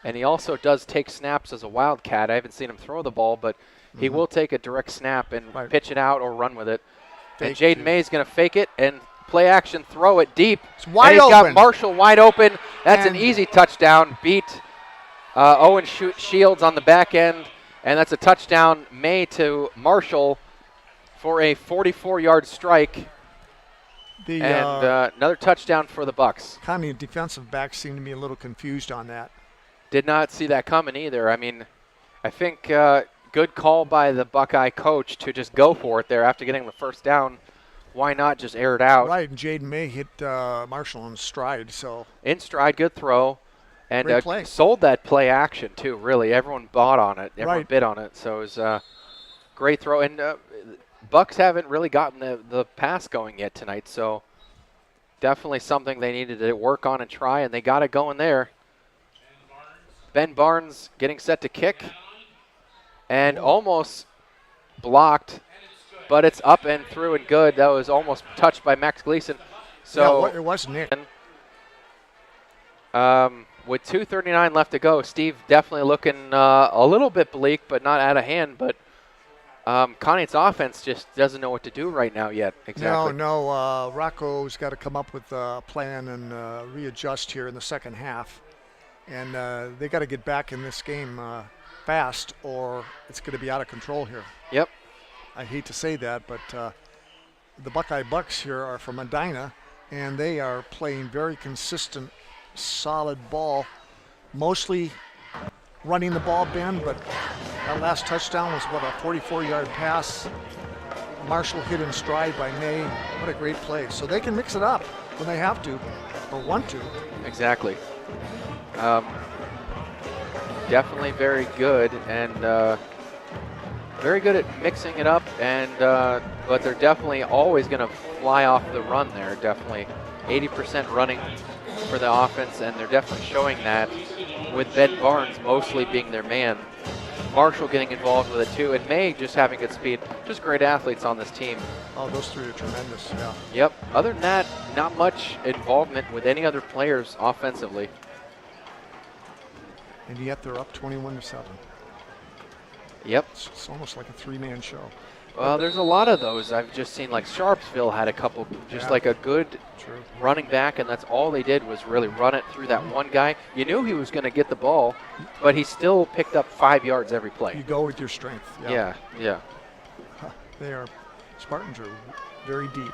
And he also does take snaps as a Wildcat. I haven't seen him throw the ball, but he will take a direct snap and pitch it out or run with it. And Jaden May's going to fake it and play action, throw it deep. It's wide open. He's got open. Marshall wide open. That's an easy touchdown. Beat Owen Shields on the back end. And that's a touchdown, May to Marshall for a 44-yard strike. Another touchdown for the Bucks. Conneaut defensive backs seem to be a little confused on that. Did not see that coming either. I mean, I think good call by the Buckeye coach to just go for it there after getting the first down. Why not just air it out? Right, and Jaden May hit Marshall in stride. So in stride, good throw. And play. Sold that play action, too, really. Everyone bought on it. Everyone bid on it. So it was a great throw. And Bucks haven't really gotten the pass going yet tonight. So definitely something they needed to work on and try, and they got it going there. Ben Barnes getting set to kick. And almost blocked, but it's up and through and good. That was almost touched by Max Gleason. So yeah, it was Nick. With 2:39 left to go, Steve definitely looking a little bit bleak, but not out of hand. But Conneaut's offense just doesn't know what to do right now yet. Exactly. No. Rocco's got to come up with a plan and readjust here in the second half. And they got to get back in this game fast, or it's going to be out of control here. Yep. I hate to say that, but the Buckeye Bucks here are from Medina, and they are playing very consistent, solid ball, mostly running the ball, Ben, but that last touchdown was, a 44-yard pass. Marshall hit in stride by May. What a great play. So they can mix it up when they have to or want to. Exactly. Definitely very good, and very good at mixing it up, and but they're definitely always going to fly off the run there. Definitely 80% running for the offense, and they're definitely showing that with Ben Barnes mostly being their man. Marshall getting involved with it too, and May just having good speed. Just great athletes on this team. Oh, those three are tremendous, yeah. Yep. Other than that, not much involvement with any other players offensively. And yet they're up 21-7. Yep. It's almost like a three-man show. Well, there's a lot of those. I've just seen, like Sharpsville had a couple, just like a good running back, and that's all they did was really run it through that one guy. You knew he was going to get the ball, but he still picked up 5 yards every play. You go with your strength. Yeah. Spartans are very deep.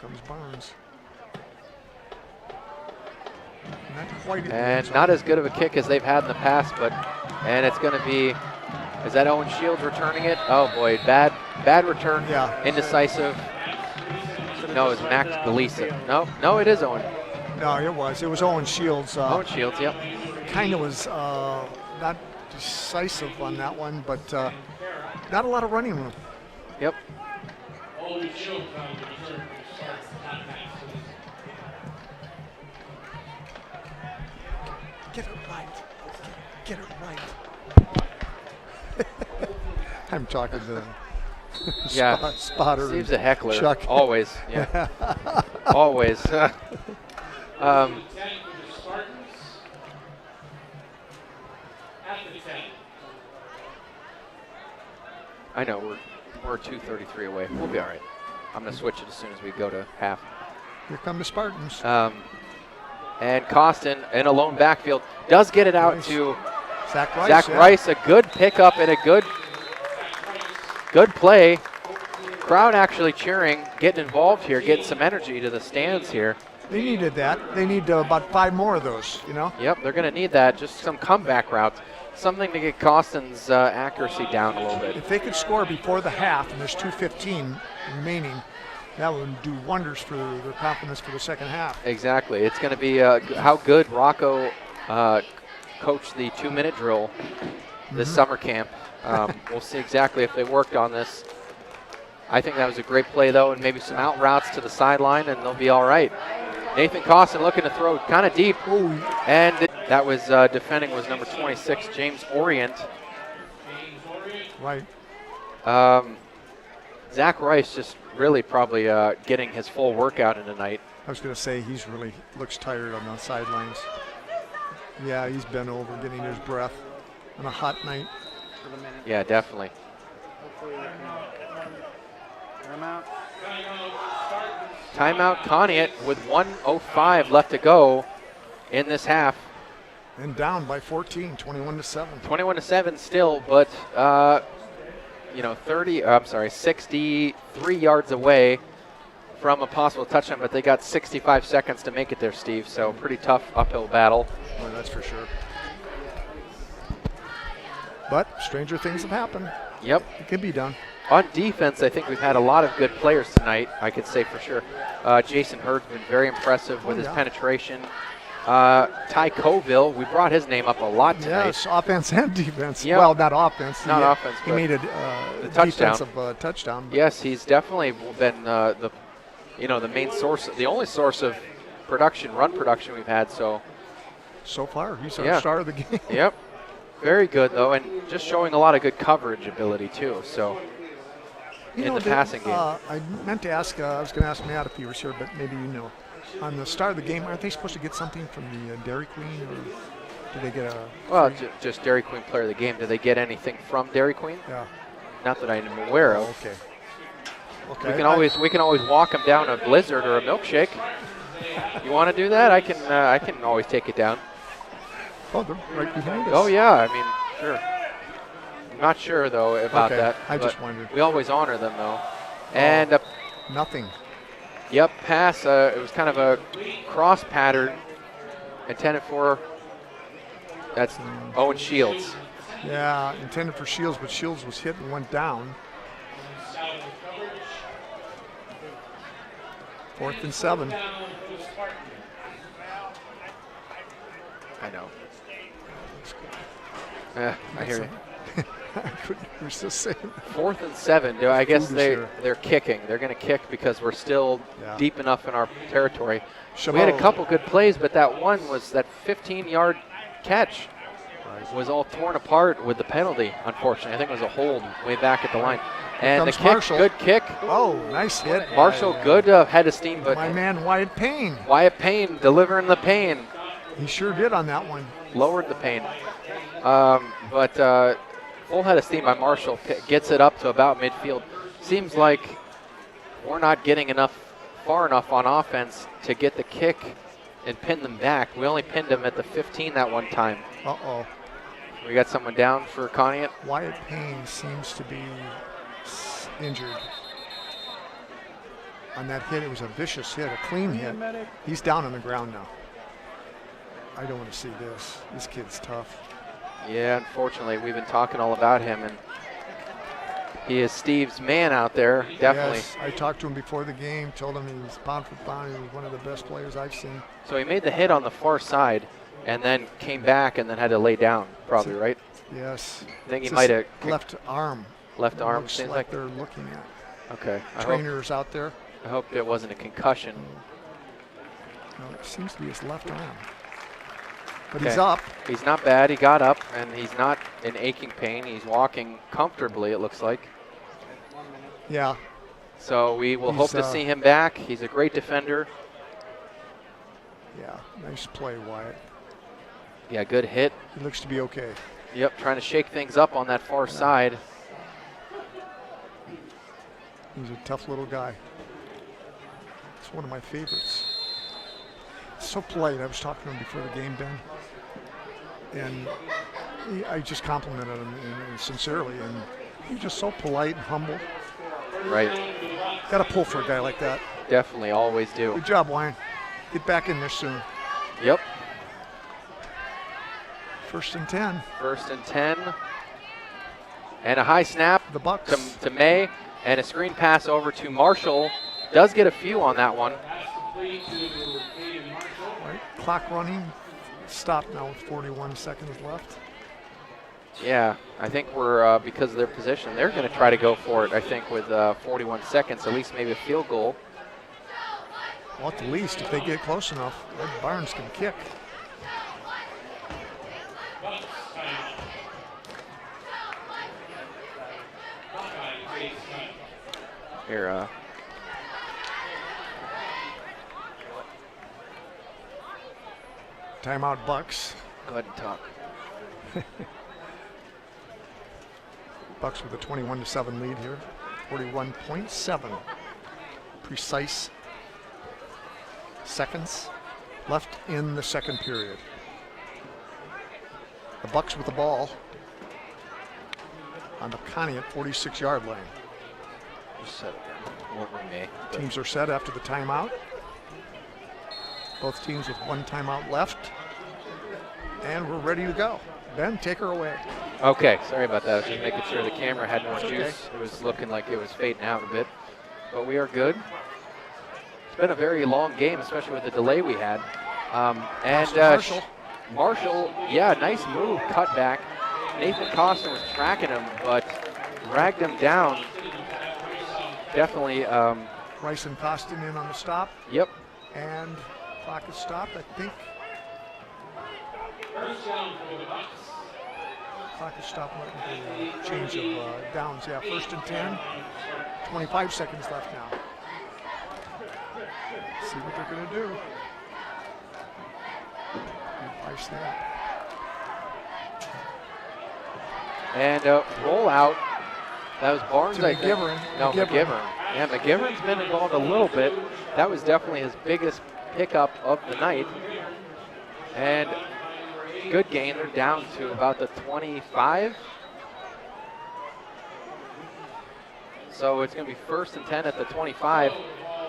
comes Barnes. Not quite at the And end zone. not as good of a kick as they've had in the past, and it's going to be, is that Owen Shields returning it? Oh boy, bad return, Yeah. indecisive. No, it's Max Gleason. No, it is Owen. No, it was Owen Shields. Owen Shields, yep. Kind of was not decisive on that one, but not a lot of running room. Yep. Get it right. Get it right. I'm talking to the Yeah. spotter. Steve's a heckler. Chuck. Always. Yeah. Always. I know we're 2:33 away. We'll be all right. I'm gonna switch it as soon as we go to half. Here come the Spartans. And Costin in a lone backfield does get it out Rice. to Zach Rice. Zach yeah. Rice. A good pickup and a good play. Crowd actually cheering, getting involved here, getting some energy to the stands here. They needed that. They need about 5 more of those, you know? Yep, they're going to need that. Just some comeback routes. Something to get Costin's accuracy down a little bit. If they could score before the half, and there's 2:15 remaining, that would do wonders for their confidence for the second half. Exactly. It's going to be how good Rocco coached the 2-minute drill this summer camp. We'll see exactly if they worked on this. I think that was a great play, though, and maybe some out routes to the sideline, and they'll be all right. Nathan Costin looking to throw kind of deep, and that was defending was number 26, James Orient. Right. Zach Rice just really probably getting his full workout in tonight. I was going to say he's really looks tired on the sidelines. Yeah, he's bent over getting his breath on a hot night. Yeah, definitely. Timeout Conneaut with 1:05 left to go in this half. And down by 14, 21-7. 21-7 still, but 63 yards away from a possible touchdown, but they got 65 seconds to make it there, Steve. So pretty tough uphill battle. Well, that's for sure. But stranger things have happened. Yep. It can be done. On defense, I think we've had a lot of good players tonight, I could say for sure. Jason Hurd's been very impressive with his penetration. Ty Coville, we brought his name up a lot tonight. Yes, offense and defense. Yep. Well, not offense. Not offense, He but made a touchdown. defensive touchdown. Yes, he's definitely been the main source, the only source of run production we've had. So far, he's our star of the game. Yep. Very good, though, and just showing a lot of good coverage ability, too. So in the passing game. I meant to ask, I was going to ask Matt if he was here, but maybe you know. On the start of the game, aren't they supposed to get something from the Dairy Queen, or do they get a... Well, just Dairy Queen player of the game. Do they get anything from Dairy Queen? Yeah. Not that I'm aware of. Okay. We can always walk them down a Blizzard or a milkshake. You want to do that? I can always take it down. Oh, they're right behind us. Oh yeah, I mean, sure. I'm not sure though about that. I just wondered. We always honor them though. And nothing. Yep, pass. It was kind of a cross pattern intended for. That's Owen Shields. Yeah, intended for Shields, but Shields was hit and went down. 4th and 7. I know. I hear you. I couldn't resist saying that. 4th and 7. I guess they're kicking. They're going to kick because we're still deep enough in our territory. We had a couple good plays, but that one was that 15-yard catch was all torn apart with the penalty, unfortunately. I think it was a hold way back at the line. And the kick, Marshall. good kick. Oh, nice hit. Marshall, good head of steam, but my man Wyatt Payne. Wyatt Payne delivering the pain. He sure did on that one. Lowered the pain. But full head of steam by Marshall gets it up to about midfield. Seems like we're not getting far enough on offense to get the kick and pin them back. We only pinned them at the 15 that one time. Uh-oh. We got someone down for Conneaut. Wyatt Payne seems to be injured. on that hit. It was a vicious hit, a clean hit. He's down on the ground now. I don't want to see this. This kid's tough. Yeah, unfortunately, we've been talking all about him, and he is Steve's man out there, definitely. Yes, I talked to him before the game, told him he was pound for pound. He was one of the best players I've seen. So he made the hit on the far side and then came back and then had to lay down, probably, right? Yes. I think he might have. Left arm. Left arm, looks seems like like. they're looking at. Okay. Trainers out there. I hope it wasn't a concussion. No, it seems to be his left arm. But Okay. he's up. He's not bad. He got up, and he's not in aching pain. He's walking comfortably, it looks like. Yeah. So we will hope He's, to see him back. He's a great defender. Yeah, nice play, Wyatt. Yeah, good hit. He looks to be okay. Yep, trying to shake things up on that far side. He's a tough little guy. It's one of my favorites. So polite. I was talking to him before the game, Ben. And I just complimented him and sincerely. And he's just so polite and humble. Right. Got to pull for a guy like that. Definitely, always do. Good job, Wyatt. Get back in there soon. Yep. 1st and 10. 1st and 10. And a high snap The Bucks. to May. And a screen pass over to Marshall. Does get a few on that one. Right. Clock running. Stop now with 41 seconds left. Yeah, I think we're, because of their position, they're going to try to go for it, I think, with 41 seconds, at least maybe a field goal. Well, at the least, if they get close enough, Ed Barnes can kick. Here, Timeout, Bucks. go ahead and talk. Bucks with a 21-7 lead here. 41.7 precise seconds left in the second period. The Bucks with the ball on the Conneaut 46-yard line. Just set it down. Won't be me. Teams are set after the timeout. Both teams with one timeout left. And we're ready to go. Ben, take her away. Okay, sorry about that. I was just making sure the camera had more juice. It was looking like it was fading out a bit. But we are good. It's been a very long game, especially with the delay we had. Marshall, yeah, nice move, cut back. Nathan Costner was tracking him, but dragged him down. Definitely. Rice and Costin in on the stop. Yep. And clock is stopped, I think. Clock is stopped with the change of downs. Yeah, 1st and 10. 25 seconds left now. See what they're going to do. High snap. And roll out. That was Barnes, To I think. McGivern. No, McGivern. McGivern. Yeah, McGivern's been involved a little bit. That was definitely his biggest pickup of the night. And good gain. They're down to about the 25. So it's going to be 1st and 10 at the 25.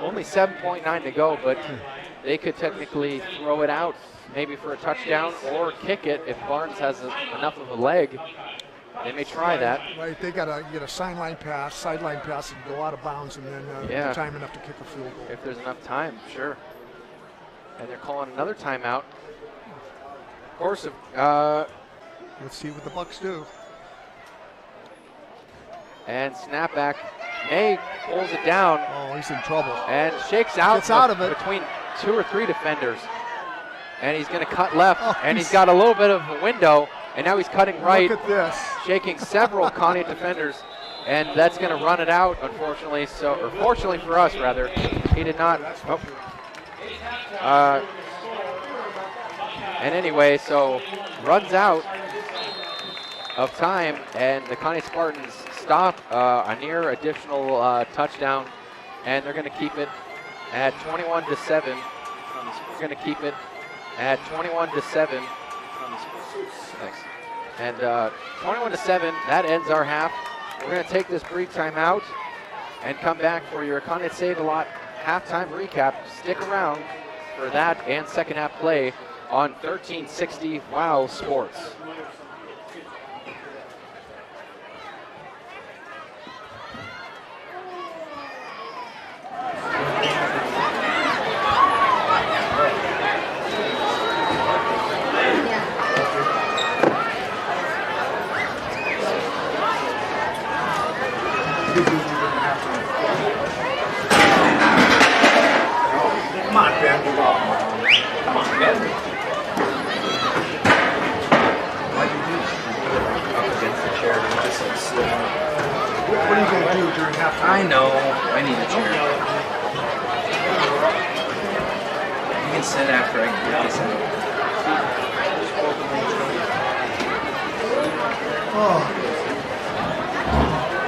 Only 7.9 to go, but they could technically throw it out maybe for a touchdown or kick it if Barnes has enough of a leg. They may try that. Right, they got to get a sideline pass and go out of bounds and then Yeah. time enough to kick a field goal. If there's enough time, sure. And they're calling another timeout. Of course, Let's see what the Bucks do. and snapback. May pulls it down Oh, he's in trouble. and shakes out, Gets out of it. between 2 or 3 defenders. And he's going to cut left, Oh, and he's got a little bit of a window, and now he's cutting right, Look at this. shaking several Conneaut defenders, and that's going to run it out, unfortunately. So, or fortunately for us, rather, he did not. Oh. And anyway, so runs out of time, and the Conneaut Spartans stop a near additional touchdown, and they're going to keep it at 21-7. We're going to keep it at 21-7. Thanks. And 21-7. That ends our half. We're going to take this brief timeout and come back for your Conneaut Save a Lot halftime recap. Stick around for that and second half play on 1360 WOW Sports. Come on, Ben. Come on, Ben. Up against the chair, just like slow. What are you going to do during halftime? I know. I need a chair. You can sit after I get this out. Oh,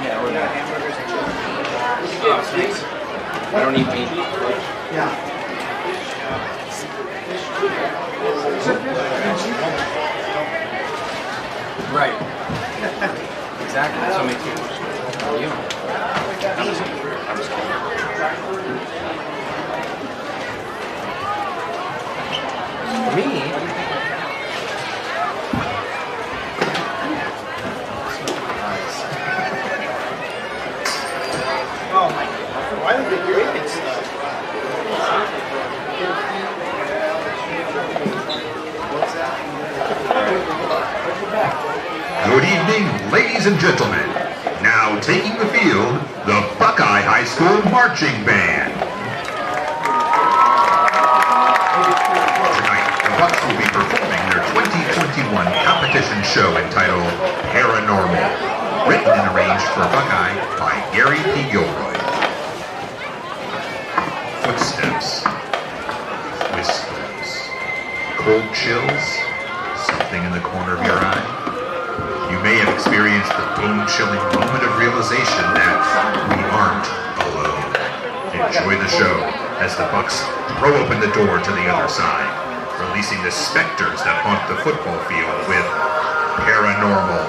Yeah, we're not hamburgers and chips. Oh, thanks. I don't eat meat. yeah. Right. Exactly. So me too. How are you? I'm just kidding. Me? Oh my God. Why did they do it? Good evening, ladies and gentlemen. Now taking the field, the Buckeye High School Marching Band. Tonight, the Bucks will be performing their 2021 competition show entitled Paranormal, written and arranged for Buckeye by Gary P. Gilroy. Footsteps, whispers, cold chills, something in the corner of your eye. You may have experienced the bone-chilling moment of realization that we aren't alone. Enjoy the show as the Bucks throw open the door to the other side, releasing the specters that haunt the football field with Paranormal.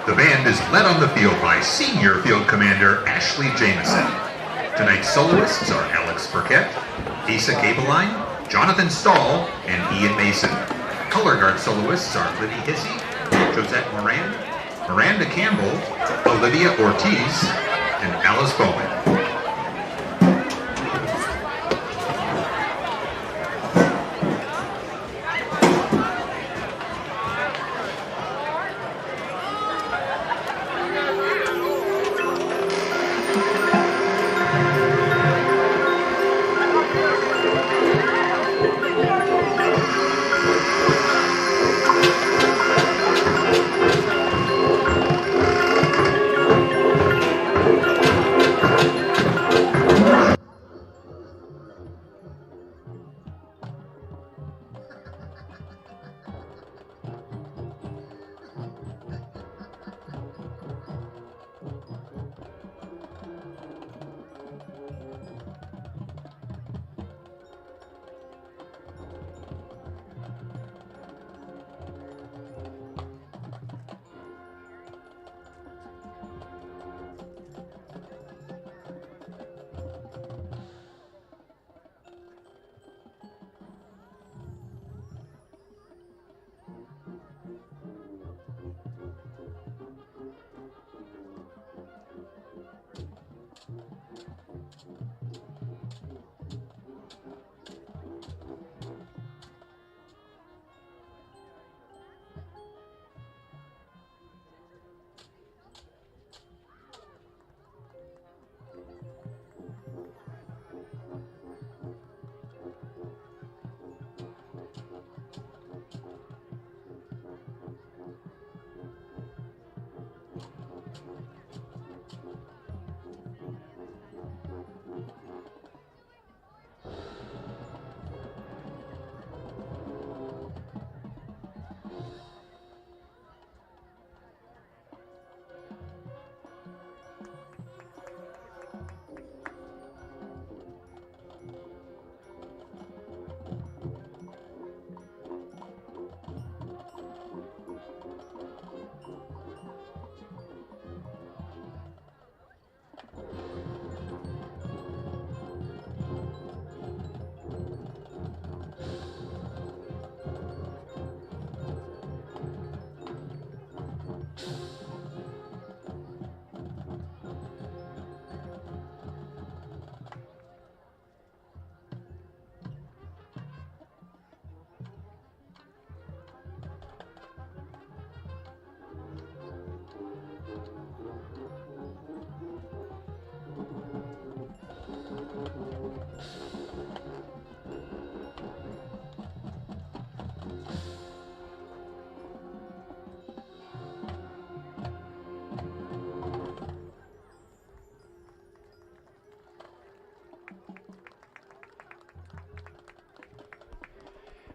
The band is led on the field by Senior Field Commander Ashley Jameson. Tonight's soloists are Alex Burkett, Asa Gabeline, Jonathan Stahl, and Ian Mason. Color guard soloists are Libby Hissey, Josette Moran, Miranda Campbell, Olivia Ortiz, and Alice Bowman.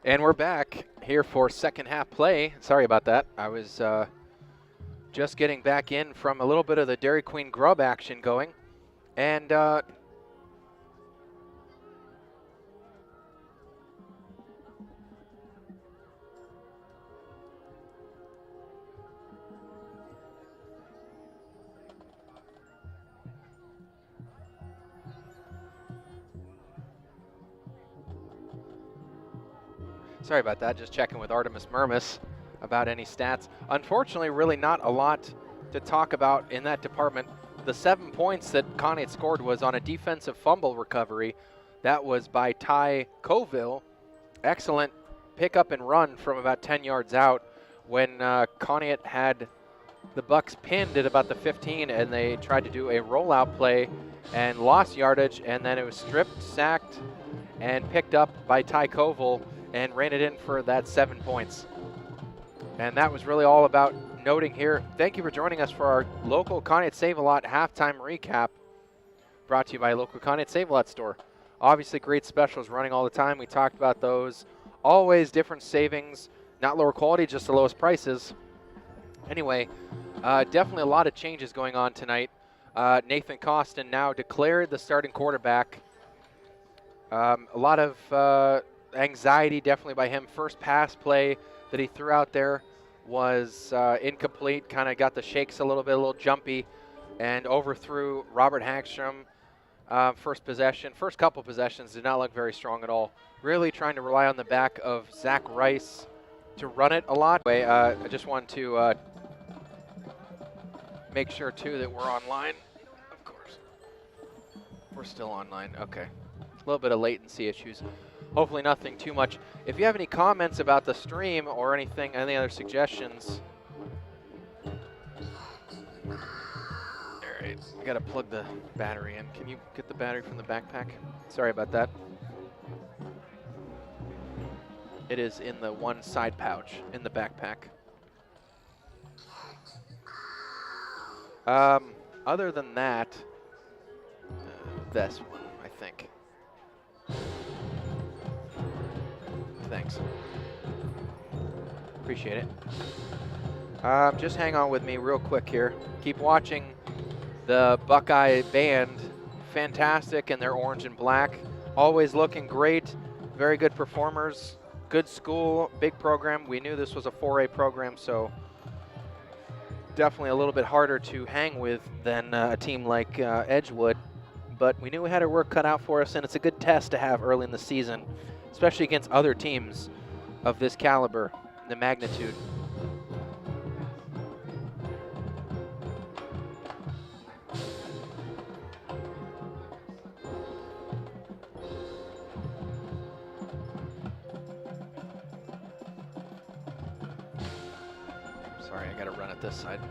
And we're back here for second half play. Sorry about that. I was just getting back in from a little bit of the Dairy Queen grub action going. And sorry about that, just checking with Artemis Murmis about any stats. Unfortunately, really not a lot to talk about in that department. The 7 points that Conneaut scored was on a defensive fumble recovery. That was by Ty Coville. Excellent pick up and run from about 10 yards out when Conneaut had the Bucks pinned at about the 15, and they tried to do a rollout play and lost yardage, and then it was stripped, sacked, and picked up by Ty Coville and ran it in for that 7 points. And that was really all about noting here. Thank you for joining us for our local Conneaut Save-A-Lot halftime recap, brought to you by local Conneaut Save-A-Lot store. Obviously great specials running all the time. We talked about those. Always different savings, not lower quality, just the lowest prices. Anyway, definitely a lot of changes going on tonight. Nathan Costin now declared the starting quarterback. A lot of anxiety definitely by him. First pass play that he threw out there was incomplete, kind of got the shakes a little jumpy, and overthrew Robert Hagstrom. First couple possessions did not look very strong at all. Really trying to rely on the back of Zach Rice to run it a lot. I just want to make sure too that we're online. Of course, we're still online. Okay, a little bit of latency issues. Hopefully nothing too much. If you have any comments about the stream or anything, any other suggestions. All right, I gotta plug the battery in. Can you get the battery from the backpack? Sorry about that. It is in the one side pouch in the backpack. Other than that, this one, I think. Thanks. Appreciate it. Just hang on with me real quick here. Keep watching the Buckeye band. Fantastic in their orange and black. Always looking great. Very good performers. Good school, big program. We knew this was a 4A program, so definitely a little bit harder to hang with than a team like Edgewood. But we knew we had our work cut out for us, and it's a good test to have early in the season, especially against other teams of this caliber, the magnitude. Sorry, I gotta run it this side.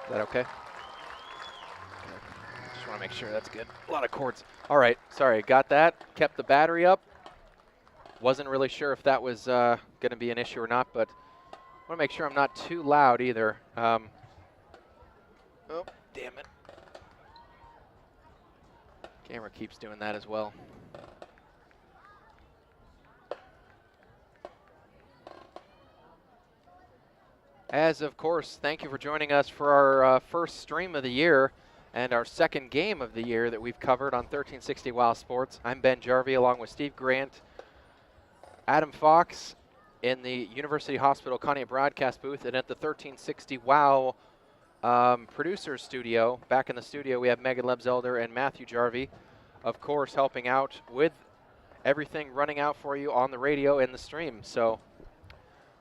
Is that okay? Just want to make sure that's good. A lot of cords. All right, sorry, got that. Kept the battery up. Wasn't really sure if that was going to be an issue or not, but I want to make sure I'm not too loud either. Oh, damn it. Camera keeps doing that as well. As of course, thank you for joining us for our first stream of the year and our second game of the year that we've covered on 1360 WOW Sports. I'm Ben Jarvie along with Steve Grant, Adam Fox in the University Hospital Conneaut broadcast booth, and at the 1360 WOW producer studio. Back in the studio we have Megan Lebzelder and Matthew Jarvie, of course, helping out with everything running out for you on the radio and the stream. So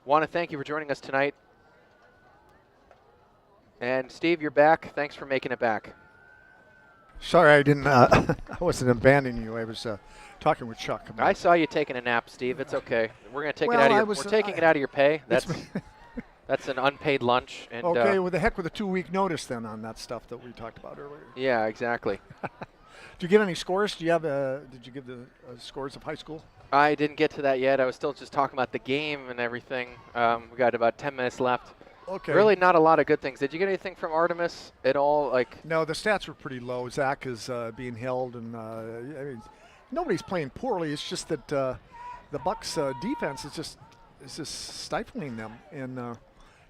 want to thank you for joining us tonight. And Steve, you're back. Thanks for making it back. Sorry, I didn't. I wasn't abandoning you. I was talking with Chuck. I saw you taking a nap, Steve. It's okay. We're gonna take it out of your. We're taking it out of your pay. That's an unpaid lunch. And, okay, well, the heck with a 2-week notice then on that stuff that we talked about earlier. Yeah, exactly. Do you get any scores? Do you have? Did you give the scores of high school? I didn't get to that yet. I was still just talking about the game and everything. We got about 10 minutes left. Okay. Really not a lot of good things. Did you get anything from Artemis at all? Like, No, the stats were pretty low. Zach is being held, and I mean, nobody's playing poorly. It's just that the Bucks' defense is just stifling them. And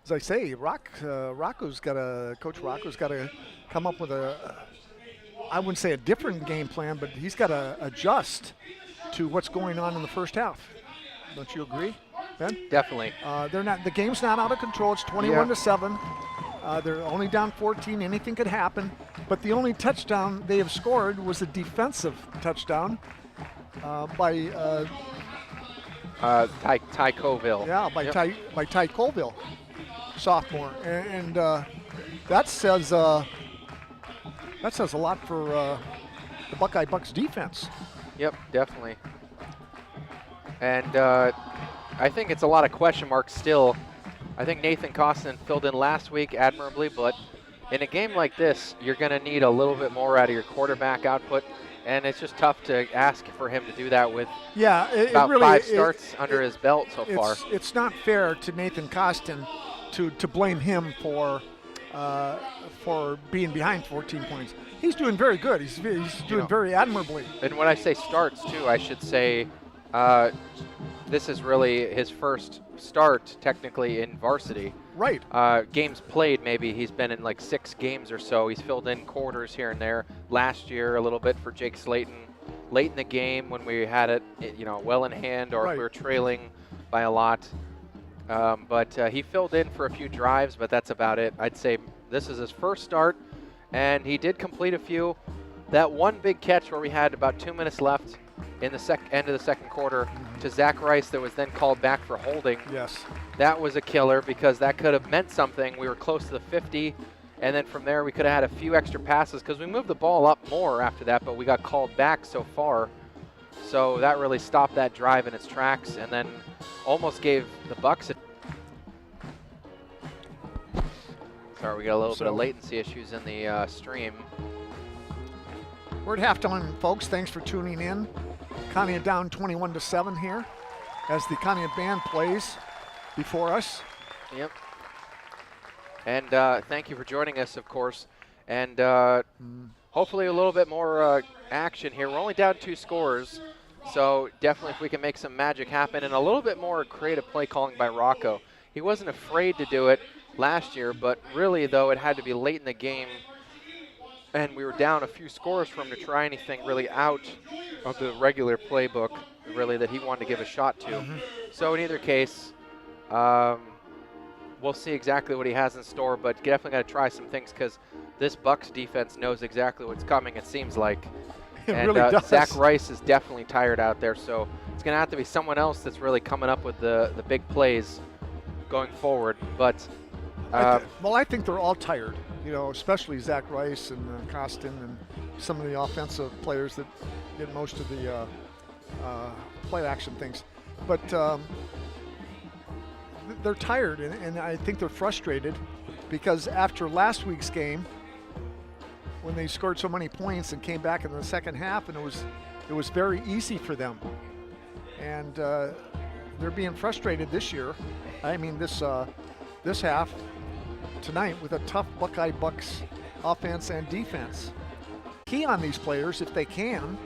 as I say, Coach Rocco's got to come up with I wouldn't say a different game plan, but he's got to adjust to what's going on in the first half. Don't you agree, Ben? definitely. The game's not out of control. It's 21-7. They're only down 14. Anything could happen. But the only touchdown they have scored was a defensive touchdown by Ty Colville. Yeah, by Ty Colville, sophomore, and that says a lot for the Buckeye Bucks defense. Yep, definitely. And I think it's a lot of question marks still. I think Nathan Costin filled in last week admirably, but in a game like this, you're going to need a little bit more out of your quarterback output, and it's just tough to ask for him to do that with about really, 5 starts under his belt so far. It's not fair to Nathan Costin to blame him for being behind 14 points. He's doing very good. He's doing very admirably. And when I say starts, too, I should say this is really his first start, technically, in varsity. Right. Games played, maybe he's been in like 6 games or so. He's filled in quarters here and there. Last year, a little bit for Jake Slayton. Late in the game when we had it, well in hand, or if we were trailing by a lot. But he filled in for a few drives, but that's about it. I'd say this is his first start, and he did complete a few. That one big catch where we had about 2 minutes left in the end of the second quarter to Zach Rice that was then called back for holding. Yes. That was a killer because that could have meant something. We were close to the 50, and then from there we could have had a few extra passes because we moved the ball up more after that, but we got called back so far. So that really stopped that drive in its tracks and then almost gave the Bucks a Sorry, we got a little bit of latency issues in the stream. We're at halftime, folks. Thanks for tuning in. Conneaut down 21-7 here as the Conneaut band plays before us. Yep. And thank you for joining us, of course. And hopefully a little bit more action here. We're only down 2 scores, so definitely if we can make some magic happen and a little bit more creative play calling by Rocco. He wasn't afraid to do it last year, but really, though, it had to be late in the game, and we were down a few scores for him to try anything really out of the regular playbook, really, that he wanted to give a shot to. So in either case, we'll see exactly what he has in store, but definitely got to try some things because this Bucks defense knows exactly what's coming, it seems like. It and really does. Zach Rice is definitely tired out there, so it's going to have to be someone else that's really coming up with the big plays going forward. But I think they're all tired, especially Zach Rice and Costin and some of the offensive players that did most of the play action things. But they're tired, and I think they're frustrated because after last week's game, when they scored so many points and came back in the second half, and it was very easy for them. And they're being frustrated this year. I mean, this half tonight with a tough Buckeye Bucks offense and defense. Key on these players if they can.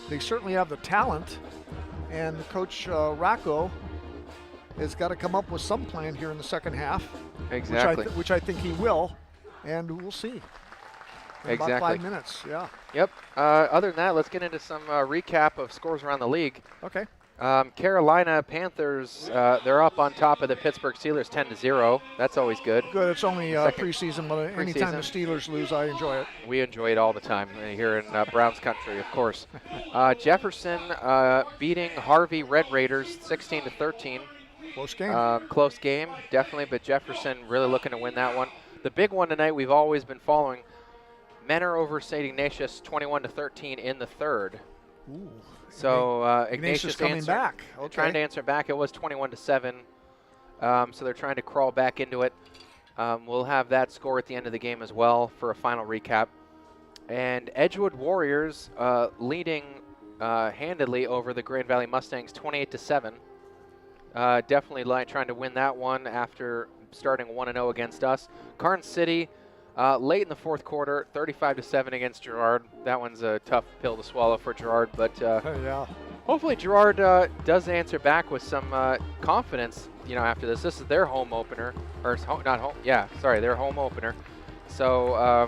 They certainly have the talent, and Coach Rocco has got to come up with some plan here in the second half. Exactly. Which I think he will, and we'll see. In exactly. about 5 minutes, yeah. Yep. Other than that, let's get into some recap of scores around the league. Okay. Carolina Panthers, they're up on top of the Pittsburgh Steelers 10-0. That's always good. Good. It's only preseason, but anytime the Steelers lose, I enjoy it. We enjoy it all the time here in Browns country, of course. Jefferson beating Harvey Red Raiders 16-13. Close game. Close game, definitely, but Jefferson really looking to win that one. The big one tonight we've always been following. Menor over St. Ignatius 21-13 in the third. Ooh. So Ignatius coming back. Okay. Trying to answer back. It was 21-7. So they're trying to crawl back into it. We'll have that score at the end of the game as well for a final recap. And Edgewood Warriors leading handedly over the Grand Valley Mustangs 28-7. Definitely trying to win that one after starting 1-0 against us. Karn City, late in the fourth quarter, 35-7 against Girard. That one's a tough pill to swallow for Girard, but Yeah. hopefully Girard does answer back with some confidence. After this is their home opener, or not home. Yeah, sorry, their home opener. So.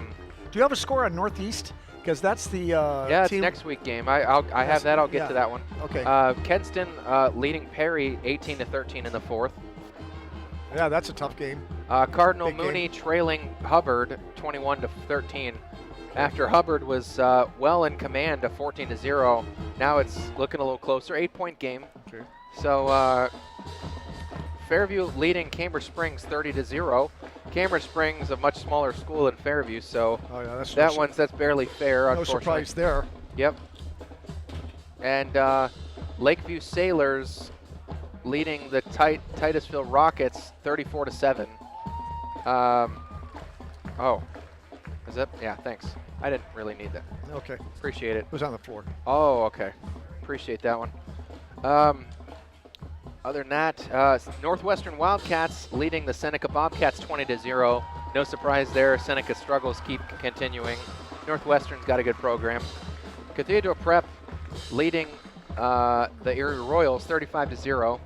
Do you have a score on Northeast? Because that's the Yeah, it's team. next week game. I have that. I'll get to that one. Okay. Kenston leading Perry 18-13 in the fourth. Yeah, that's a tough game. Cardinal Big Mooney trailing Hubbard 21-13. After Hubbard was well in command of 14-0, now it's looking a little closer. 8-point game. Okay. So Fairview leading Cambridge Springs 30-0. Cambridge Springs a much smaller school than Fairview, so Oh yeah, that's barely fair. no Unfortunately. surprise there. Yep. And Lakeview Sailors leading the Titusville Rockets 34-7. Oh, is that? Yeah, thanks. I didn't really need that. Okay. Appreciate it. It was on the floor. Oh, okay. Appreciate that one. Other than that, Northwestern Wildcats leading the Seneca Bobcats 20-0. No surprise there. Seneca's struggles keep continuing. Northwestern's got a good program. Cathedral Prep leading the Erie Royals 35-0.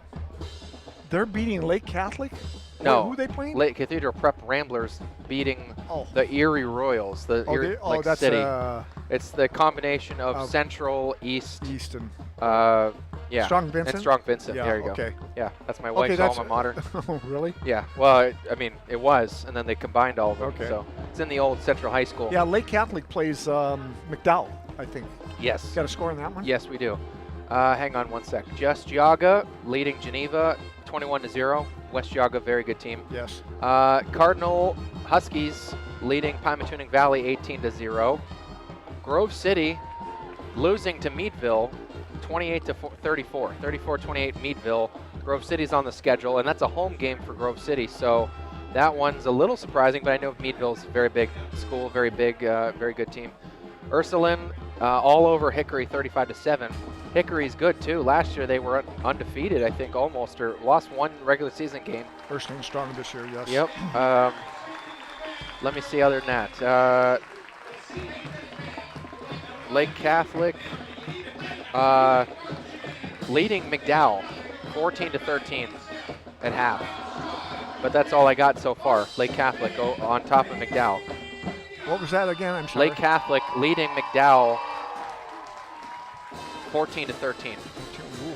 They're beating Lake Catholic? No. Who are they playing? Lake Cathedral Prep Ramblers beating Oh. the Erie Royals, the Erie like that's city. It's the combination of of Central, East, Easton. yeah, Strong Vincent? and Strong Vincent. Yeah, there you go. okay. Yeah, that's my Okay, wife's that's alma mater. Oh, really? Yeah, well, I mean, it was, and then they combined all of them. Okay. So it's in the old Central High School. Yeah, Lake Catholic plays McDowell, I think. Yes. Got a score on that one? Yes, we do. Hang on one sec. Just Geauga leading Geneva 21-0. West Geauga, very good team. Yes. Cardinal Huskies leading Pymatuning Valley 18-0. Grove City losing to Meadville 28-34. 34-28 Meadville. Grove City's on the schedule, and that's a home game for Grove City. So that one's a little surprising, but I know Meadville's a very big school, very big, very good team. Ursuline all over Hickory 35-7. Hickory's good too. Last year they were undefeated, I think, almost, or lost one regular season game. Ursuline strong this year, yes. Yep. Let me see other than that. Lake Catholic leading McDowell 14-13 at half. But that's all I got so far. Lake Catholic on top of McDowell. What was that again? I'm sorry. Lake Catholic leading McDowell 14-13. Ooh.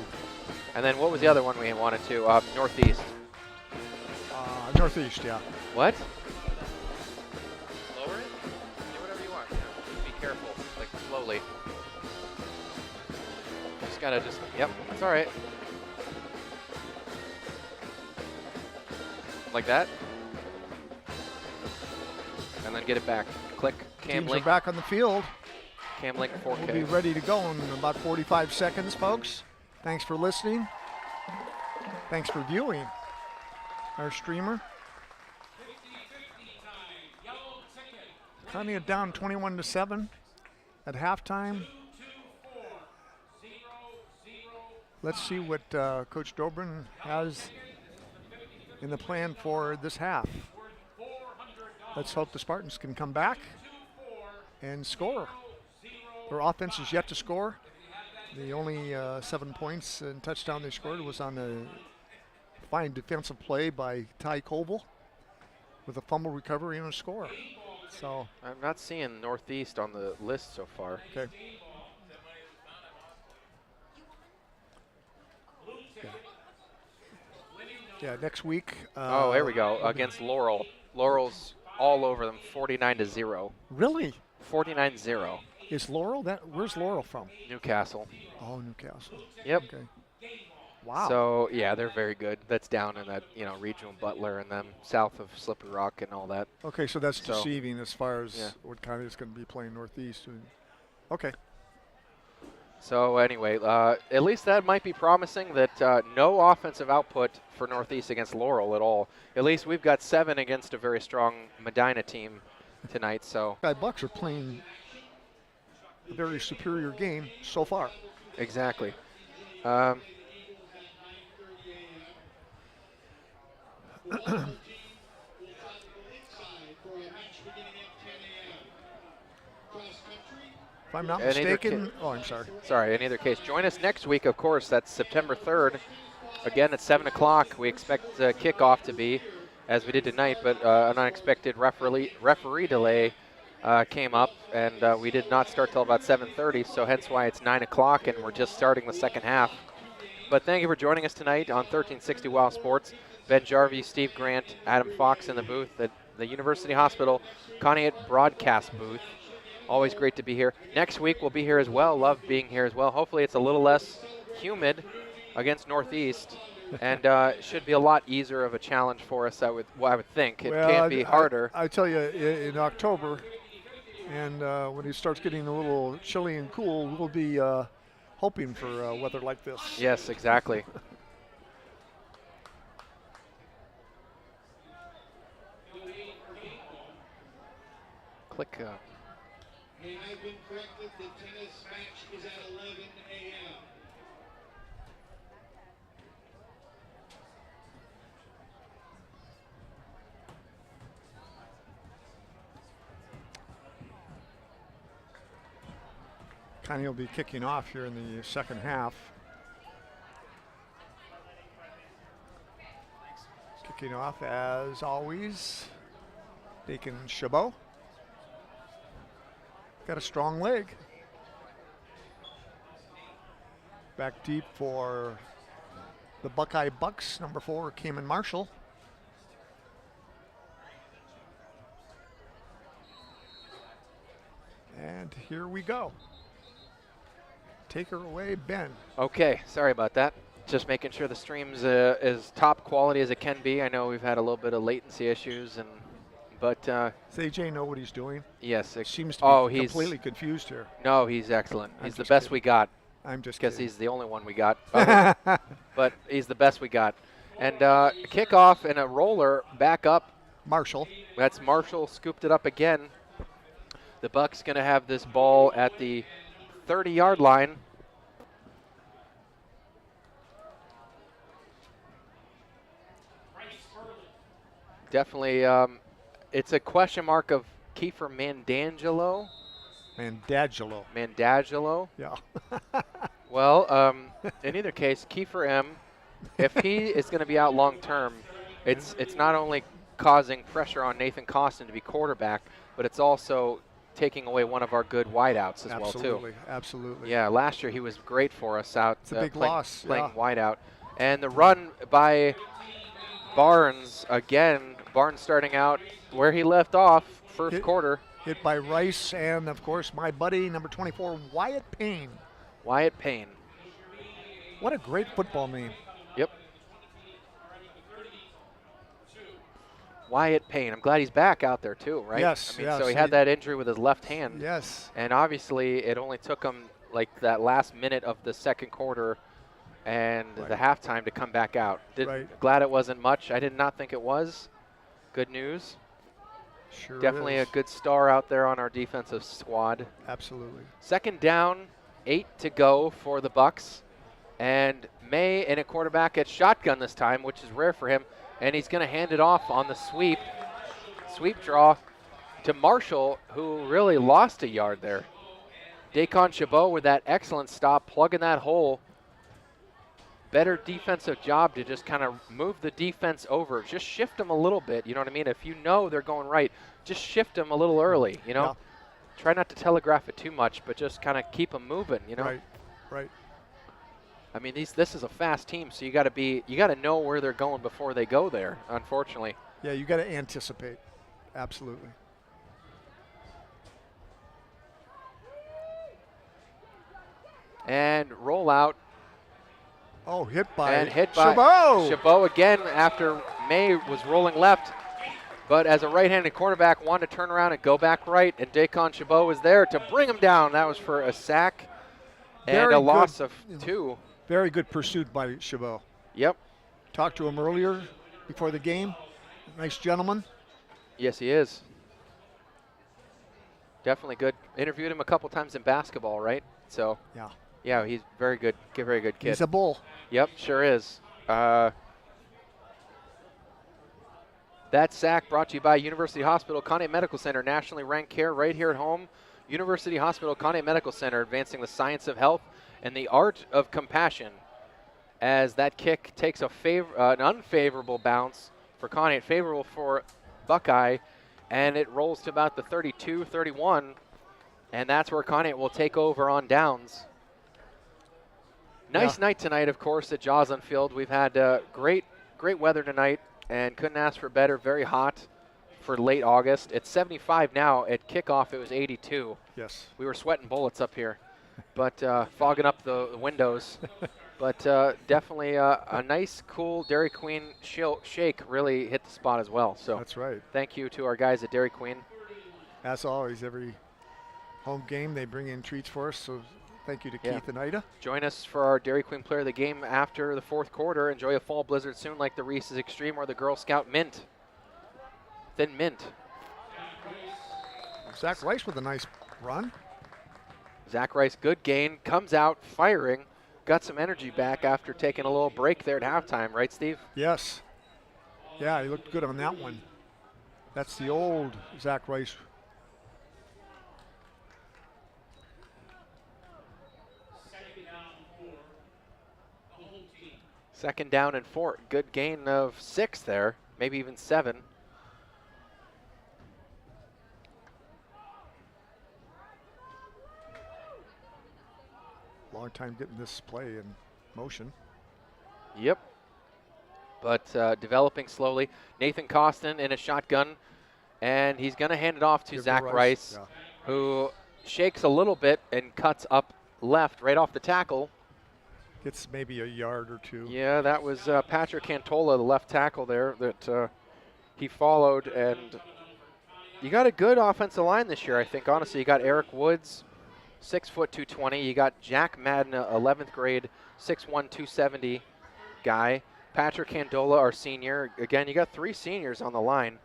And then what was the other one we wanted to? Northeast. Northeast, yeah. What? Lower it? Do whatever you want. Just be careful, like slowly. Just gotta yep, that's all right. Like that. And then get it back. Click, cam Teams are link, back on the field. cam link We'll be 4K. ready to go in about 45 seconds, folks. Thanks for listening. Thanks for viewing our streamer. Conneaut down 21-7 at halftime. Let's see what Coach Dobrin has in the plan for this half. Let's hope the Spartans can come back and score. Their offense is yet to score. The only 7 points and touchdown they scored was on a fine defensive play by Ty Koval with a fumble recovery and a score. So I'm not seeing Northeast on the list so far. okay. Yeah, next week. Oh, there we go. Against Laurel. Laurel's all over them, 49-0. Really? 49-0. Is Laurel that? Where's Laurel from? Newcastle. Oh, Newcastle. Yep. Okay. Wow. So yeah, they're very good. That's down in that regional Butler and them south of Slippery Rock and all that. Okay, so that's So, deceiving as far as yeah. what kind is going to be playing Northeast. Okay. So anyway, at least that might be promising that no offensive output for Northeast against Laurel at all. At least we've got 7 against a very strong Medina team tonight. So Bucks are playing a very superior game so far. exactly. If I'm not In either mistaken, oh, I'm sorry. Sorry, in either case. Join us next week, of course. That's September 3rd. Again, at 7 o'clock, we expect kickoff to be, as we did tonight, but an unexpected referee delay came up, and we did not start till about 7:30, so hence why it's 9 o'clock, and we're just starting the second half. But thank you for joining us tonight on 1360 Wild Sports. Ben Jarvie, Steve Grant, Adam Fox in the booth at the University Hospital Conneaut broadcast booth. Always great to be here. Next week we'll be here as well. Love being here as well. Hopefully it's a little less humid against Northeast, and it should be a lot easier of a challenge for us. I would think it can't be harder. I tell you, in October, and when it starts getting a little chilly and cool, we'll be hoping for weather like this. Yes, exactly. Click. Hey, I've been corrected. The tennis match is at 11 a.m. Connie will be kicking off here in the second half. Kicking off, as always, Deacon Chabot. Got a strong leg. Back deep for the Buckeye Bucks, number 4, Cayman Marshall. And here we go. Take her away, Ben. Okay, sorry about that. Just making sure the stream's as top quality as it can be. I know we've had a little bit of latency issues, but does AJ know what he's doing? yes, It seems to be he's completely confused here. No, he's excellent. I'm He's the just best kidding. we got, I'm just because kidding. he's the only one we got. But he's the best we got. And kickoff and a roller back up. Marshall. That's Marshall, scooped it up again. The Bucks going to have this ball at the 30-yard line. Definitely, it's a question mark of Kiefer Mandangelo. Mandangelo. Yeah. Well, in either case, Kiefer M., if he is going to be out long term, it's not only causing pressure on Nathan Costin to be quarterback, but it's also taking away one of our good wideouts as well, too. Absolutely. Yeah, last year he was great for us out It's a big playing, loss. playing Yeah. wideout. And the run by Barnes, again, Barnes starting out where he left off, first quarter. Hit by Rice and, of course, my buddy, number 24, Wyatt Payne. Wyatt Payne. What a great football name. Yep. Wyatt Payne. I'm glad he's back out there too, right? Yes, I mean, yes, so he had that injury with his left hand. Yes. And obviously it only took him like that last minute of the second quarter and the halftime to come back out. Glad it wasn't much. I did not think it was. Good news. Sure Definitely is. a good star out there on our defensive squad. Absolutely. Second down, 8 to go for the Bucks. And May in a quarterback at shotgun this time, which is rare for him. And he's going to hand it off on the sweep draw to Marshall, who really lost a yard there. Dacon Chabot with that excellent stop, plugging that hole. Better defensive job to just kind of move the defense over. Just shift them a little bit, you know what I mean? If you know they're going right, just shift them a little early, you know? Yeah. Try not to telegraph it too much, but just kind of keep them moving, you know? Right. I mean, this is a fast team, so you got to know where they're going before they go there, unfortunately. Yeah, you got to anticipate. Absolutely. And roll out. Oh, hit by Chabot. Chabot. Chabot again after May was rolling left, but as a right-handed quarterback wanted to turn around and go back right, and Dacon Chabot was there to bring him down. That was for a sack and a loss of 2. Very good pursuit by Chabot. Yep. Talked to him earlier before the game. Nice gentleman. Yes, he is. Definitely good. Interviewed him a couple times in basketball, right? So. Yeah, he's very good. Very good kid. He's a bull. Yep, sure is. That sack brought to you by University Hospital, Conneaut Medical Center, nationally ranked care right here at home. University Hospital Conneaut Medical Center, advancing the science of health and the art of compassion. As that kick takes an unfavorable bounce for Conneaut, favorable for Buckeye, and it rolls to about the 32-31, and that's where Conneaut will take over on downs. Nice night tonight, of course, at Joslin Field. We've had great weather tonight, and couldn't ask for better. Very hot for late August. It's 75 now. At kickoff, it was 82. Yes. We were sweating bullets up here, but fogging up the windows. But definitely a nice, cool Dairy Queen shake really hit the spot as well. So that's right. Thank you to our guys at Dairy Queen. As always, every home game they bring in treats for us. So thank you to Keith and Ida. Join us for our Dairy Queen Player of the Game after the fourth quarter. Enjoy a fall blizzard soon like the Reese's Extreme or the Girl Scout Mint. Thin Mint. Zach Rice with a nice run. Zach Rice, good gain, comes out firing. Got some energy back after taking a little break there at halftime, right, Steve? Yes. Yeah, he looked good on that one. That's the old Zach Rice. Second down and 4. Good gain of 6 there, maybe even 7. Long time getting this play in motion. Yep. But developing slowly. Nathan Costin in a shotgun, and he's going to hand it off to Zach Rice, who shakes a little bit and cuts up left right off the tackle. Gets maybe a yard or two. Yeah, that was Patrick Cantola, the left tackle there, that he followed. And you got a good offensive line this year, I think. Honestly, you got Eric Woods, 6 foot 220. You 'got Jack Madden, 11th grade, 6'1", 270 guy. Patrick Candola, our senior. Again, you got 3 seniors on the line,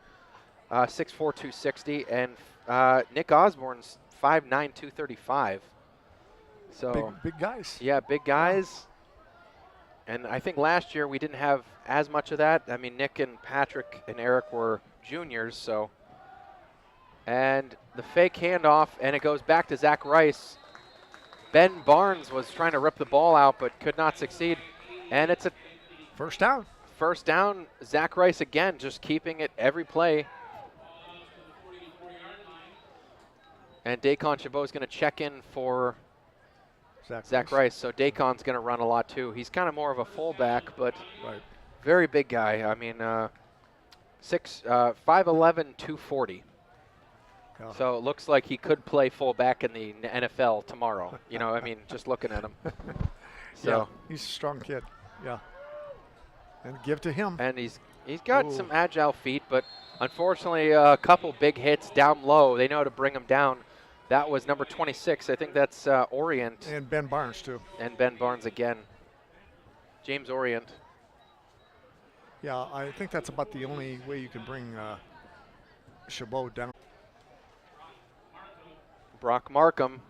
6'4", 260. And Nick Osborne's 5'9", 235. So big guys. Yeah, big guys. And I think last year we didn't have as much of that. I mean, Nick and Patrick and Eric were juniors, so. And the fake handoff, and it goes back to Zach Rice. Ben Barnes was trying to rip the ball out, but could not succeed. And it's a first down. First down. Zach Rice again, just keeping it every play. And Dacon Chabot is going to check in for Zach Rice. So Dacon's going to run a lot too. He's kind of more of a fullback, but very big guy. I mean, 5'11", 240. Yeah. So it looks like he could play fullback in the NFL tomorrow. You know, I mean, just looking at him. So yeah, he's a strong kid. Yeah. And give to him. And he's got some agile feet, but unfortunately a couple big hits down low. They know how to bring him down. That was number 26. I think that's Orient. And Ben Barnes, too. And Ben Barnes again. James Orient. Yeah, I think that's about the only way you can bring Chabot down. Brock Markham.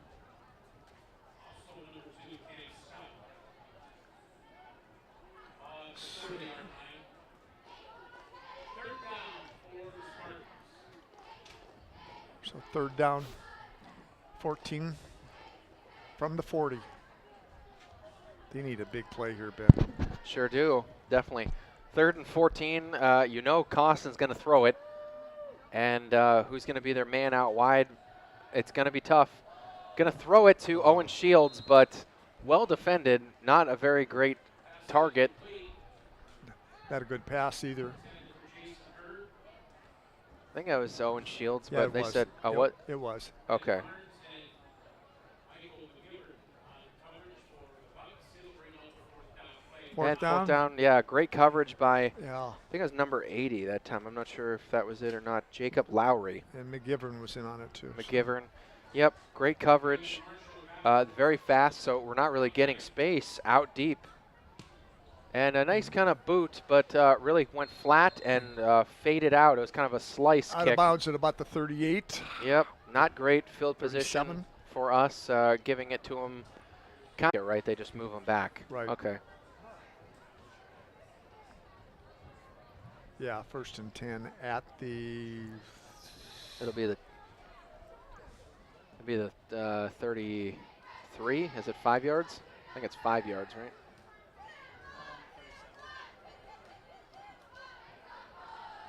So third down. 14 from the 40. They need a big play here, Ben. Sure do, definitely. 3rd and 14, you know Costin's going to throw it. And who's going to be their man out wide? It's going to be tough. Going to throw it to Owen Shields, but well defended. Not a very great target. Not a good pass either. I think that was Owen Shields, yeah, but they said, oh, what? It was. Okay. Fourth down, yeah, great coverage by, yeah. I think it was number 80 that time. I'm not sure if that was it or not. Jacob Lowry. And McGivern was in on it too. McGivern, yep, great coverage. Very fast, so we're not really getting space out deep. And a nice kind of boot, but really went flat and faded out. It was kind of a slice kick. Out of bounds at about the 38. Yep, not great field position for us, giving it to him. Right, they just move him back. Right. Okay. Yeah, 1st and 10 at the. It'll be the It'll be the 33. Is it 5 yards? I think it's 5 yards, right?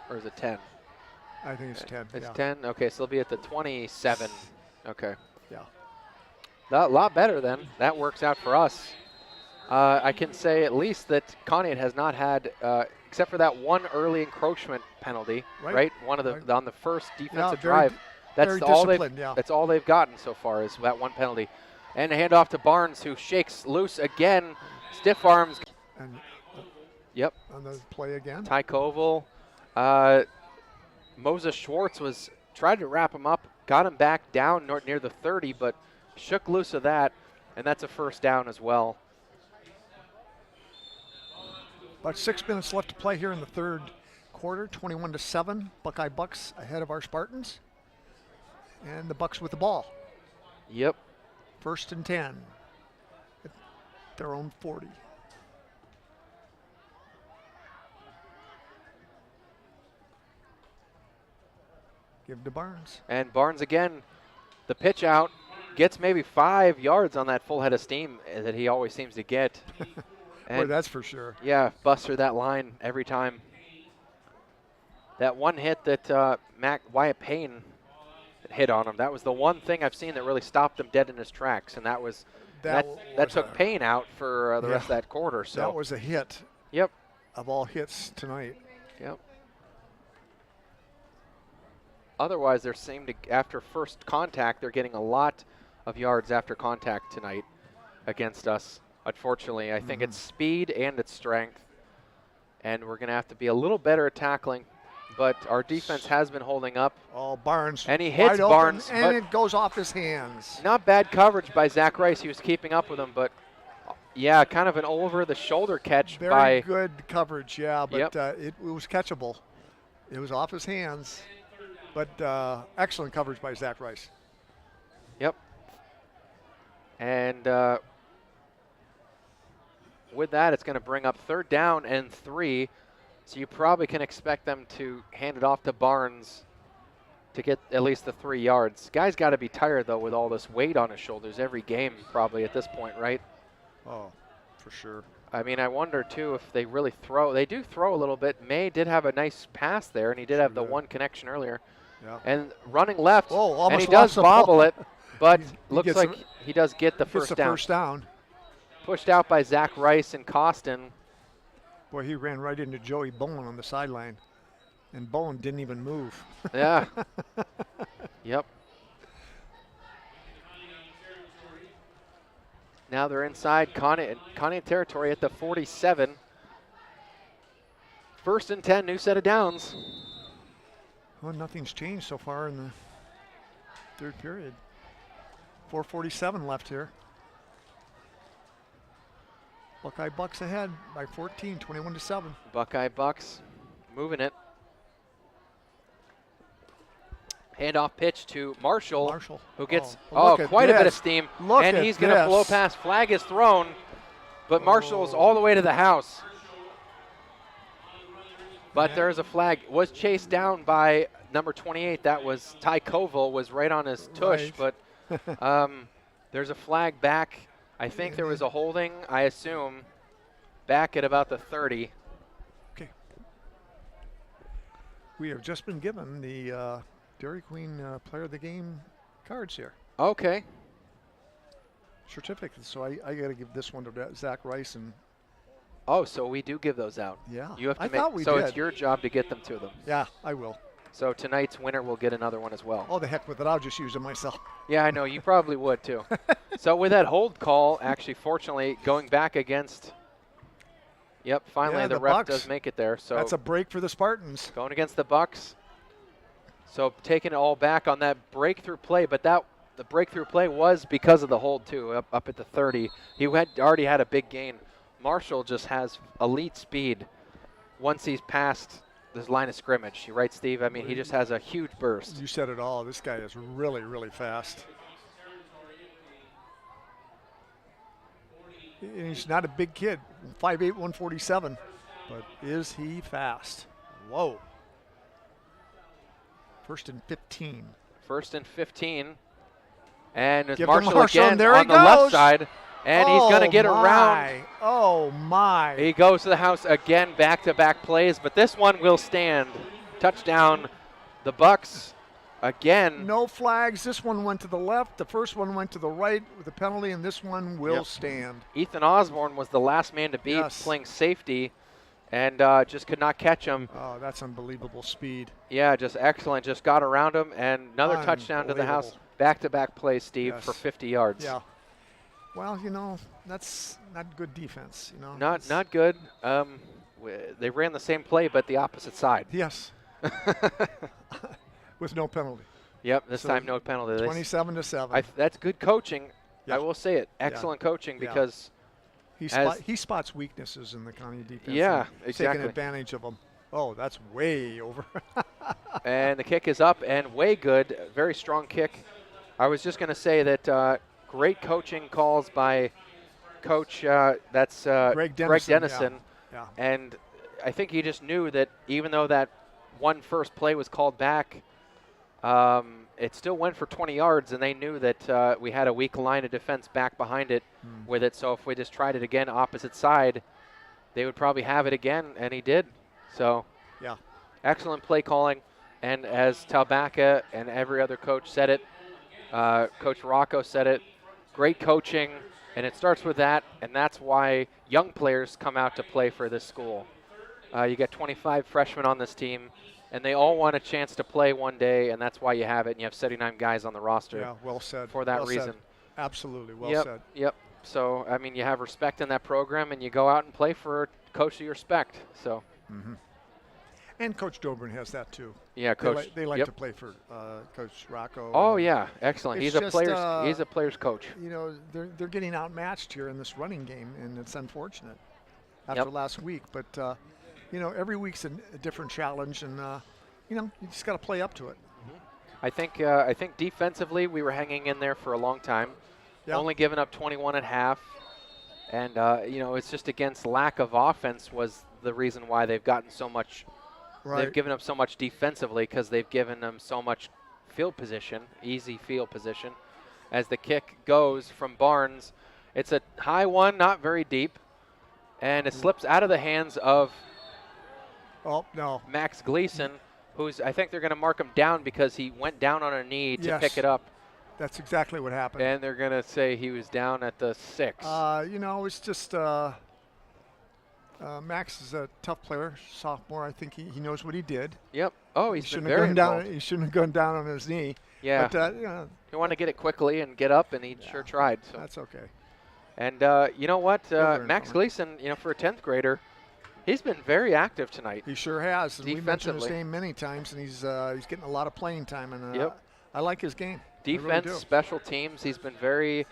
Or is it 10? I think it's 10. It's yeah. 10? Okay, so it'll be at the 27. Okay. Yeah. A lot better then. That works out for us. I can say at least that Conneaut has not had, except for that one early encroachment penalty, right? One of the on the first defensive drive. That's that's all they've gotten so far is that one penalty. And a handoff to Barnes, who shakes loose again. Stiff arms. And, yep. On the play again. Ty Koval. Moses Schwartz tried to wrap him up, got him back down near the 30, but shook loose of that, and that's a first down as well. About 6 minutes left to play here in the third quarter, 21-7. Buckeye Bucks ahead of our Spartans. And the Bucks with the ball. Yep. 1st and 10 at their own 40. Give to Barnes. And Barnes again, the pitch out, gets maybe 5 yards on that full head of steam that he always seems to get. Boy, that's for sure. Yeah, busts through that line every time. That one hit that Wyatt Payne hit on him, that was the one thing I've seen that really stopped him dead in his tracks, and that took Payne out for the rest of that quarter. So that was a hit. Yep. Of all hits tonight. Yep. Otherwise, there seemed to, after first contact, they're getting a lot of yards after contact tonight against us. Unfortunately, I think it's speed and it's strength, and we're going to have to be a little better at tackling. But our defense has been holding up. Oh, Barnes. And he hits Barnes. And it goes off his hands. Not bad coverage by Zach Rice. He was keeping up with him, but yeah, kind of an over-the-shoulder catch. Very good coverage, yeah, but it was catchable. It was off his hands, but excellent coverage by Zach Rice. Yep. And with that, it's going to bring up 3rd down and 3. So you probably can expect them to hand it off to Barnes to get at least the 3 yards. Guy's got to be tired, though, with all this weight on his shoulders every game probably at this point, right? Oh, for sure. I mean, I wonder, too, if they really throw. They do throw a little bit. May did have a nice pass there, and he did have the one connection earlier. Yeah. And running left, and he does does bobble it, but looks like he does get the first down. Pushed out by Zach Rice and Costin. Boy, he ran right into Joey Bowen on the sideline, and Bowen didn't even move. Yeah. Yep. Now they're inside Conneaut territory at the 47. 1st and 10, new set of downs. Well, nothing's changed so far in the third period. 4:47 left here. Buckeye Bucks ahead by 14, 21-7. Buckeye Bucks moving it. Handoff pitch to Marshall. Who gets quite a bit of steam. And he's going to blow past. Flag is thrown, but Marshall's all the way to the house. But there's a flag. Was chased down by number 28. That was Ty Koval, was right on his tush, but there's a flag back. I think there was a holding, I assume, back at about the 30. Okay. We have just been given the Dairy Queen Player of the Game cards here. Okay. Certificates. So I got to give this one to Zach Rice. And oh, so we do give those out. Yeah. You have to thought we so did. It's your job to get them to them. Yeah, I will. So tonight's winner will get another one as well. Oh, the heck with it. I'll just use them myself. Yeah, I know. You probably would, too. So with that hold call, actually, fortunately, going back against – yep, finally the ref Bucks. does make it there. So that's a break for the Spartans. Going against the Bucks. So taking it all back on that breakthrough play, but the breakthrough play was because of the hold, too, up at the 30. He had already had a big gain. Marshall just has elite speed once he's past – this line of scrimmage. You're right, Steve. I mean, he just has a huge burst. You said it all. This guy is really, really fast. He's not a big kid, 5'8", 147, but is he fast? Whoa. 1st and 15. 1st and 15. And it's Give to Marshall Marshall, again and there on he the left goes. side. And he's going to get around. My. Oh, my. He goes to the house again, back-to-back plays, but this one will stand. Touchdown, the Bucks again. No flags. This one went to the left. The first one went to the right with a penalty, and this one will stand. Ethan Osborne was the last man to beat, Yes. playing safety, and just could not catch him. Oh, that's unbelievable speed. Yeah, just excellent. Just got around him, and another touchdown to the house. Unbelievable. Back-to-back plays, Steve, Yes. for 50 yards. Yeah. Well, you know, that's not good defense, you know. Not good. They ran the same play, but the opposite side. Yes. With no penalty. Yep, this So time no penalty. 27-7. That's good coaching. Yeah. I will say it. Excellent coaching Yeah. because He spots weaknesses in the county defense. Yeah, and he's exactly. taking advantage of them. Oh, that's way over. and the kick is up and way good. Very strong kick. I was just going to say that great coaching calls by Coach Greg Dennison. Yeah. And I think he just knew that even though that one first play was called back, it still went for 20 yards, and they knew that we had a weak line of defense back behind it with it. So if we just tried it again opposite side, they would probably have it again, and he did. So Yeah. excellent play calling. And as Talbacca and every other coach said it, Coach Rocco said it, great coaching, and it starts with that, and that's why young players come out to play for this school. You get 25 freshmen on this team, and they all want a chance to play one day, and that's why you have it, and you have 79 guys on the roster. Yeah, well said. For that Well reason. said. Absolutely, well Yep, said. Yep. So, I mean, you have respect in that program, and you go out and play for a coach you respect. So, And Coach Dobrin has that too. yeah, Coach. They like yep. to play for Coach Rocco. Oh, yeah, excellent. It's He's a just, player's coach. You know, they're getting outmatched here in this running game, and it's unfortunate after Yep. last week. But you know, every week's a different challenge, and you know, you just got to play up to it. I think defensively we were hanging in there for a long time, Yeah. only giving up 21 at half, and you know, it's just against lack of offense was the reason why they've gotten so much. Right. They've given up so much defensively because they've given them so much field position, easy field position. As the kick goes from Barnes, it's a high one, not very deep, and it slips out of the hands of Oh no. Max Gleason, who's, I think they're going to mark him down because he went down on a knee to Yes. pick it up, That's exactly what happened. and they're going to say he was down at the 6. You know, it's just Max is a tough player, sophomore. I think he knows what he did. Yep. Oh, He he's been shouldn't have very gone down. involved. He shouldn't have gone down on his knee. Yeah. But you know, He wanted to get it quickly and get up, and he sure tried. So. that's okay. And you know what? very Max important. Gleason, you know, for a 10th grader, he's been very active tonight. He sure has. And we mentioned his Defensively. name many times, and he's getting a lot of playing time. And Yep. I like his game. I really Defense, do. special teams, he's been very,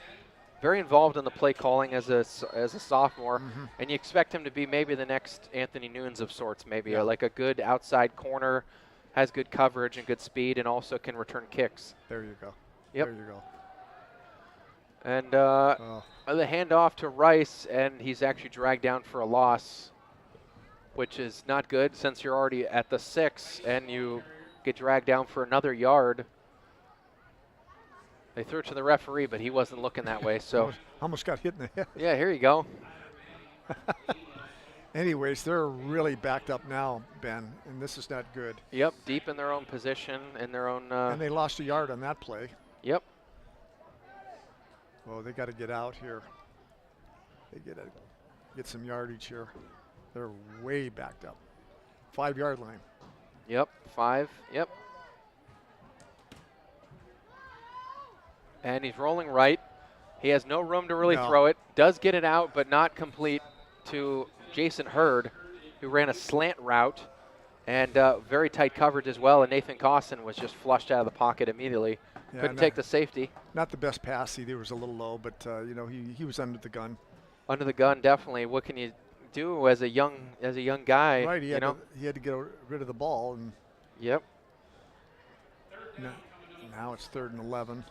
very involved in the play calling as a sophomore, Mm-hmm. and you expect him to be maybe the next Anthony Nunes of sorts, maybe Yeah. like a good outside corner, has good coverage and good speed, and also can return kicks. There you go. Yep. There you go. And Oh. the handoff to Rice, and he's actually dragged down for a loss, which is not good since you're already at the 6 and you get dragged down for another yard. They threw it to the referee, but he wasn't looking that way. So, Almost got hit in the head. yeah, here you go. Anyways, they're really backed up now, Ben, and this is not good. Yep, deep in their own position, in their own. And they lost a yard on that play. Yep. Oh, they got to get out here. They get some yardage here. They're way backed up. 5-yard line. Yep. 5. Yep. And he's rolling right. He has no room to really No. throw it. Does get it out, but not complete to Jason Hurd, who ran a slant route and very tight coverage as well. And Nathan Costin was just flushed out of the pocket immediately. Yeah, Couldn't no- take the safety. Not the best pass either. It was a little low, but you know, he was under the gun. Under the gun, definitely. What can you do as a young guy? Right, he you had, know. he had to get rid of the ball, and Yep. now it's 3rd and 11.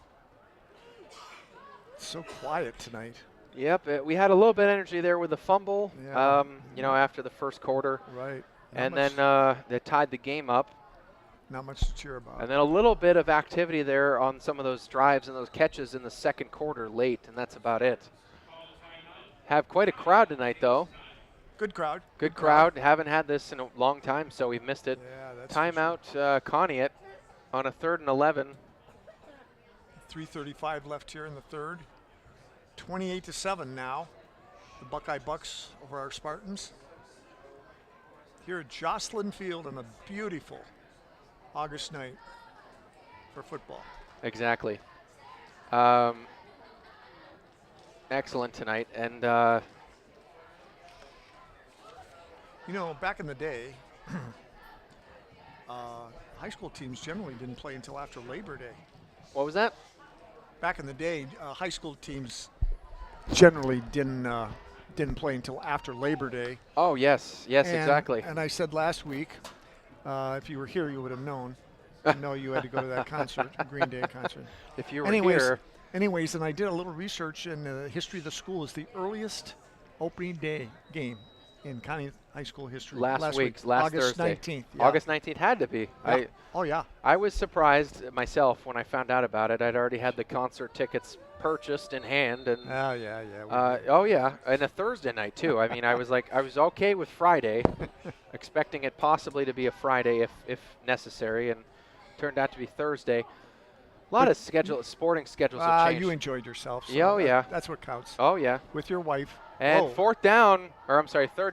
It's so quiet tonight. Yep. We had a little bit of energy there with the fumble. Yeah. You know, after the first quarter, Right. and then they tied the game up. Not much to cheer about. And then a little bit of activity there on some of those drives and those catches in the second quarter late, and that's about it. Have quite a crowd tonight, though. Good crowd. Good crowd. Haven't had this in a long time, so we've missed it. Yeah, that's Timeout, Conneaut on a 3rd and 11. 3:35 left here in the third. 28-7 now. The Buckeye Bucks over our Spartans. Here at Jocelyn Field on a beautiful August night for football. Exactly. Excellent tonight. And You know, back in the day, high school teams generally didn't play until after Labor Day. what was that? Back in the day, high school teams generally didn't play until after Labor Day. Oh, yes. Yes, And- exactly. And I said last week, if you were here, you would have known. I know you had to go to that concert, Green Day concert. If you were Anyways, here, and I did a little research in the history of the school. Is the earliest opening day game in Conneaut High School history. last week, August Thursday. 19th. Yeah. August 19th had to be. Yeah. Oh yeah. I was surprised myself when I found out about it. I'd already had the concert tickets purchased in hand, and Oh yeah. oh yeah, and a Thursday night too. I mean, I was okay with Friday, expecting it possibly to be a Friday if necessary, and turned out to be Thursday. A lot of sporting schedules have changed. You enjoyed yourself. So Yeah, oh, yeah. That's what counts. Oh yeah, With your wife. and Whoa. third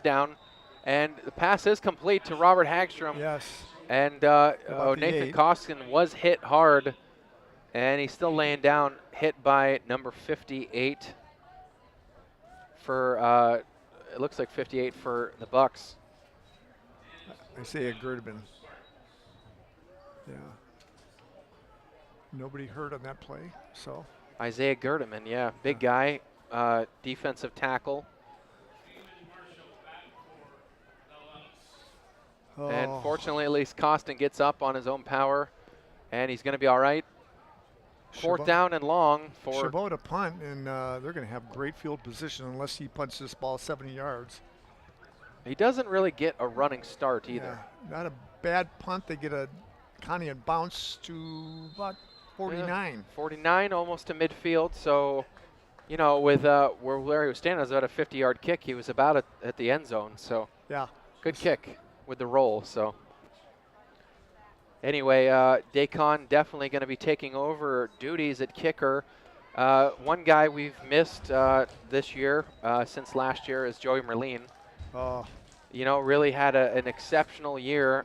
down, and the pass is complete to Robert Hagstrom. Yes. And the Nathan 8. Koskin was hit hard, and he's still laying down, hit by number 58 for, it looks like 58 for the Bucks. Isaiah Gerdeman. Yeah. Nobody hurt on that play, so. Isaiah Gerdeman, yeah, big guy, defensive tackle. And Oh. fortunately, at least Kostin gets up on his own power, and he's going to be all right. Fourth Chabot- down and long for Chabot to punt, and they're going to have great field position unless he punts this ball 70 yards. he doesn't really get a running start either. Yeah, not a bad punt. They get a Conneaut bounce to about 49. 49, almost to midfield. So, you know, with where he was standing, it was about a 50-yard kick. He was about at the end zone. So, Yeah. good kick with the roll. So, anyway, Dacon definitely going to be taking over duties at kicker. One guy we've missed this year, since last year, is Joey Merlin. Oh, You know, really had an exceptional year.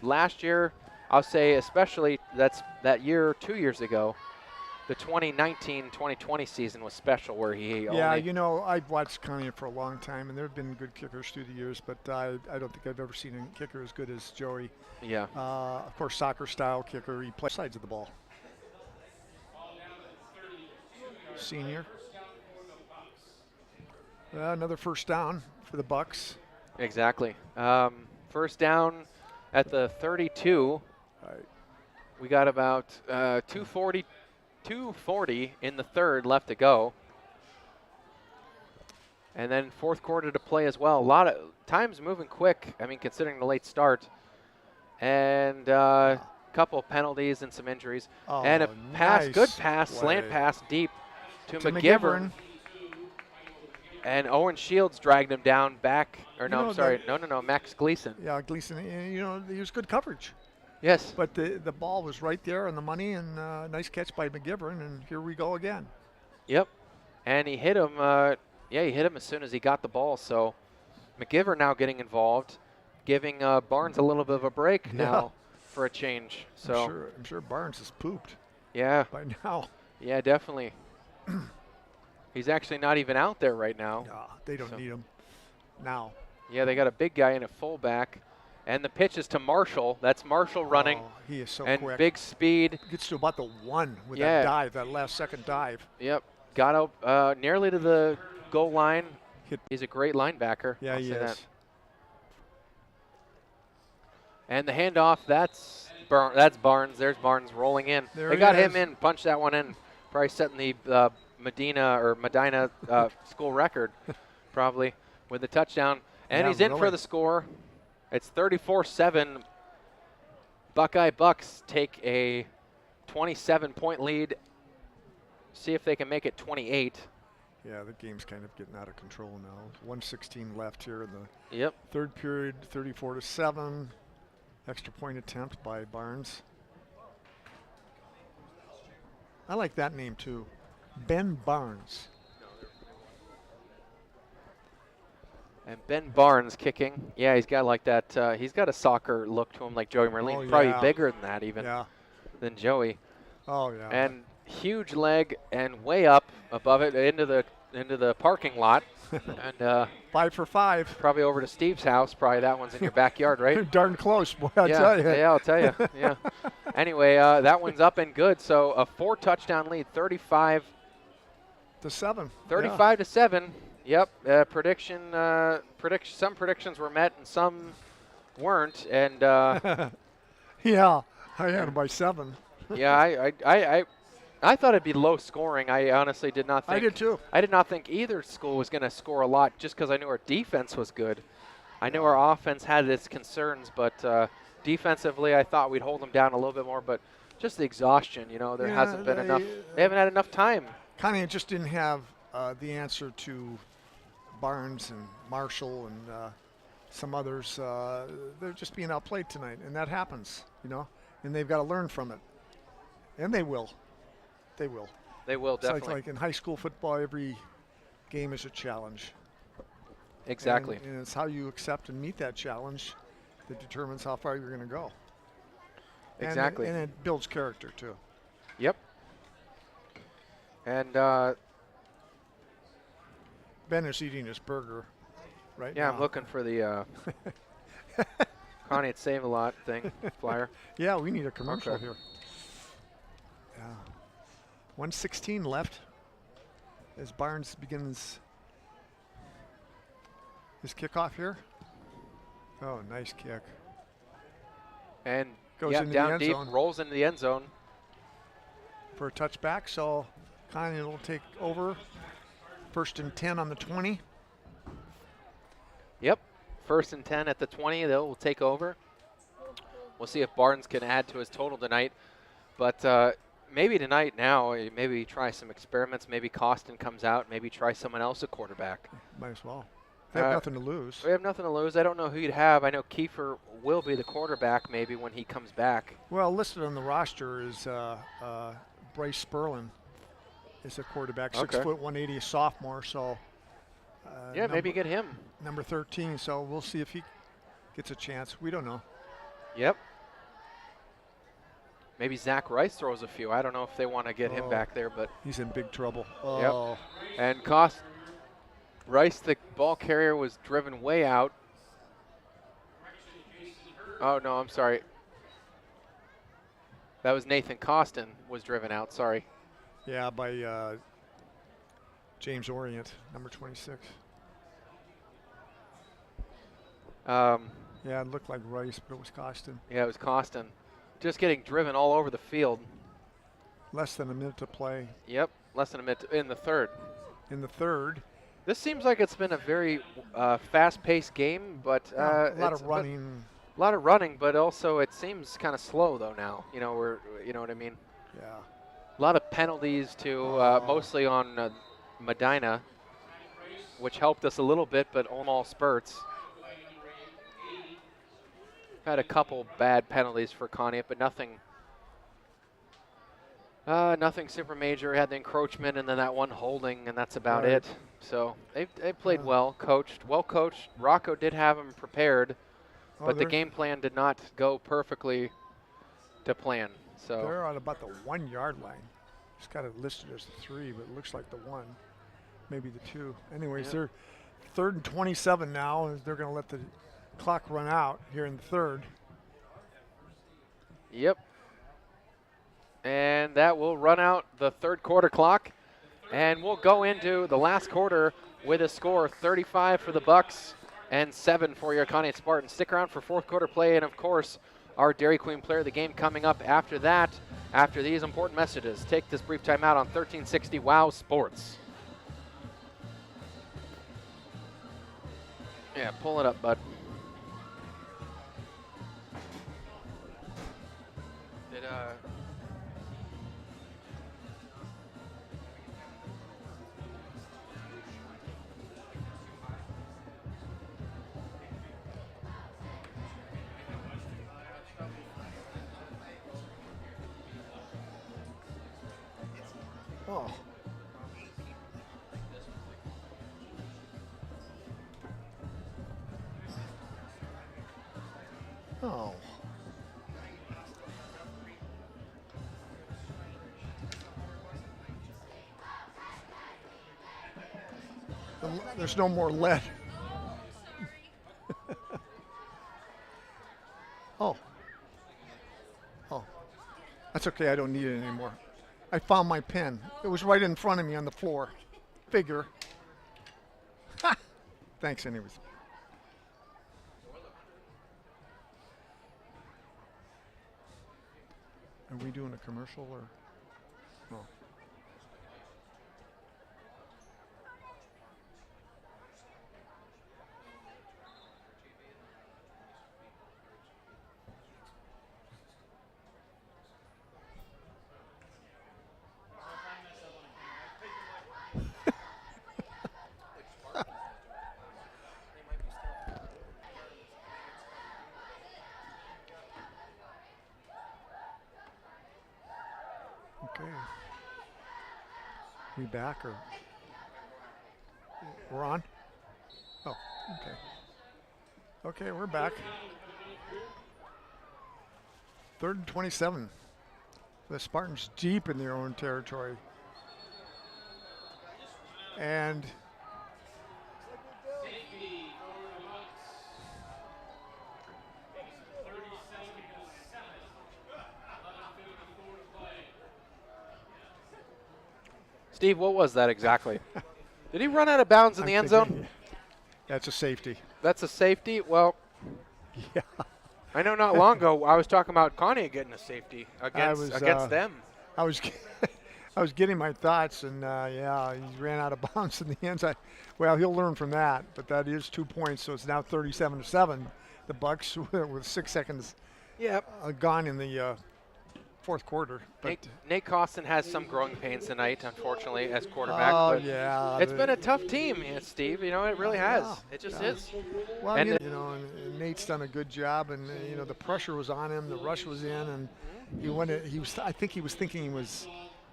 Last year, I'll say especially that year 2 years ago, the 2019-2020 season was special where he yeah, only, you know, I've watched Conneaut for a long time, and there have been good kickers through the years, but I don't think I've ever seen a kicker as good as Joey. yeah. Of course, soccer-style kicker. He plays sides of the ball. Senior. Another first down for the Bucks. Exactly. First down at the 32. Right. We got about 240 in the third left to go. And then fourth quarter to play as well. A lot of times moving quick, I mean, considering the late start. And a couple of penalties and some injuries. Oh, and a pass, nice good pass, play. slant pass deep to To McGivern. And Owen Shields dragged him down back. Or no, know I'm sorry. that- No, Max Gleason. Yeah, Gleason, you know, he was good coverage. Yes. But the ball was right there on the money, and nice catch by McGivern, and here we go again. Yep. And he hit him. He hit him as soon as he got the ball. So McGivern now getting involved, giving Barnes a little bit of a break Yeah. now for a change. So I'm sure Barnes has pooped yeah, by now. yeah, definitely. He's actually not even out there right now. No, they don't So- need him now. Yeah, they got a big guy and a fullback. And the pitch is to Marshall. That's Marshall running. Oh, he is so and quick. big speed. Gets to about the 1 with Yeah. that dive, that last second dive. Yep. Got up nearly to the goal line. Hit. He's a great linebacker. Yeah, I'll he say is. that. And the handoff, that's Barnes. There's Barnes rolling in. There They he got him is. in, punched that one in. Probably setting the Medina school record, probably, with the touchdown. And Yeah, he's in for really. the score. It's 34-7. Buckeye Bucks take a 27-point lead. See if they can make it 28. Yeah, the game's kind of getting out of control now. 1:16 left here in the Yep. third period, 34-7. Extra point attempt by Barnes. I like that name too, Ben Barnes. And Ben Barnes kicking. Yeah, he's got like that. He's got a soccer look to him, like Joey Merlin. Oh, Probably yeah. bigger than that even than Joey. Oh yeah. And huge leg and way up above it into the parking lot. And 5 for 5. probably over to Steve's house. Probably that one's in your backyard, right? Darn close, boy. I yeah, tell you. yeah, I'll tell you. Yeah. Anyway, that one's up and good. So a 4-touchdown lead, 35 to 7. 35 to 7. Yep. Some predictions were met and some weren't. And Yeah, I had him by 7. yeah, I thought it'd be low scoring. I honestly did not think. I did too. I did not think either school was going to score a lot just because I knew our defense was good. I knew our offense had its concerns, but defensively I thought we'd hold them down a little bit more. But just the exhaustion, there hasn't been enough. They haven't had enough time. Conneaut just didn't have the answer to Barnes and Marshall and some others. They're just being outplayed tonight, and that happens, and they've got to learn from it. And they will. They will. They will, It's definitely. like in high school football, every game is a challenge. Exactly. And it's how you accept and meet that challenge that determines how far you're going to go. Exactly. And it builds character, too. Yep. And Ben is eating his burger right yeah, now. I'm looking for the Conneaut Save a Lot thing, flyer. Yeah, we need a commercial Okay. here. Yeah. 1:16 left as Barnes begins his kickoff here. Oh, nice kick. And Goes yeah, into the down end deep, zone. rolls into the end zone. For a touchback, so Conneaut will take over. 1st and 10 on the 20. Yep. 1st and 10 at the 20. They'll take over. We'll see if Barnes can add to his total tonight. But maybe tonight now, maybe try some experiments. Maybe Costin comes out. Maybe try someone else at quarterback. Might as well. They have nothing to lose. We have nothing to lose. I don't know who you'd have. I know Kiefer will be the quarterback maybe when he comes back. Well, listed on the roster is Bryce Sperlin is a quarterback, 6 Okay. foot 180, a sophomore. So Yeah, maybe get him. number 13. So we'll see if he gets a chance. We don't know. Yep. Maybe Zach Rice throws a few. I don't know if they want to get him Oh. back there, but He's in big trouble. Oh, and Rice, the ball carrier, was driven way out. Oh no, I'm sorry. That was Nathan Costin was driven out. Sorry. yeah, by James Orient, number 26. Yeah, it looked like Rice, but it was Costin. Yeah, it was Costin. Just getting driven all over the field. Less than a minute to play Yep, less than a minute in the third. in the third. This seems like it's been a very fast-paced game, but A lot it's- of running. A lot of running, but also it seems kind of slow though now. You know what I mean. Yeah. A lot of penalties to mostly on Medina, which helped us a little bit, but on all spurts. Had a couple bad penalties for Conneaut, but nothing super major. Had the encroachment and then that one holding, and that's about Right. it. So they played well coached. Rocco did have them prepared, but the game plan did not go perfectly to plan. So They're on about the 1 yard line. It's got it listed as the 3, but it looks like the 1, maybe the 2. Anyways, Yeah. they're 3rd and 27 now, and they're going to let the clock run out here in the third. Yep. And that will run out the third quarter clock. And we'll go into the last quarter with a score 35 for the Bucks and 7 for your Conneaut Spartans. Stick around for fourth quarter play and, of course, our Dairy Queen player of the game coming up after that, after these important messages. Take this brief time out on 1360 WOW Sports. Yeah, pull it up, bud. Oh. Oh. There's no more lead. Oh. Oh. That's okay. I don't need it anymore. I found my pen. It was right in front of me on the floor. Figure. Ha! Thanks anyways. Are we doing a commercial or no? Okay. We back or we're on? Oh, okay. Okay, we're back. 3rd and 27. The Spartans deep in their own territory. And Steve, what was that exactly? Did he run out of bounds in the end zone? That's a safety. That's a safety? Well, Yeah. I know not long ago I was talking about Conneaut getting a safety against them. I was I was getting my thoughts, and yeah, he ran out of bounds in the end zone. Well, he'll learn from that, but that is 2 points, so it's now 37-7. The Bucks with 6 seconds gone in the fourth quarter. But Nate Costin has some growing pains tonight, unfortunately, as quarterback. Oh, but yeah. It's been a tough team, Steve. You know, it really has. Yeah, It just yeah. is. Well, And and Nate's done a good job, and the pressure was on him, the rush was in, and I think he was thinking he was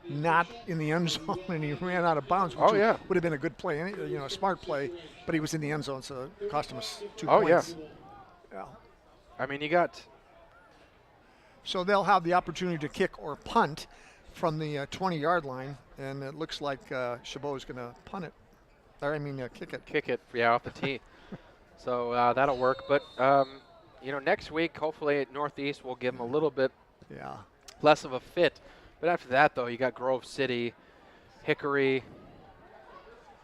not in the end zone, and he ran out of bounds, which would have been a good play, a smart play, but he was in the end zone, so it cost him us 2 points. Yeah. I mean, you got. So they'll have the opportunity to kick or punt from the 20-yard line, and it looks like Chabot is going to punt it. Kick it. Kick it, off the tee. So that'll work. But, next week, hopefully at Northeast, we'll give them a little bit less of a fit. But after that, though, you got Grove City, Hickory,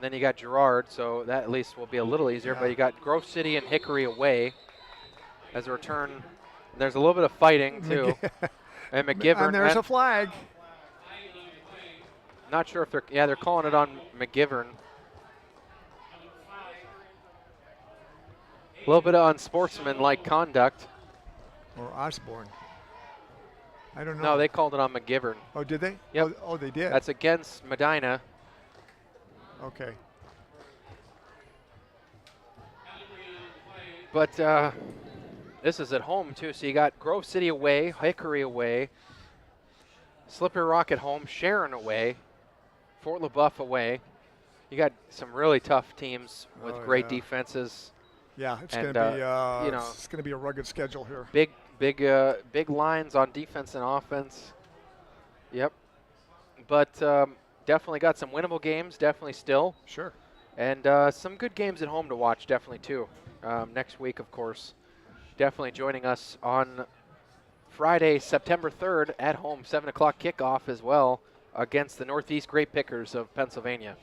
then you got Girard, so that at least will be a little easier. But you got Grove City and Hickory away as a return. There's a little bit of fighting, too. And McGivern. And there's a flag. Not sure if they're calling it on McGivern. A little bit of unsportsmanlike conduct. Or Osborne. I don't know. No, they called it on McGivern. Oh, did they? Yep. Oh, they did. That's against Medina. Okay. But this is at home, too. So you got Grove City away, Hickory away, Slippery Rock at home, Sharon away, Fort LaBeouf away. You got some really tough teams with great defenses. Yeah, it's going to be it's going to be a rugged schedule here. Big lines on defense and offense. Yep. But definitely got some winnable games, definitely still. Sure. And some good games at home to watch, definitely, too. Next week, of course. Definitely joining us on Friday, September 3rd at home, 7 o'clock kickoff as well against the Northeast Great Pickers of Pennsylvania.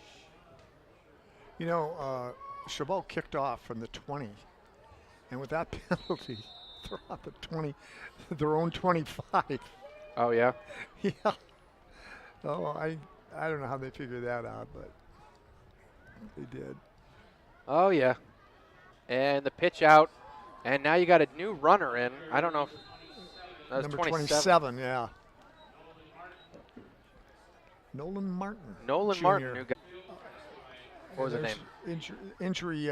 Chabot kicked off from the 20, and with that penalty, they're off the 20, their own 25. Oh, yeah? Yeah. Oh, I don't know how they figured that out, but they did. Oh, yeah. And the pitch out, and now you got a new runner in. I don't know if that was Number 27. 27, yeah. Nolan Martin. Nolan Jr. Martin, who got, what was his There's name? Injury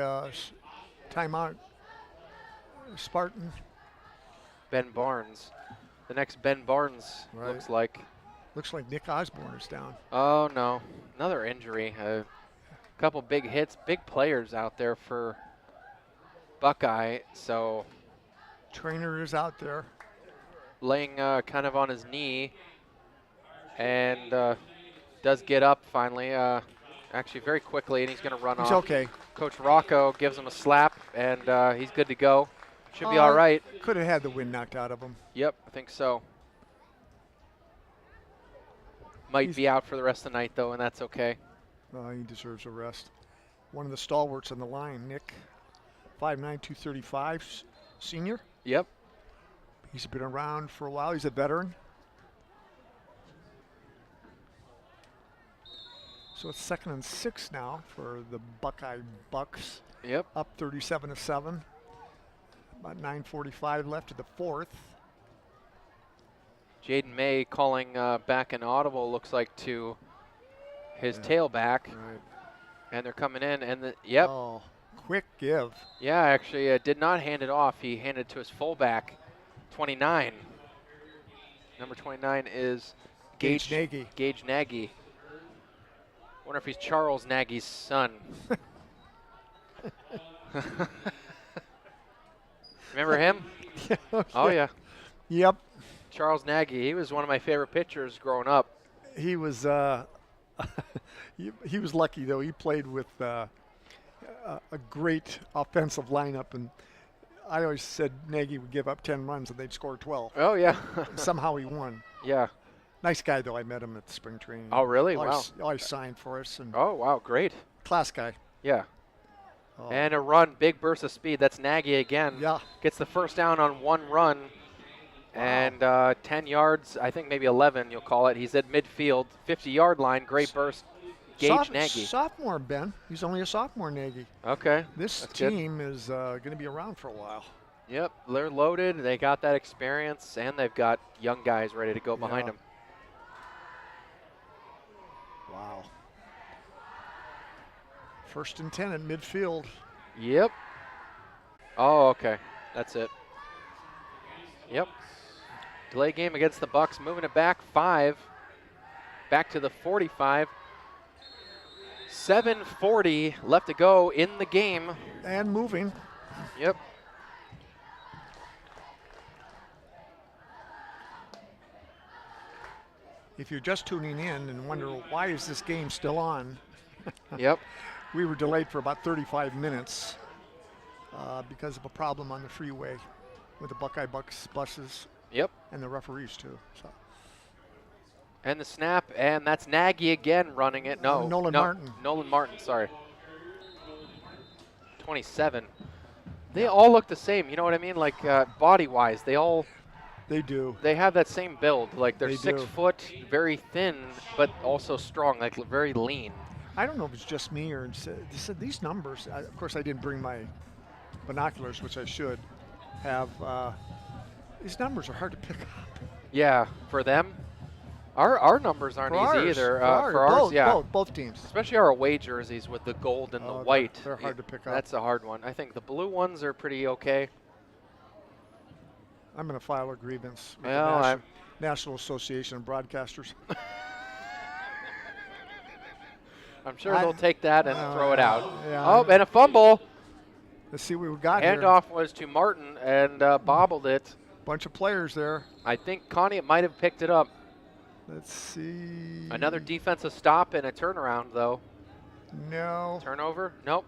timeout. Spartan. Ben Barnes. The next Ben Barnes Right. looks like. Looks like Nick Osborne is down. Oh no, another injury. A couple big hits, big players out there for Buckeye. So Trainer is out there. laying kind of on his knee, and does get up finally. Actually, very quickly, and he's going to run He's off. okay. Coach Rocco gives him a slap, and he's good to go. Should be all right. Could have had the wind knocked out of him. Yep, I think so. Might be out for the rest of the night, though, and that's okay. He deserves a rest. One of the stalwarts on the line, Nick. 5'9", 235, senior. Yep. He's been around for a while. He's a veteran. So it's 2nd and 6 now for the Buckeye Bucks. Yep. Up 37-7. About 9:45 left of the 4th. Jaden May calling back an audible, looks like, to his tailback. Right. And they're coming in, and yep. Oh, quick give. Yeah, actually did not hand it off. He handed it to his fullback, 29. Number 29 is Gage Nagy. Gage Nagy. Wonder if he's Charles Nagy's son. Remember him? Oh, yeah. Yep. Charles Nagy. He was one of my favorite pitchers growing up. He was he was lucky though. He played with a great offensive lineup, and I always said Nagy would give up 10 runs and they'd score 12. Oh, yeah. Somehow he won. Yeah. Nice guy though. I met him at spring training. Oh, really? Always, Wow. always signed for us, and Oh, wow. Great. class guy. Yeah. Oh. And a run, big burst of speed. That's Nagy again. Yeah. Gets the first down on one run. And 10 yards, I think maybe 11 you'll call it. He's at midfield, 50-yard line. Great burst. Gage Nagy. Sophomore, Ben. He's only a sophomore, Nagy. Okay. This That's good. team is going to be around for a while. Yep, they're loaded. They got that experience, and they've got young guys ready to go behind Yeah. them. Wow. 1st and 10 at midfield. Yep. Oh, okay. That's it. Yep. Delay game against the Bucks, moving it back 5. Back to the 45. 7:40 left to go in the game. And moving. Yep. If you're just tuning in and wonder why is this game still on, Yep. we were delayed for about 35 minutes because of a problem on the freeway with the Buckeye Bucks buses Yep. and the referees too. So And the snap, and that's Nagy again running it. No, Nolan no, Martin. Nolan Martin, sorry. 27. They all look the same, you know what I mean? Like body-wise, they do. they have that same build. Like they're They 6 do. foot, very thin, but also strong, like very lean. I don't know if it's just me or these numbers. Of course, I didn't bring my binoculars, which I should have. These numbers are hard to pick up. Yeah, for them. Our numbers aren't For easy ours, either. for ours, Ours, yeah. both teams. Especially our away jerseys with the gold and the Oh, white. they're hard to pick up. That's a hard one. I think the blue ones are pretty okay. I'm going to file a grievance with Well, the I'm- National Association of Broadcasters. I'm sure they'll take that and throw it out. yeah. Oh, and a fumble. Let's see what we got here. Handoff was to Martin and bobbled it. Bunch of players there. I think Conneaut might have picked it up. Let's see. Another defensive stop and a turnaround, though. No. Turnover? Nope.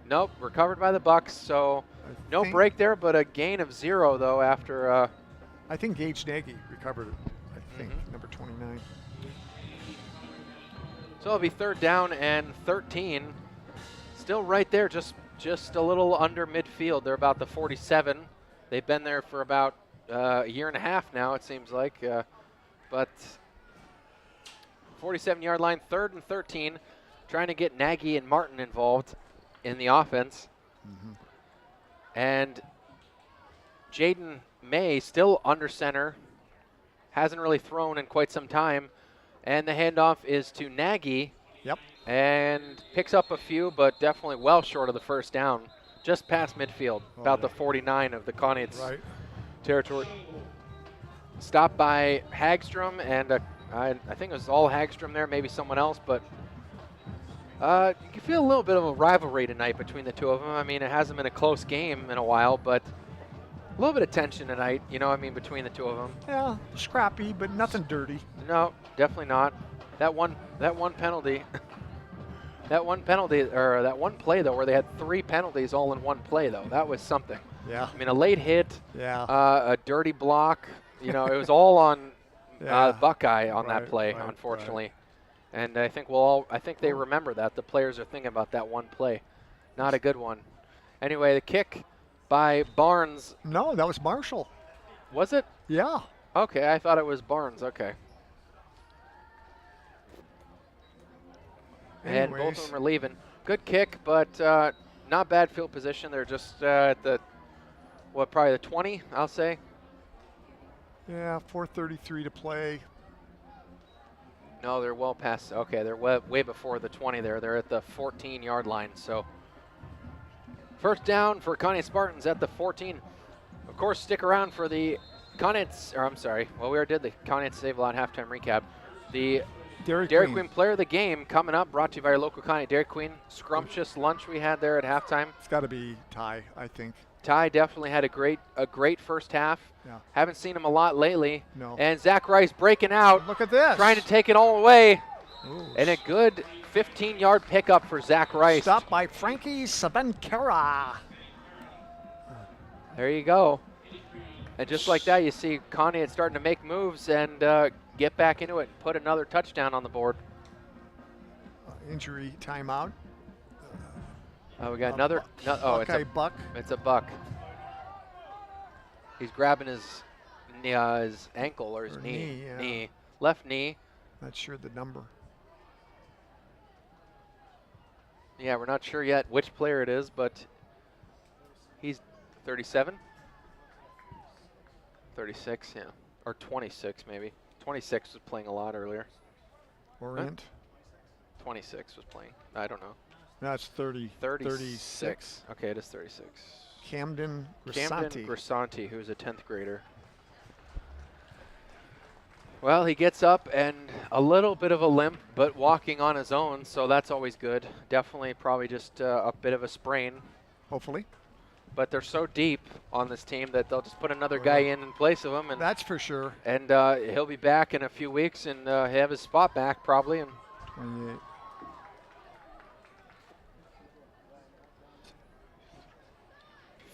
Nope, recovered by the Bucks, so no think- break there, but a gain of 0, though, after I think Gage Nagy recovered it. I think Mm-hmm. number 29. So it'll be 3rd down and 13. Still right there, just a little under midfield. They're about the 47. They've been there for about a year and a half now, it seems like. But 47-yard line, 3rd and 13. Trying to get Nagy and Martin involved in the offense. And Jaden May still under center hasn't really thrown in quite some time. And the handoff is to Nagy. Yep. And picks up a few, but definitely well short of the first down. Just past midfield, about the 49 of the Conneaut territory. Stopped by Hagstrom, and I think it was all Hagstrom there, maybe someone else, but you can feel a little bit of a rivalry tonight between the two of them. I mean, it hasn't been a close game in a while, but a little bit of tension tonight, you know, I mean, between the two of them. Yeah, scrappy, but nothing dirty. No, definitely not. That one penalty. That one penalty, or that one play, though, where they had 3 penalties all in one play, though. That was something. Yeah. I mean, a late hit, Yeah. a dirty block. You know, it was all on Buckeye on that play, unfortunately. And I think I think they remember that. The players are thinking about that one play. Not a good one. Anyway, the kick by Barnes. No, that was Marshall. Was it? Yeah. Okay, I thought it was Barnes. Okay. And both of them are leaving. Good kick, but not bad field position. They're just at the, probably the 20, I'll say. Yeah, 4:33 to play. No, they're well past. Okay, they're way before the 20 there. They're at the 14-yard line. So first down for Conneaut Spartans at the 14. Of course, stick around for the Conneaut, or I'm sorry. Well, we already did the Conneaut Save-A-Lot halftime recap. The Dairy Queen Player of the Game coming up, brought to you by our local Conneaut Dairy Queen. Scrumptious lunch we had there at halftime. It's got to be Ty, I think. Ty definitely had a great first half. Yeah. Haven't seen him a lot lately. No. And Zach Rice breaking out. Look at this. Trying to take it all away. Ooh. And a good 15-yard pickup for Zach Rice. Stopped by Frankie Sabenkera. There you go. And just like that, you see Conneaut starting to make moves and get back into it and put another touchdown on the board. Injury timeout. We got another. Buckeye Buck. It's a Buck. He's grabbing his ankle or his knee. Yeah. Left knee. Not sure the number. Yeah, we're not sure yet which player it is, but he's 37? 36, yeah. Or 26, maybe. 26 was playing a lot earlier. Orient. 26 was playing. I don't know. No, it's 36. Okay, it is 36. Camden Camden Grisanti, who's a 10th grader. Well, he gets up and a little bit of a limp, but walking on his own, so that's always good. Definitely probably just a bit of a sprain. Hopefully. But they're so deep on this team that they'll just put another guy in place of him. And that's for sure. And he'll be back in a few weeks and have his spot back probably. And 28.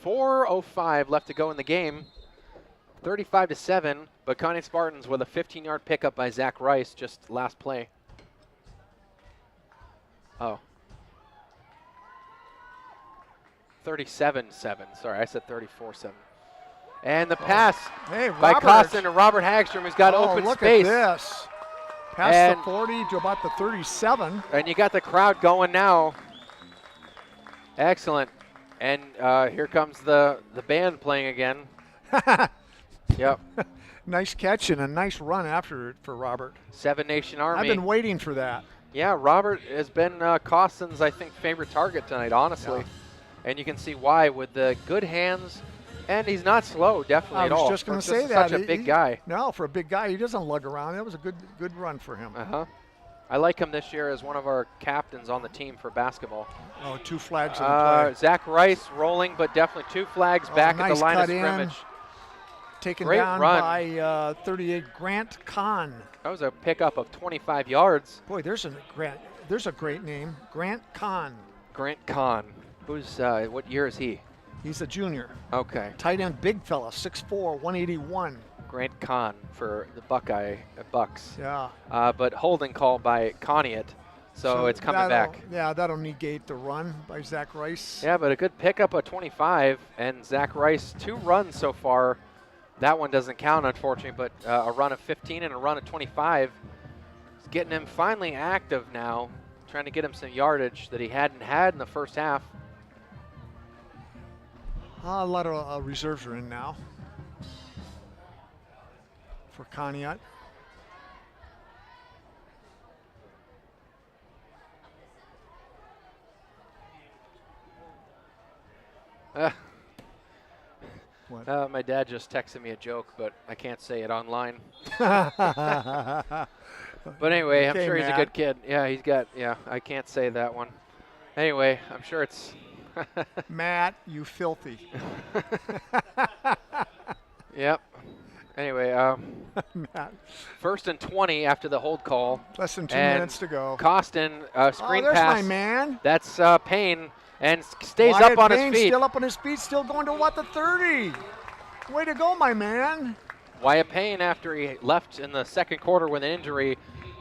.405 left to go in the game. 35-7, but Conneaut Spartans with a 15-yard pickup by Zach Rice just last play. Oh. 37-7. Sorry, I said 34-7. And the pass by Costin to Robert Hagstrom, who's got open look space. Look at this. Past the 40 to about the 37. And you got the crowd going now. Excellent. And here comes the band playing again. Yep. Nice catch and a nice run after it for Robert. Seven Nation Army. I've been waiting for that. Yeah, Robert has been Costin's, I think, favorite target tonight, honestly. Yeah. And you can see why with the good hands. And he's not slow, definitely at all. I was just going to say that. Such a big guy. No, for a big guy, he doesn't lug around. That was a good run for him. Uh-huh. I like him this year as one of our captains on the team for basketball. Oh, 2 flags in the play. Zach Rice rolling, but definitely 2 flags back at the line of scrimmage. Taken Great down run by 38 Grant Kahn. That was a pickup of 25 yards. Boy, there's a great name, Grant Kahn. Grant Kahn. Who's what year is he? He's a junior. Okay. Tight end, big fella, 6'4", 181. Grant Kahn for the Buckeye Bucks. Yeah. But holding call by Conneaut, so it's coming back. Yeah, that'll negate the run by Zach Rice. Yeah, but a good pickup of 25, and Zach Rice 2 runs so far. That one doesn't count, unfortunately, but a run of 15 and a run of 25. It's getting him finally active now, trying to get him some yardage that he hadn't had in the first half. A lot of reserves are in now. for Conneaut. What? My dad just texted me a joke, but I can't say it online. But anyway, I'm Okay, sure he's a Matt. good kid. Yeah, I can't say that one. Anyway, I'm sure it's Matt, you filthy. Yep. Anyway, Matt, 1st and 20 after the hold call. less than 2 And minutes to go. Costin, screen there's pass. my man. That's Payne, and stays Wyatt up on Payne his feet. Still up on his feet, still going to what, the 30. Way to go, my man. Wyatt Payne, after he left in the second quarter with an injury,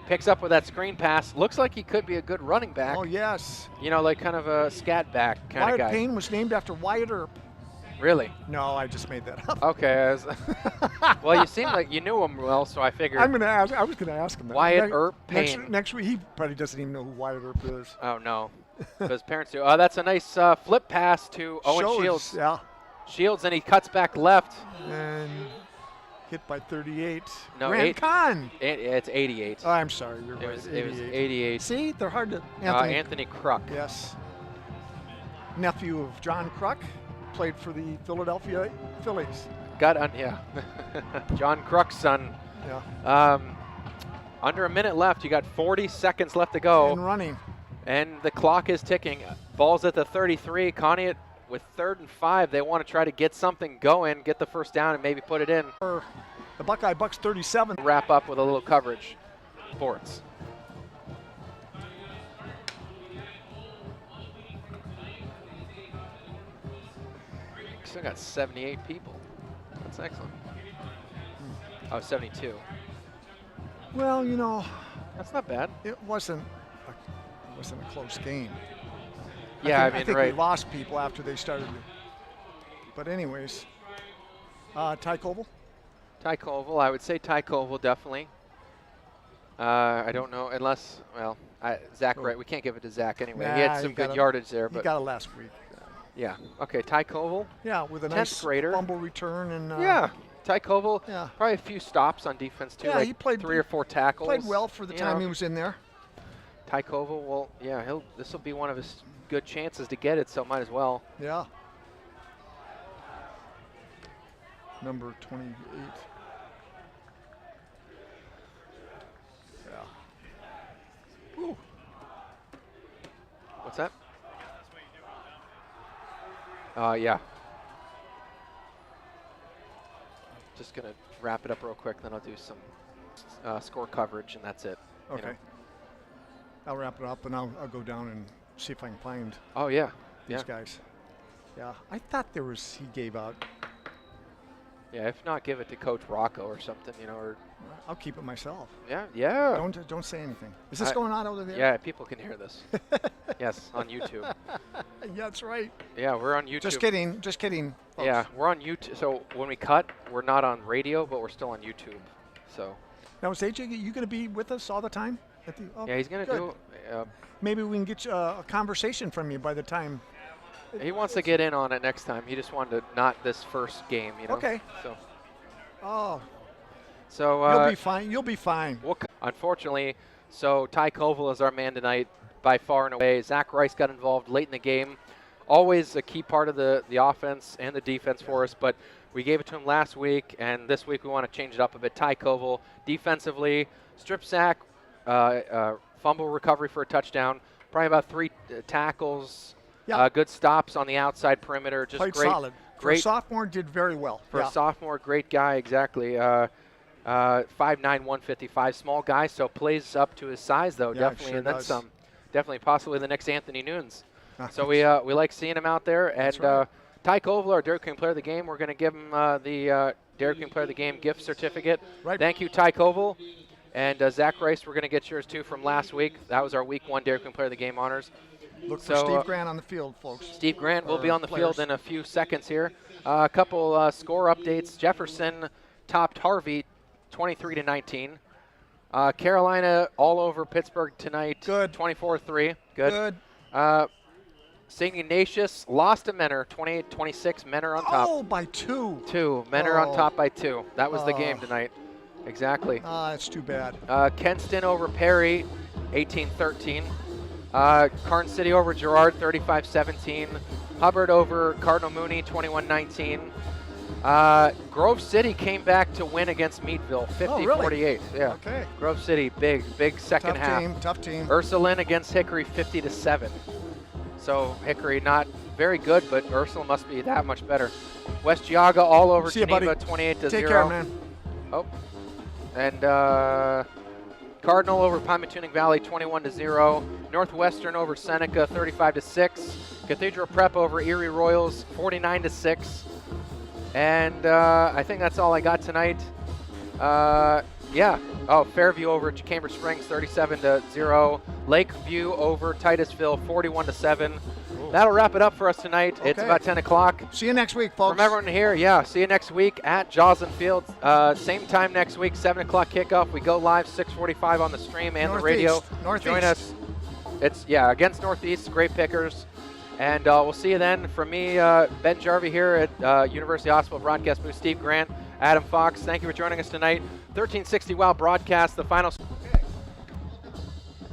picks up with that screen pass. Looks like he could be a good running back. Oh, yes. You know, like kind of a scat back kind Wyatt of guy. Payne was named after Wyatt Earp. Really? No, I just made that up. Okay. Well, you seem like you knew him well, so I figured. I was going to ask him that. Wyatt Earp Payne. Next week, he probably doesn't even know who Wyatt Earp is. Oh, no. His parents do. That's a nice flip pass to Owen Shields. Yeah. Shields, and he cuts back left. And hit by 38. No, Grant Kahn. It's 88. Oh, I'm sorry. You're It right. was 88. See, they're hard to. Anthony Kruk. Yes. Nephew of John Kruk, played for the Philadelphia Phillies. Yeah. John Kruk's son. Yeah. Under a minute left. You got 40 seconds left to go. And running. And the clock is ticking. Ball's at the 33. Conneaut with 3rd and 5. They want to try to get something going, get the first down, and maybe put it in. The Buckeye Bucks 37. Wrap up with a little coverage for it. Still got 78 people. That's excellent. Oh, 72. Well, you know, That's not bad. it wasn't a close game. Yeah, I I mean, think right. we lost people after they started. But anyways, Ty Koval. Ty Koval, I would say Ty Koval definitely. I don't know unless, well, Zach, right? We can't give it to Zach anyway. He had some good yardage there, He but got it last week. yeah. Okay, Ty Koval. Yeah, with a 10th nice grader. fumble return and Yeah, Ty Koval. Yeah. Probably a few stops on defense too. Yeah, like he played 3 or 4 tackles. played well for the you time know. he was in there. Ty Koval, well, yeah, this will be one of his good chances to get it, so might as well. Yeah. Number 28. Yeah. Ooh. What's that? Yeah. Just gonna wrap it up real quick, then I'll do some score coverage, and that's it. you Okay. know. I'll wrap it up and I'll go down and see if I can find Oh yeah. these Yeah. guys. Yeah. I thought he gave out. Yeah. If not, give it to Coach Rocco or something, you know. Or I'll keep it myself. yeah. Yeah. Don't say anything. Is this I- going on over there? Yeah. People can hear this. Yes, on YouTube. Yeah, that's right. Yeah, we're on YouTube. Just kidding. Just kidding. folks. Yeah, we're on YouTube. So when we cut, we're not on radio, but we're still on YouTube. So Now, is AJ, you going to be with us all the time? Oh, yeah, he's gonna good. do. Maybe we can get a conversation from you by the time. He wants to get in on it next time. He just wanted to not this first game, you know. Okay. So Oh, so you'll be fine. You'll be fine. unfortunately, so Ty Koval is our man tonight by far and away. Zach Rice got involved late in the game. Always a key part of the offense and the defense for us, but we gave it to him last week, and this week we want to change it up a bit. Ty Koval, defensively, strip sack, fumble recovery for a touchdown, probably about 3 tackles, Yeah. good stops on the outside perimeter. Just Played great, solid. For a great sophomore, did very well. for yeah. a sophomore, great guy, exactly. 5'9", 155, small guy, so plays up to his size, though, Yeah, definitely, sure and then does. some. Definitely, possibly the next Anthony Nunes. So we like seeing him out there. And right. Ty Koval, our Dairy Queen Player of the Game, we're going to give him the Dairy Queen Player of the Game gift certificate. Right. Thank you, Ty Koval. And Zach Rice, we're going to get yours, too, from last week. That was our Week 1 Dairy Queen Player of the Game honors. Look for So, Steve Grant on the field, folks. Steve Grant will be on the players. field in a few seconds here. A couple score updates. Jefferson topped Harvey 23-19. Carolina all over Pittsburgh tonight. Good. 24-3. Good. Good. St. Ignatius lost to Menor 28-26. Menor on top. Oh, by 2. 2. Menor on Oh. top by 2. That was the game tonight. Exactly. It's too bad. Kenston over Perry, 18-13. Carn City over Girard, 35-17. Hubbard over Cardinal Mooney, 21-19. Grove City came back to win against Meadville, 50-48. Yeah. Okay. Grove City, big second half. Tough team. Ursuline against Hickory, 50-7. So Hickory not very good, but Ursula must be that much better. West Geauga all over See you, Geneva, buddy. 28-0. Take care, man. Oh, and Cardinal over Pymatuning Valley, 21-0. Northwestern over Seneca, 35-6. Cathedral Prep over Erie Royals, 49-6. And I think that's all I got tonight. Yeah. Oh, Fairview over Cambridge Springs, 37-0. Lakeview over Titusville, 41-7. That'll wrap it up for us tonight. It's Okay. about 10 o'clock. See you next week, folks. From everyone here, yeah, see you next week at Joslin Field. Same time next week, 7 o'clock kickoff. We go live 6:45 on the stream and the radio. Northeast. Join us. It's, yeah, against Northeast, great pickers. And we'll see you then. From me, Ben Jarvie here at University Hospital Broadcast Booth, Steve Grant, Adam Fox, thank you for joining us tonight. 1360 WOW broadcast, the final.